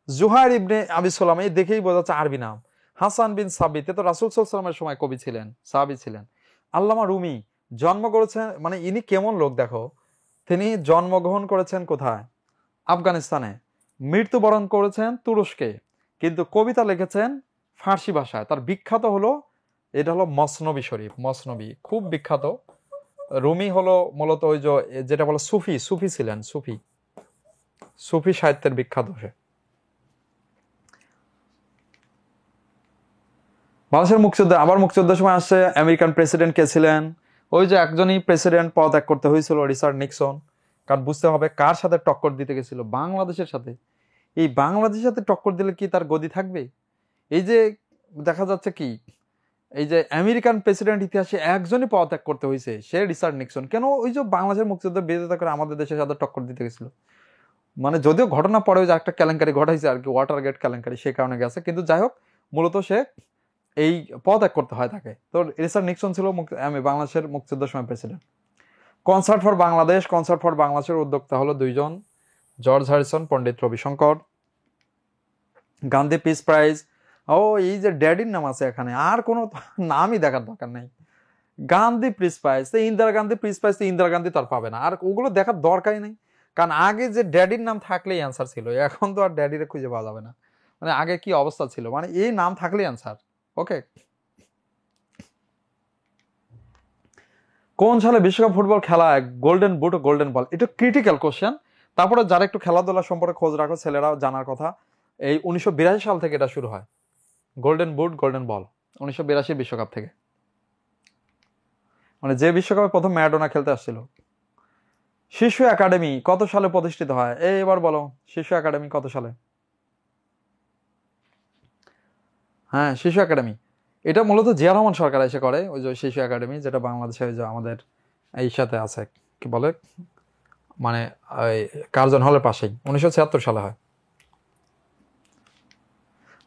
জুহাইর ইবনে আবি সুলাম, এই দেখেই বোঝা যাচ্ছে আরবি নাম। হাসান বিন সাবিত, তো রাসূল সাল্লাল্লাহু আলাইহি ওয়াসাল্লামের সময় কবি ছিলেন, সাহাবী ছিলেন। আল্লামা রুমি জন্ম করেছেন, মানে ইনি কেমন লোক দেখো, তিনি জন্মগ্রহণ করেছেন কোথায়? আফগানিস্তানে। মৃত্যুবরণ করেছেন তুরস্কে, কিন্তু কবিতা লিখেছেন ফার্সি ভাষায়। তার বিখ্যাত হলো, এটা হলো মসনবী শরীফ, মসনবী খুব বিখ্যাত। রুমি হলো মূলত ওই যে যেটা বলে সুফি ছিলেন, সুফি সাহিত্যের বিখ্যাত সে। বাংলাদেশের মুক্তিযুদ্ধ, আবার মুক্তিযুদ্ধের সময় আসছে, আমেরিকান প্রেসিডেন্ট কে ছিলেন? ওই যে একজনই প্রেসিডেন্ট পদত্যাগ করতে হয়েছিল, রিচার্ড নিক্সন। কারণ বুঝতে হবে কার সাথে টক্কর দিতে গেছিল, বাংলাদেশের সাথে। এই বাংলাদেশের সাথে টক্কর দিলে কি তার গদি থাকবে? এই যে দেখা যাচ্ছে কি, এই যে আমেরিকান প্রেসিডেন্ট ইতিহাসে একজনই পদত্যাগ করতে হয়েছে, সে রিচার্ড নিক্সন। কেন? ওই যে বাংলাদেশের মুক্তিযুদ্ধ বিরোধিতা করে আমাদের দেশের সাথে টক্কর দিতে গেছিল। মানে যদিও ঘটনা পরে যে একটা কেলেঙ্কারি ঘটাইছে আর কি, ওয়াটার গেট কেলেঙ্কারি, সে কারণে গেছে। কিন্তু যাই হোক, মূলত সে এই পদত্যাগ করতে হয় তাকে। তো রিচার্ড নিক্সন ছিল বাংলাদেশের মুক্তিযুদ্ধের সময় প্রেসিডেন্ট। কনসার্ট ফর বাংলাদেশের উদ্যোক্তা হলো 2 জন, জর্জ হ্যারিসন, পণ্ডিত রবিশঙ্কর। গান্ধী পিস প্রাইজ, ও এই যে ড্যাডির নাম আছে এখানে, আর কোনো নামই দেখার দরকার নেই। Gandhi peace prize, Indira Gandhi peace prize, Indira Gandhi তো আর পাবে না, আর ওগুলো দেখার দরকারই নেই। কারণ আগে যে ড্যাডির নাম থাকলেই অ্যান্সার ছিল, এখন তো আর ড্যাডিরে খুঁজে পাওয়া যাবে না। মানে আগে কি অবস্থা ছিল, মানে এই নাম থাকলেই অ্যান্সার। ওকে, কোন সালে বিশ্বকাপ ফুটবল খেলা গোল্ডেন বুট ও গোল্ডেন বল? এটা ক্রিটিক্যাল কোশ্চেন। তারপরে যারা একটু খেলাধুলা সম্পর্কে খোঁজ রাখো, ছেলেরাও জানার কথা, এই 1982 সাল থেকে এটা শুরু হয়, গোল্ডেন বুট গোল্ডেন বল, 1982 বিশ্বকাপ থেকে। মানে যে বিশ্বকাপে প্রথম ম্যারাডোনা খেলতে আসছিল। শিশু একাডেমি কত সালে প্রতিষ্ঠিত হয়? এবার বলো, শিশু একাডেমি কত সালে? হ্যাঁ, শিশু একাডেমি, এটা মূলত জিয়া রহমান সরকার এসে করে, ওই যে শিশু একাডেমি, যেটা বাংলাদেশে ওই যে আমাদের এই সাথে আছে, কি বলে, মানে কার্জন হলের পাশেই, 1976 সালে হয়।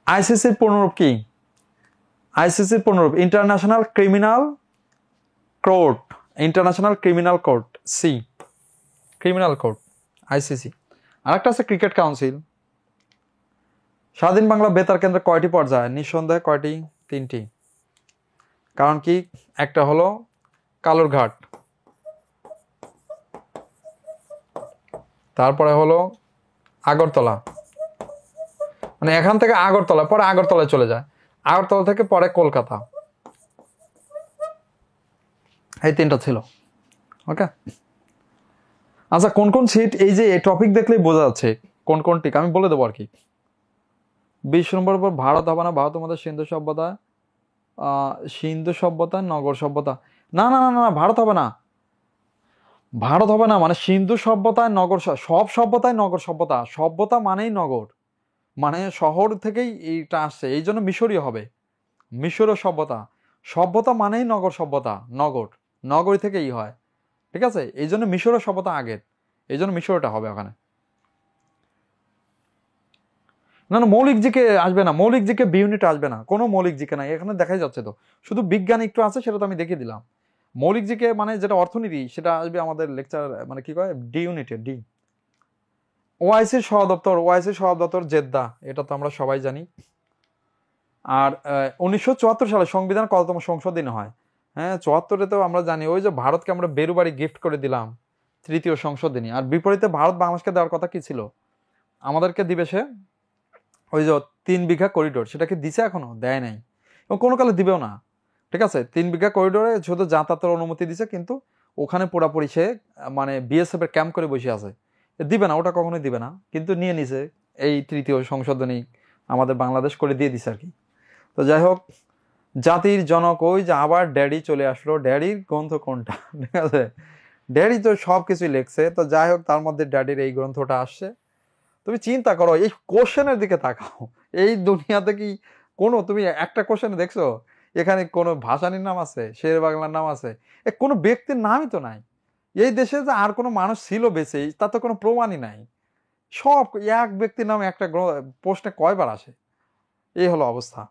আইসিসির পূর্ণরূপ কি? আইসিসির পূর্ণরূপ international criminal court, international criminal court, C, criminal court, ICC. আরেকটা আছে ক্রিকেট কাউন্সিল। স্বাধীন বাংলা বেতার কেন্দ্রে কয়টি পর্যায়? নিঃসন্দেহে কয়টি? 3টি। কারণ কি? একটা হলো কালুরঘাট, তারপরে হলো আগরতলা, মানে এখান থেকে আগরতলা, পরে আগরতলায় চলে যায়, আগরতলা থেকে পরে কলকাতা, এই 3টা ছিল। ওকে, আচ্ছা, কোন কোন সিট, এই যে টপিক দেখলেই বোঝা যাচ্ছে কোন কোন টিক, আমি বলে দেবো আর কি। 20 নম্বর উপর ভারত হবে না, ভারত আমাদের সিন্ধু সভ্যতা, নগর সভ্যতা, না না না না, ভারত হবে না, ভারত হবে না, মানে সিন্ধু সভ্যতায় নগর, সব সভ্যতায় নগর সভ্যতা, সভ্যতা মানেই নগর, মানে শহর থেকেই এইটা আসছে, এই জন্য মিশরীয় হবে, মিশরীয় সভ্যতা, সভ্যতা মানেই নগর সভ্যতা, নগরী থেকেই হয়, ঠিক আছে, এই জন্য মিশরীয় সভ্যতা আগের, এই জন্য মিশরটা হবে ওখানে। না না, মৌলিক জিকে আসবে না, মৌলিক জিকে বি ইউনিট আসবে না, কোনো মৌলিক জিকে নাই এখানে, দেখাই যাচ্ছে তো, শুধু বিজ্ঞান একটু আছে, সেটা তো আমি দেখিয়ে দিলাম। মৌলিক জিকে মানে যেটা অর্থনীতি, সেটা আসবে আমাদের লেকচার, মানে কি কয়, ডি ইউনিটে, ডি। ওআইসির সহ দপ্তর জেদ্দা, এটা তো আমরা সবাই জানি। আর 1974 সালে সংবিধান কততম সংশোধনী হয়? হ্যাঁ, 74-এ তো আমরা জানি, ওই যে ভারতকে আমরা বেরুবাড়ি গিফট করে দিলাম, তৃতীয় সংশোধনী। আর বিপরীতে ভারত বাংলাদেশকে দেওয়ার কথা কি ছিল? আমাদেরকে দিবে সে ওই যে 3 বিঘা করিডোর, সেটা কি দিছে? এখনো দেয় নাই এবং কোনো কালে দিবেও না। ঠিক আছে, 3 বিঘা করিডোরে শুধু যাতায়াতের অনুমতি দিছে, কিন্তু ওখানে পুরাপুরি সে মানে বিএসএফ এর ক্যাম্প করে বসে আছে। দিবে না, ওটা কখনোই দিবে না, কিন্তু নিয়ে নিছে এই তৃতীয় সংশোধনী আমাদের বাংলাদেশ করে দিয়ে দিছে আর কি। তো যাই হোক, জাতির জনক ওই যে আবার ড্যাডি চলে আসলো। ড্যাডির গ্রন্থ কোনটা? ঠিক আছে, ড্যাডি তো সব কিছুই লেখছে। তো যাই হোক, তার মধ্যে ড্যাডির এই গ্রন্থটা আসছে। তুমি চিন্তা করো, এই কোশ্চেনের দিকে তাকাও। এই দুনিয়াতে কি কোনো, তুমি একটা কোশ্চেন দেখছো এখানে কোনো ভাসানির নাম আছে, শের বাংলার নাম আছে? কোনো ব্যক্তির নামই তো নাই। এই দেশে যে আর কোনো মানুষ ছিল বেঁচে, তার তো কোনো প্রমাণই নাই। সব এক ব্যক্তির নাম একটা প্রশ্নে কয়বার আসে? এই হলো অবস্থা।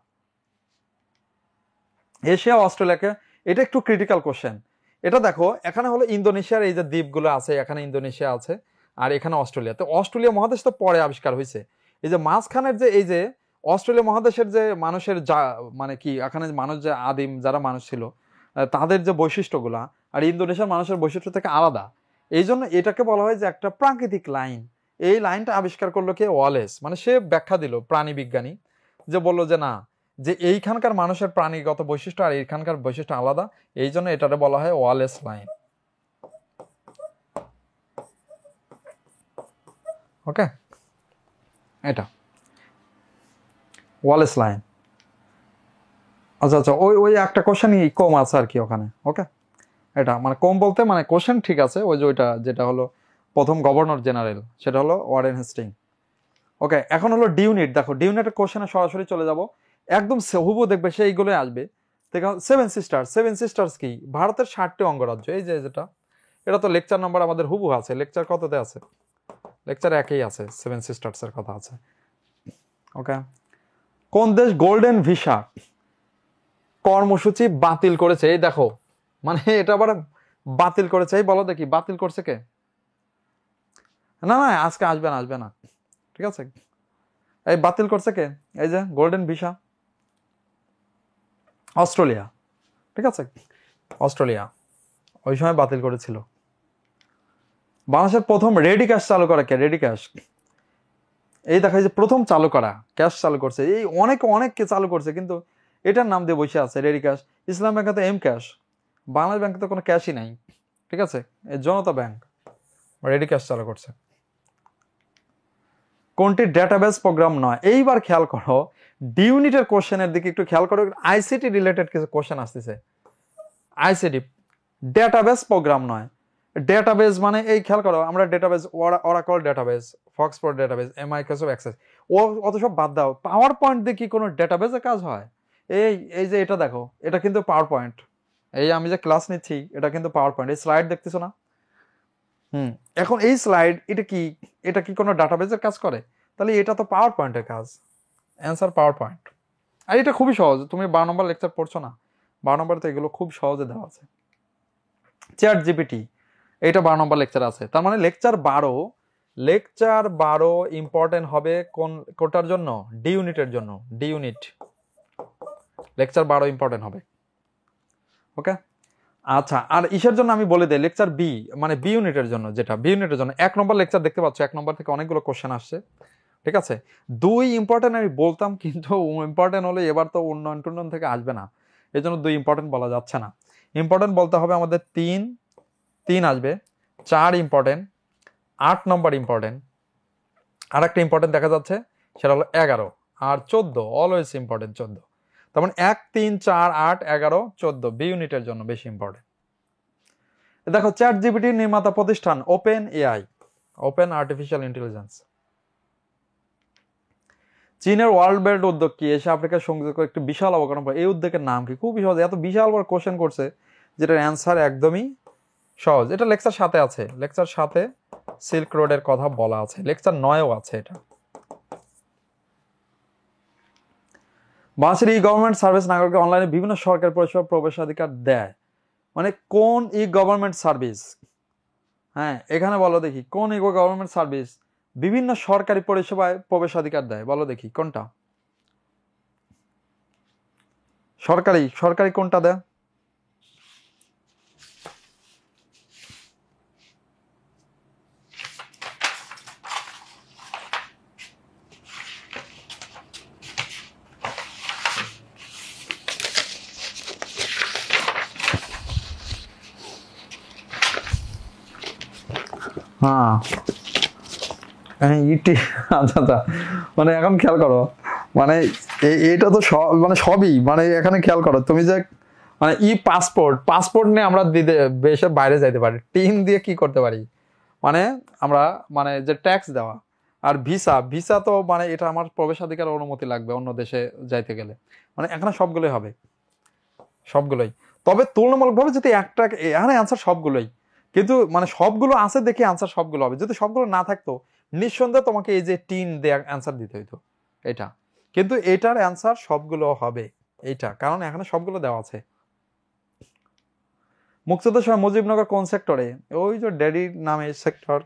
এশিয়া অস্ট্রেলিয়াকে, এটা একটু ক্রিটিক্যাল কোশ্চেন। এটা দেখো, এখানে হলো ইন্দোনেশিয়ার এই যে দ্বীপগুলো আছে, এখানে ইন্দোনেশিয়া আছে, আর এখানে অস্ট্রেলিয়া। তো অস্ট্রেলিয়া মহাদেশ তো পরে আবিষ্কার হয়েছে। এই যে মাঝখানের যে এই যে অস্ট্রেলিয়া মহাদেশের যে মানুষের যা মানে কি, এখানে মানুষ যে আদিম যারা মানুষ ছিল, তাদের যে বৈশিষ্ট্যগুলা আর ইন্দোনেশিয়ার মানুষের বৈশিষ্ট্য থেকে আলাদা। এই জন্য এটাকে বলা হয় যে একটা প্রাকৃতিক লাইন। এই লাইনটা আবিষ্কার করলো কে? ওয়ালেস। মানে সে ব্যাখ্যা দিল, প্রাণী বিজ্ঞানী, যে বললো যে না, যে এইখানকার মানুষের প্রাণীগত বৈশিষ্ট্য আর এইখানকার বৈশিষ্ট্য আলাদা, এই জন্য এটাকে বলা হয় ওয়ালেস লাইন। ওকে, এটা ওয়ালেস লাইন। আচ্ছা আচ্ছা, ওই ওই একটা কোশ্চেনই কম আছে আর কি ওখানে। ওকে, এটা মানে কম বলতে মানে কোশ্চেন ঠিক আছে। ওই যে ওইটা যেটা হলো প্রথম গভর্নর জেনারেল, সেটা হলো ওয়ারেন হেস্টিং। ওকে, এখন হলো ডিউনিট। দেখো, ডিউনিটের কোশ্চেনে সরাসরি চলে যাব, একদম হুবহু দেখবে সেইগুলোই আসবে। দেখো, সেভেন সিস্টার্স। সেভেন সিস্টার্স কি? ভারতের 7টি অঙ্গরাজ্য। এই যে যেটা, এটা তো লেকচার নাম্বার আমাদের হুবহু আছে। লেকচার কততে আছে? লেকচার 1-এই আছে, সেভেন সিস্টার্স এর কথা আছে। ওকে, কোন দেশ গোল্ডেন ভিসা কর্মসূচি বাতিল করেছে? এই দেখো, মানে এটা আবার বাতিল করেছে। এই বলো দেখি, বাতিল করছে কে? না না, আজকে আসবে না, আসবে না। ঠিক আছে, এই বাতিল করছে কে? এই যে গোল্ডেন ভিসা, অস্ট্রেলিয়া। ঠিক আছে, অস্ট্রেলিয়া ওই সময় বাতিল করেছিল। বাংলাদেশের প্রথম রেডি ক্যাশ চালু করা কে? রেডি ক্যাশ, এই দেখা যায় প্রথম চালু করা, ক্যাশ চালু করছে। এই অনেককে চালু করছে, কিন্তু এটার নাম দিয়ে বসে আছে রেডি ক্যাশ। ইসলাম ব্যাংকে তো এম ক্যাশ, বাংলাদেশ ব্যাংকে তো কোনো ক্যাশই নাই। ঠিক আছে, এই জনতা ব্যাংক রেডি ক্যাশ চালু করছে। কোনটি ডেটাবেস প্রোগ্রাম নয়? এইবার খেয়াল করো, ডিউনিটের কোশ্চেনের দিকে একটু খেয়াল করো। আইসিটি রিলেটেড কিছু কোশ্চেন আসতেছে। আইসিটি ডেটাবেস প্রোগ্রাম নয়। ডেটাবেস মানে এই খেয়াল করো, আমরা database, Oracle database, FoxPro database, Microsoft Access, অত সব বাদ দাও। পাওয়ার পয়েন্ট দিয়ে কি কোনো ডেটাবেসে কাজ হয়? এই এই যে এটা দেখো, এটা কিন্তু পাওয়ার পয়েন্ট। এই আমি যে ক্লাস নিচ্ছি, এটা কিন্তু পাওয়ার পয়েন্ট। এই স্লাইড দেখতেছো না? এখন এই স্লাইড, এটা কি, এটা কি কোনো ডাটাবেসের কাজ করে? তাহলে এটা তো পাওয়ার পয়েন্টের কাজ। Answer power point. আর এটা খুবই সহজ, তুমি 12 নম্বর লেকচার পড়ছো না? 12 নম্বরে তো এগুলো খুব সহজে দেওয়া আছে। চ্যাট জিপিটি, এটা 12 নম্বর লেকচার আছে। তার মানে লেকচার 12 ইম্পর্টেন্ট হবে কোনটার জন্য? ডি ইউনিটের জন্য। ডি ইউনিট লেকচার 12 ইম্পর্টেন্ট হবে। ওকে, আচ্ছা, আর ইসের জন্য আমি বলে দিই, লেকচার বি মানে বি ইউনিটের জন্য, যেটা বি ইউনিটের জন্য 1 নম্বর লেকচার দেখতে পাচ্ছ, 1 নম্বর থেকে অনেকগুলো কোশ্চেন আসছে। ঠিক আছে, 2 ইম্পর্টেন্ট আমি বলতাম, কিন্তু ইম্পর্টেন্ট হলে এবার তো উন্নয়ন টুন্নয়ন থেকে আসবে না, এই জন্য 2 ইম্পর্টেন্ট বলা যাচ্ছে না। ইম্পর্টেন্ট বলতে হবে আমাদের 3 আসবে, 4 ইম্পর্টেন্ট, 8 নম্বর ইম্পর্টেন্ট, আর একটা ইম্পর্টেন্ট দেখা যাচ্ছে, সেটা হলো 11 আর 14, অলওয়েজ ইম্পর্টেন্ট 14। তার মানে 1, 3, 4, 8, 11, 14 বি ইউনিটের জন্য বেশি ইম্পর্টেন্ট। দেখো, চ্যাট জিপিটির নির্মাতা প্রতিষ্ঠান open AI, open artificial intelligence. চীনের ওয়ার্ল্ড বেল্ট উদ্যোগ কি? এশিয়া আফ্রিকার সংযোগ একটি বিশাল অবকাঠামো। এই উদ্যোগের নাম কি? খুবই সহজ, এত বিশাল বড় কোশ্চেন করছে যেটার অ্যান্সার একদমই সহজ। এটা লেকচার 7-এ আছে, লেকচার 7-এ সিল্ক রোডের কথা বলা আছে, লেকচার 9-এও আছে এটা। বাংলাদেশের ই গভর্নমেন্ট সার্ভিস নাগরিককে অনলাইনে বিভিন্ন সরকারি পরিষেবা প্রবেশাধিকার দেয়। মানে কোন ই গভর্নমেন্ট সার্ভিস? হ্যাঁ, এখানে বলো দেখি, কোন ই গভর্নমেন্ট সার্ভিস বিভিন্ন সরকারি পরিষেবায় প্রবেশাধিকার দেয়? বলো দেখি কোনটা সরকারি, সরকারি কোনটা দেয়? হ্যাঁ ইটি, আচ্ছা আচ্ছা, মানে এখন খেয়াল করো, মানে এটা তো সব মানে সবই, মানে এখানে খেয়াল করো তুমি যে মানে পাসপোর্ট নিয়ে আমরা দেশের বাইরে যাইতে পারি, টিন দিয়ে কি করতে পারি, মানে আমরা মানে যে ট্যাক্স দেওয়া, আর ভিসা তো মানে এটা আমার প্রবেশাধিকার অনুমতি লাগবে অন্য দেশে যাইতে গেলে, মানে এখানে সবগুলোই হবে, সবগুলোই। তবে তুলনামূলকভাবে যদি একটা এখানে অ্যান্সার সবগুলোই, কিন্তু মানে সবগুলো আছে দেখে অ্যান্সার সবগুলো হবে, যদি সবগুলো না থাকতো নিঃসন্দেহে তোমাকে এই যে টিন দেয়া অ্যান্সার দিতে হইতো এটা, কিন্তু এটার অ্যান্সার সবগুলো হবে এইটা, কারণ এখানে সবগুলো দেওয়া আছে। মুক্তিযুদ্ধের সময় মুজিবনগর কোন সেক্টরে? ওই যে ড্যাডির নামে সেক্টর,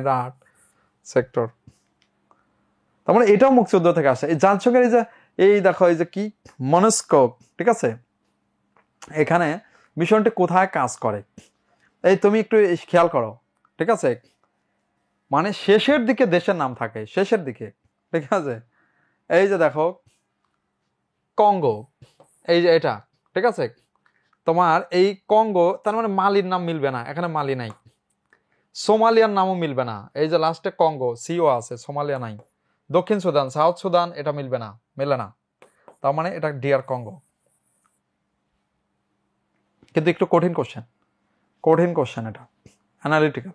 রাট সেক্টর, তার মানে এটাও মুক্তিযুদ্ধ থেকে আসে। এই জাতিসংঘের এই যে এই দেখো এই যে কি মনস্কো, ঠিক আছে, এখানে মিশনটি কোথায় কাজ করে, এই তুমি একটু খেয়াল করো, ঠিক আছে, মানে শেষের দিকে দেশের নাম থাকে, শেষের দিকে, ঠিক আছে, এই যে দেখো কঙ্গো, এই যে এটা, ঠিক আছে, তোমার এই কঙ্গো, তার মানে মালির নাম মিলবে না, এখানে মালি নাই, সোমালিয়ার নামও মিলবে না, এই যে লাস্টে কঙ্গো সিও আছে, সোমালিয়া নাই, দক্ষিণ সুদান, সাউথ সুদান, এটা মিলবে না, মেলে না, তার মানে এটা ডিয়ার কঙ্গো। কিন্তু একটু কঠিন কোশ্চেন এটা, অ্যানালিটিক্যাল।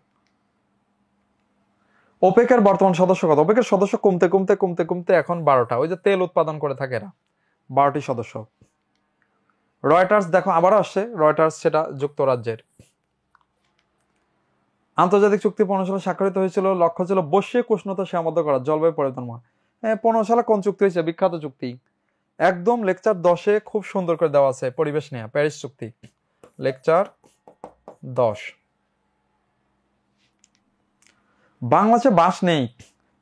ওপেকের বর্তমান সদস্য কত? ওপেকের সদস্য কমতে কমতে কমতে কমতে এখন 12টা, ওই যে তেল উৎপাদন করে থাকে এরা, 12টি সদস্য। রয়টার্স দেখো আবারও আসছে, রয়টার্স সেটা যুক্তরাজ্যের। আন্তর্জাতিক চুক্তি 15 সালে স্বাক্ষরিত হয়েছিল, লক্ষ্য ছিল বৈশ্বিক উষ্ণতা সীমাবদ্ধ করা, জলবায়ু পরিবর্তন। 15 সালে কোন চুক্তি হয়েছে? বিখ্যাত চুক্তি, একদম লেকচার 10-এ খুব সুন্দর করে দেওয়া আছে, পরিবেশ নিয়ে, প্যারিস চুক্তি, লেকচার 10। বাংলাদেশে বাস নেই,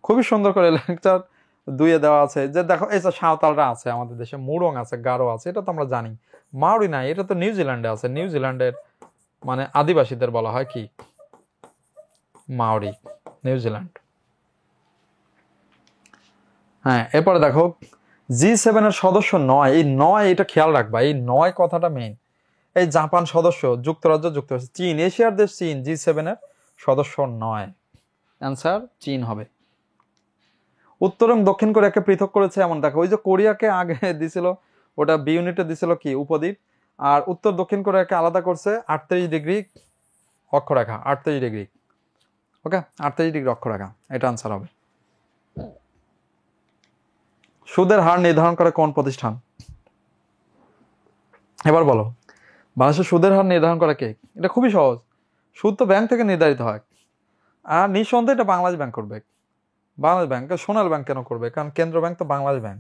খুবই সুন্দর করে লেকচার 2-এ দেওয়া আছে, যে দেখো এই যে সাঁওতালরা আছে আমাদের দেশে, মুরং আছে, গারো আছে, এটা তো আমরা জানি। মাউরি নাই, এটা তো নিউজিল্যান্ডে আছে, নিউজিল্যান্ডের মানে আদিবাসীদের বলা হয় কি মাউরি, নিউজিল্যান্ড। হ্যাঁ, এরপরে দেখো G7 এর সদস্য 9, এই 9 এটা খেয়াল রাখবা, এই 9 কথাটা মেইন। এই জাপান সদস্য, যুক্তরাজ্য, চীন, এশিয়ার দেশ চীন, G7 এর সদস্য 9, অ্যান্সার চীন হবে। উত্তর এবং দক্ষিণ কোরিয়াকে পৃথক করেছে এমন, দেখো ওই যে কোরিয়াকে আগে দিছিল, ওটা বি ইউনিটে দিছিল কি উপদ্বীপ, আর উত্তর দক্ষিণ কোরিয়াকে আলাদা করছে 38 ডিগ্রি অক্ষরেখা, 38 ডিগ্রি, ওকে, 38 ডিগ্রি অক্ষরেখা, এটা আনসার হবে। সুদের হার নির্ধারণ করে কোন প্রতিষ্ঠান? এবার বলো, বাংলাদেশের সুদের হার নির্ধারণ করে কে? এটা খুবই সহজ, সুদ তো ব্যাংক থেকে নির্ধারিত হয়, আর নিঃসন্দেহে এটা বাংলাদেশ ব্যাংক করবে, বাংলাদেশ ব্যাংক, সোনালী ব্যাংক কেন করবে? কারণ কেন্দ্র ব্যাংক তো বাংলাদেশ ব্যাংক।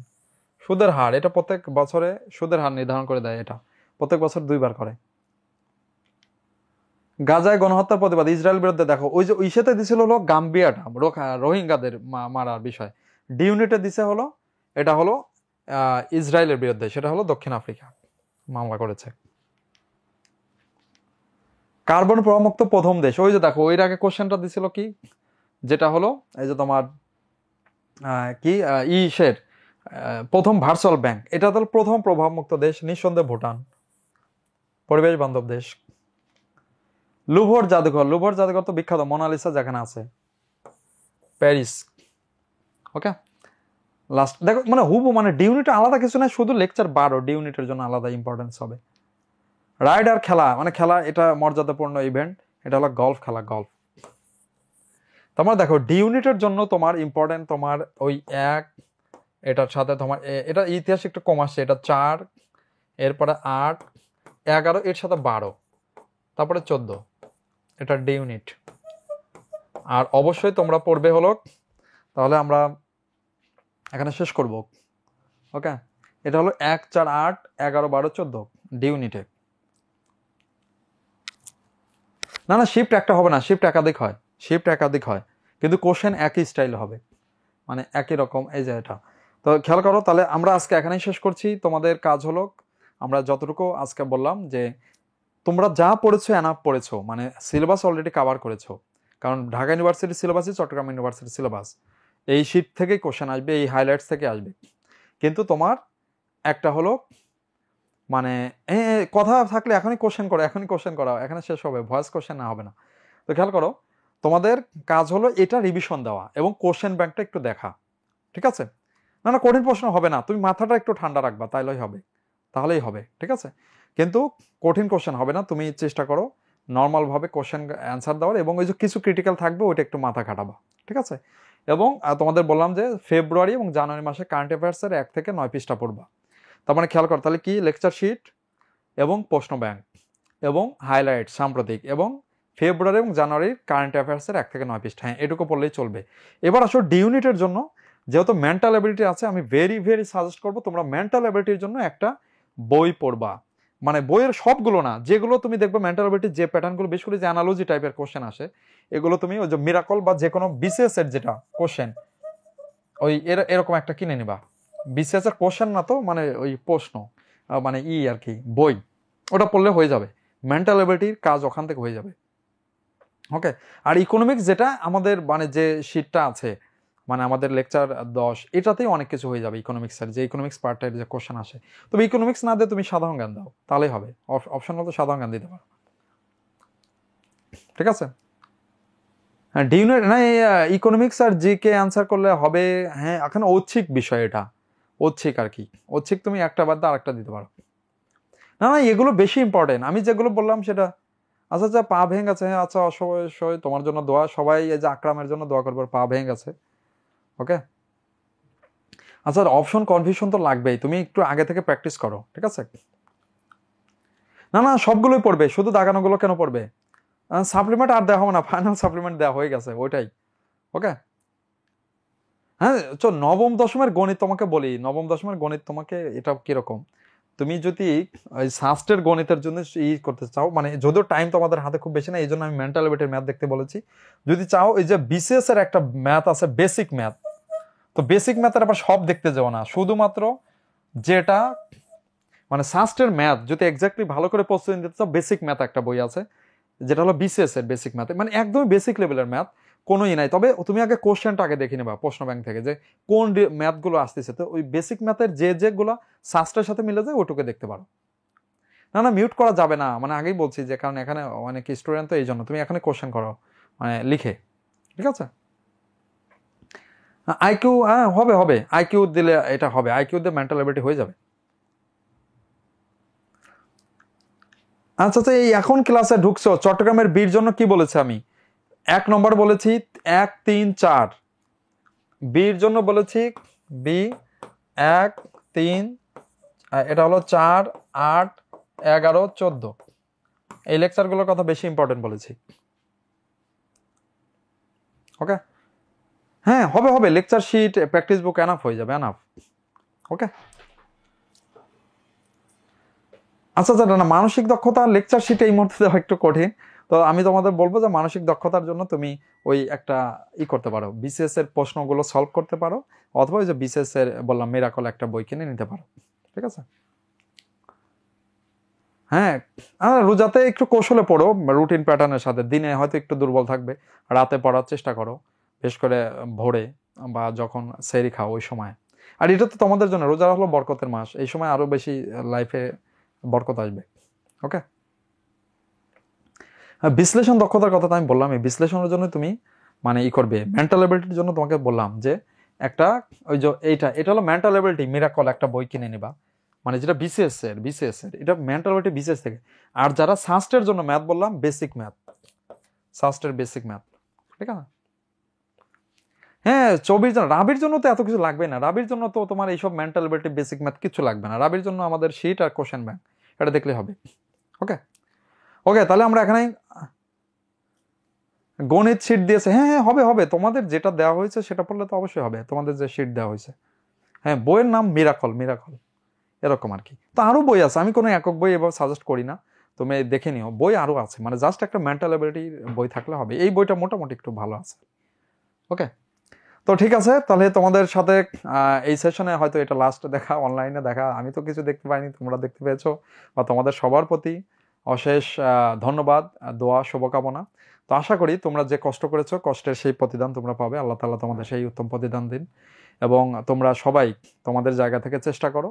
সুদের হার এটা প্রত্যেক বছরে সুদের হার নির্ধারণ করে দেয়, এটা প্রত্যেক বছর 2বার করে। গাজায় গণহত্যার প্রতিবাদ, ইসরায়েল বিরুদ্ধে, দেখো ওই যে ইসেতে দিছিল হলো গাম্বিয়াটা, রোহিঙ্গাদের মারার বিষয়, ডি ইউনিটে দিছে হলো এটা হলো ইসরায়েলের বিরুদ্ধে, সেটা হলো দক্ষিণ আফ্রিকা মামলা করেছে। কার্বন প্রভাবমুক্ত প্রথম দেশ, ওই যে দেখো এর আগে কোশ্চেনটা দিছিল কি, যেটা হলো এই যে তোমার কি ইসের প্রথম ভার্চুয়াল ব্যাংক, এটা তো প্রথম প্রভাবমুক্ত দেশ, নিঃসন্দেহে ভুটান, পরিবেশ বান্ধব দেশ। লুভর জাদুঘর তো বিখ্যাত, মোনালিসা যেখানে আছে, প্যারিস, ওকে। লাস্ট দেখো মানে হুবু, মানে ডি ইউনিট আলাদা কিছু না, শুধু লেকচার 12 ডি ইউনিটের জন্য আলাদা ইম্পর্টেন্স হবে। রাইডার খেলা, মানে খেলা, এটা মর্যাদাপূর্ণ ইভেন্ট, এটা হলো গলফ খেলা, গলফ। তোমার দেখো ডি ইউনিটের জন্য তোমার ইম্পর্টেন্ট তোমার ওই 1, এটার সাথে তোমার এটা ইতিহাস একটু কম আসছে, এটা 4, এরপরে 8, 11, এর সাথে 12, তারপরে 14, এটা ডি ইউনিট। আর অবশ্যই তোমরা পড়বে হলো, তাহলে আমরা এখানে শেষ করব, ওকে, এটা হলো 1, 4, 8, 11, 12, 14 ডি ইউনিটে। না শিফট একটা হবে না, শিফট একাধিক হয়, কিন্তু কোশ্চেন একই স্টাইল হবে, মানে একই রকম, এই যে এটা। তো খেয়াল করো, তাহলে আমরা আজকে এখানেই শেষ করছি। তোমাদের কাজ হলো, আমরা যতটুকু আজকে বললাম যে তোমরা যা পড়েছো এনাফ পড়েছো, মানে সিলেবাস অলরেডি কভার করেছো, কারণ ঢাকা ইউনিভার্সিটির সিলেবাসই চট্টগ্রাম ইউনিভার্সিটির সিলেবাস, এই শিট থেকেই কোশ্চেন আসবে, এই হাইলাইটস থেকে আসবে। কিন্তু তোমার একটা হলো মানে কথা থাকলে এখনই কোশ্চেন করো, এখনই কোশ্চেন করা, এখানে শেষ হবে, ভয়েস কোশ্চেন না হবে না। তো খেয়াল করো, তোমাদের কাজ হলো এটা রিভিশন দেওয়া এবং কোশ্চেন ব্যাংকটা একটু দেখা, ঠিক আছে? না কঠিন প্রশ্ন হবে না, তুমি মাথাটা একটু ঠান্ডা রাখবা, তাহলেই হবে, ঠিক আছে? কিন্তু কঠিন কোশ্চেন হবে না, তুমি চেষ্টা করো নর্মালভাবে কোশ্চেন অ্যান্সার দেওয়ার, এবং ওই যে কিছু ক্রিটিক্যাল থাকবে ওইটা একটু মাথা খাটাবা, ঠিক আছে? এবং তোমাদের বললাম যে ফেব্রুয়ারি এবং জানুয়ারি মাসে কারেন্ট অ্যাফেয়ার্সের 1 থেকে 9 পৃষ্ঠা পড়বা। তার মানে খেয়াল কর তাহলে কি, লেকচার শিট এবং প্রশ্ন ব্যাংক এবং হাইলাইট সাম্প্রতিক এবং ফেব্রুয়ারি এবং জানুয়ারির কারেন্ট অ্যাফেয়ার্সের 1 থেকে 9 পৃষ্ঠা, হ্যাঁ এটুকু পড়লেই চলবে। এবার আসো ডি ইউনিটের জন্য, যেহেতু মেন্টাল অ্যাবিলিটি আছে, আমি ভেরি সাজেস্ট করবো তোমরা মেন্টাল অ্যাবিলিটির জন্য একটা বই পড়বা। মানে বইয়ের সবগুলো না, যেগুলো তুমি দেখবে মেন্টাল অ্যাবিলিটির যে প্যাটার্নগুলো, বেশ করে যে অ্যানালজি টাইপের কোশ্চেন আসে, এগুলো তুমি ওই যে মিরাকল বা যে কোনো বিসিএস এর যেটা কোশ্চেন, ওই এরকম একটা কিনে নিবা। বিসিএস এর কোশ্চেন না তো, মানে ওই প্রশ্ন, মানে আর কি বই, ওটা পড়লে হয়ে যাবে, মেন্টাল অ্যাবিলিটির কাজ ওখান থেকে হয়ে যাবে। ওকে, আর ইকোনমিক্স যেটা আমাদের মানে যে শিটটা আছে, মানে আমাদের লেকচার 10, এটাতেই অনেক কিছু হয়ে যাবে ইকোনমিক্সের, যে ইকোনমিক্স পার্টের যে কোশ্চেন আসে। তবে ইকোনমিক্স না দিয়ে তুমি সাধারণ জ্ঞান দাও, তাহলেই হবে, অপশন মতো সাধারণ জ্ঞান দিতে পারো, ঠিক আছে? হ্যাঁ ডি ইউনিট না, ইকোনমিক্স আর জি কে অ্যান্সার করলে হবে। হ্যাঁ এখন ঐচ্ছিক বিষয়, এটা ঐচ্ছিক আর কি, ঐচ্ছিক তুমি একটা বাদ দিয়ে আরেকটা দিতে পারো। না এগুলো বেশি ইম্পর্টেন্ট, আমি যেগুলো বললাম সেটা। আচ্ছা পা ভেঙে গেছে, হ্যাঁ আচ্ছা অবশ্যই তোমার জন্য দোয়া, সবাই এই যে আকরামের জন্য দোয়া করবে, পা ভেঙে গেছে। ওকে, আচ্ছা অপশন কনফিউশন তো লাগবেই, তুমি একটু আগে থেকে প্র্যাকটিস করো, ঠিক আছে? না সবগুলোই পড়বে, শুধু দাগানোগুলো কেন পড়বে? সাপ্লিমেন্ট আর দেওয়া হবে না, ফাইনাল সাপ্লিমেন্ট দেওয়া হয়ে গেছে ওইটাই। ওকে, হ্যাঁ নবম দশমের গণিত তোমাকে বলি, নবম দশমের গণিত তোমাকে এটা কিরকম, তুমি যদি ওই সাস্টের গণিতের জন্য করতে চাও, মানে যদিও টাইম তোমাদের হাতে খুব বেশি না, এই জন্য আমি মেন্টাল অ্যাবিলিটির ম্যাথ দেখতে বলেছি। যদি চাও এই যে বিসিএস এর একটা ম্যাথ আছে বেসিক ম্যাথ, তো বেসিক ম্যাথের আবার সব দেখতে যাও না, শুধুমাত্র যেটা মানে সাস্টের ম্যাথ যদি এক্স্যাক্টলি ভালো করে প্রস্তুতি নিতে চাও, বেসিক ম্যাথ একটা বই আছে যেটা হলো বিসিএস এর বেসিক ম্যাথ, মানে একদমই বেসিক লেভেলের ম্যাথ, কোনোই নাই। তবে তুমি আগে কোশ্চেনটা আগে দেখে নেবা প্রশ্ন ব্যাংক থেকে, যে কোন ম্যাথগুলো আসতেছে, তো ওই বেসিক ম্যাথের যেগুলো সাস্টের সাথে মিলে যায় ওটুকু দেখতে পারো। না মিউট করা যাবে না, মানে আগেই বলছি যে কারণ এখানে অনেক স্টুডেন্ট, তো এই জন্য তুমি এখানে কোশ্চেন করো মানে লিখে, ঠিক আছে? আইকিউ, হ্যাঁ হবে আইকিউ দিলে এটা হবে, আইকিউ দিয়ে মেন্টাল অ্যাবিলিটি হয়ে যাবে। আচ্ছা এই এখন ক্লাসে ঢুকছো, চট্টগ্রামের বির জন্য কি বলেছে আমি? 1 নম্বর বলেছি 1, 3, 4, বির জন্য বলেছি বি 1, 3, এটা হলো 4, 8, 11, 14, এই লেকচারগুলোর কথা বেশি ইম্পর্টেন্ট বলেছি। ওকে, হ্যাঁ হবে lecture sheet practice book enough হয়ে যাবে, এনাফ। ওকে, আচ্ছা না মানসিক দক্ষতা লেকচার শিট এই মুহূর্তে দেওয়া একটু কঠিন, তো আমি তোমাদের বলবো যে মানসিক দক্ষতার জন্য তুমি ওই একটা করতে পারো, বিসিএস এর প্রশ্নগুলো সলভ করতে পারো, অথবা ওই যে বিসিএস এর বললাম মিরাকল একটা বই কিনে নিতে পারো, ঠিক আছে? হ্যাঁ রোজাতে একটু কৌশলে পড়ো, রুটিন প্যাটার্নের সাথে, দিনে হয়তো একটু দুর্বল থাকবে, রাতে পড়ার চেষ্টা করো, বিশেষ করে ভোরে বা যখন সেহরি খাও ওই সময়। আর এটা তো তোমাদের জন্য, রোজা হলো বরকতের মাস, এই সময় আরো বেশি লাইফে বরকত আসবে। ওকে, বিশ্লেষণ দক্ষতার কথা তো আমি বললাম, এই বিশ্লেষণের জন্য তুমি মানে করবে, মেন্টাল অ্যাবিলিটির জন্য তোমাকে বললাম যে একটা ওই যে এটা হলো মেন্টাল অ্যাবিলিটি মিরাকল একটা বই কিনে নিবা, মানে যেটা বিসিএস এর এটা মেন্টাল অ্যাবিলিটি বিসিএস থেকে। আর যারা সাস্টের জন্য ম্যাথ বললাম, বেসিক ম্যাথ, সাস্টের বেসিক ম্যাথ, ঠিক আছে? হ্যাঁ চবির জন্য, রাবির জন্য তো এত কিছু লাগবে না, রাবির জন্য তো তোমার এইসব মেন্টাল অ্যাবিলিটি বেসিক ম্যাথ কিছু লাগবে না, রাবির জন্য আমাদের শিট আর কোশ্চেন ব্যাংক এটা দেখলে হবে। ওকে তাহলে আমরা এখানে গণিত শিট দিয়েছে, হ্যাঁ হবে তোমাদের যেটা দেওয়া হয়েছে সেটা পড়লে তো অবশ্যই হবে, তোমাদের যে শিট দেওয়া হয়েছে। হ্যাঁ বইয়ের নাম মিরাকল এরকম আর কি, তো আরো বই আছে, আমি কোনো একক বই এবার সাজেস্ট করি না, তুমি দেখে নিও, বই আরো আছে, মানে জাস্ট একটা মেন্টাল অ্যাবিলিটির বই থাকলে হবে, এই বইটা মোটামুটি একটু ভালো আছে। ওকে, তো ঠিক আছে, তাহলে তোমাদের সাথে এই সেশনে হয়তো এটা লাস্ট দেখা, অনলাইনে দেখা, আমি তো কিছু দেখতে পাইনি, তোমরা দেখতে পেয়েছো, বা তোমাদের সবার প্রতি অশেষ ধন্যবাদ, দোয়া, শুভকামনা। তো আশা করি তোমরা যে কষ্ট করেছো, কষ্টের সেই প্রতিদান তোমরা পাবে, আল্লাহ তাআলা তোমাদের সেই উত্তম প্রতিদান দিন, এবং তোমরা সবাই তোমাদের জায়গা থেকে চেষ্টা করো,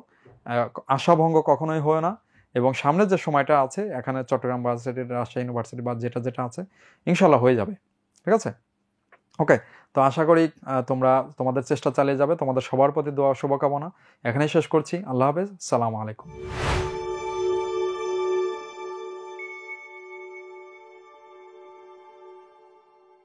আশাভঙ্গ কখনোই হয় না, এবং সামনে যে সময়টা আছে এখানে চট্টগ্রাম ভার্সিটি, রাজশাহী ইউনিভার্সিটি বা যেটা আছে ইনশাল্লাহ হয়ে যাবে, ঠিক ঠিক আছে? ওকে, তো আশা করি তোমরা তোমাদের চেষ্টা চালিয়ে যাবে। তোমাদের সবার প্রতি দোয়া শুভকামনা। এখানেই শেষ করছি। আল্লাহ হাফেজ, সালামু আলাইকুম।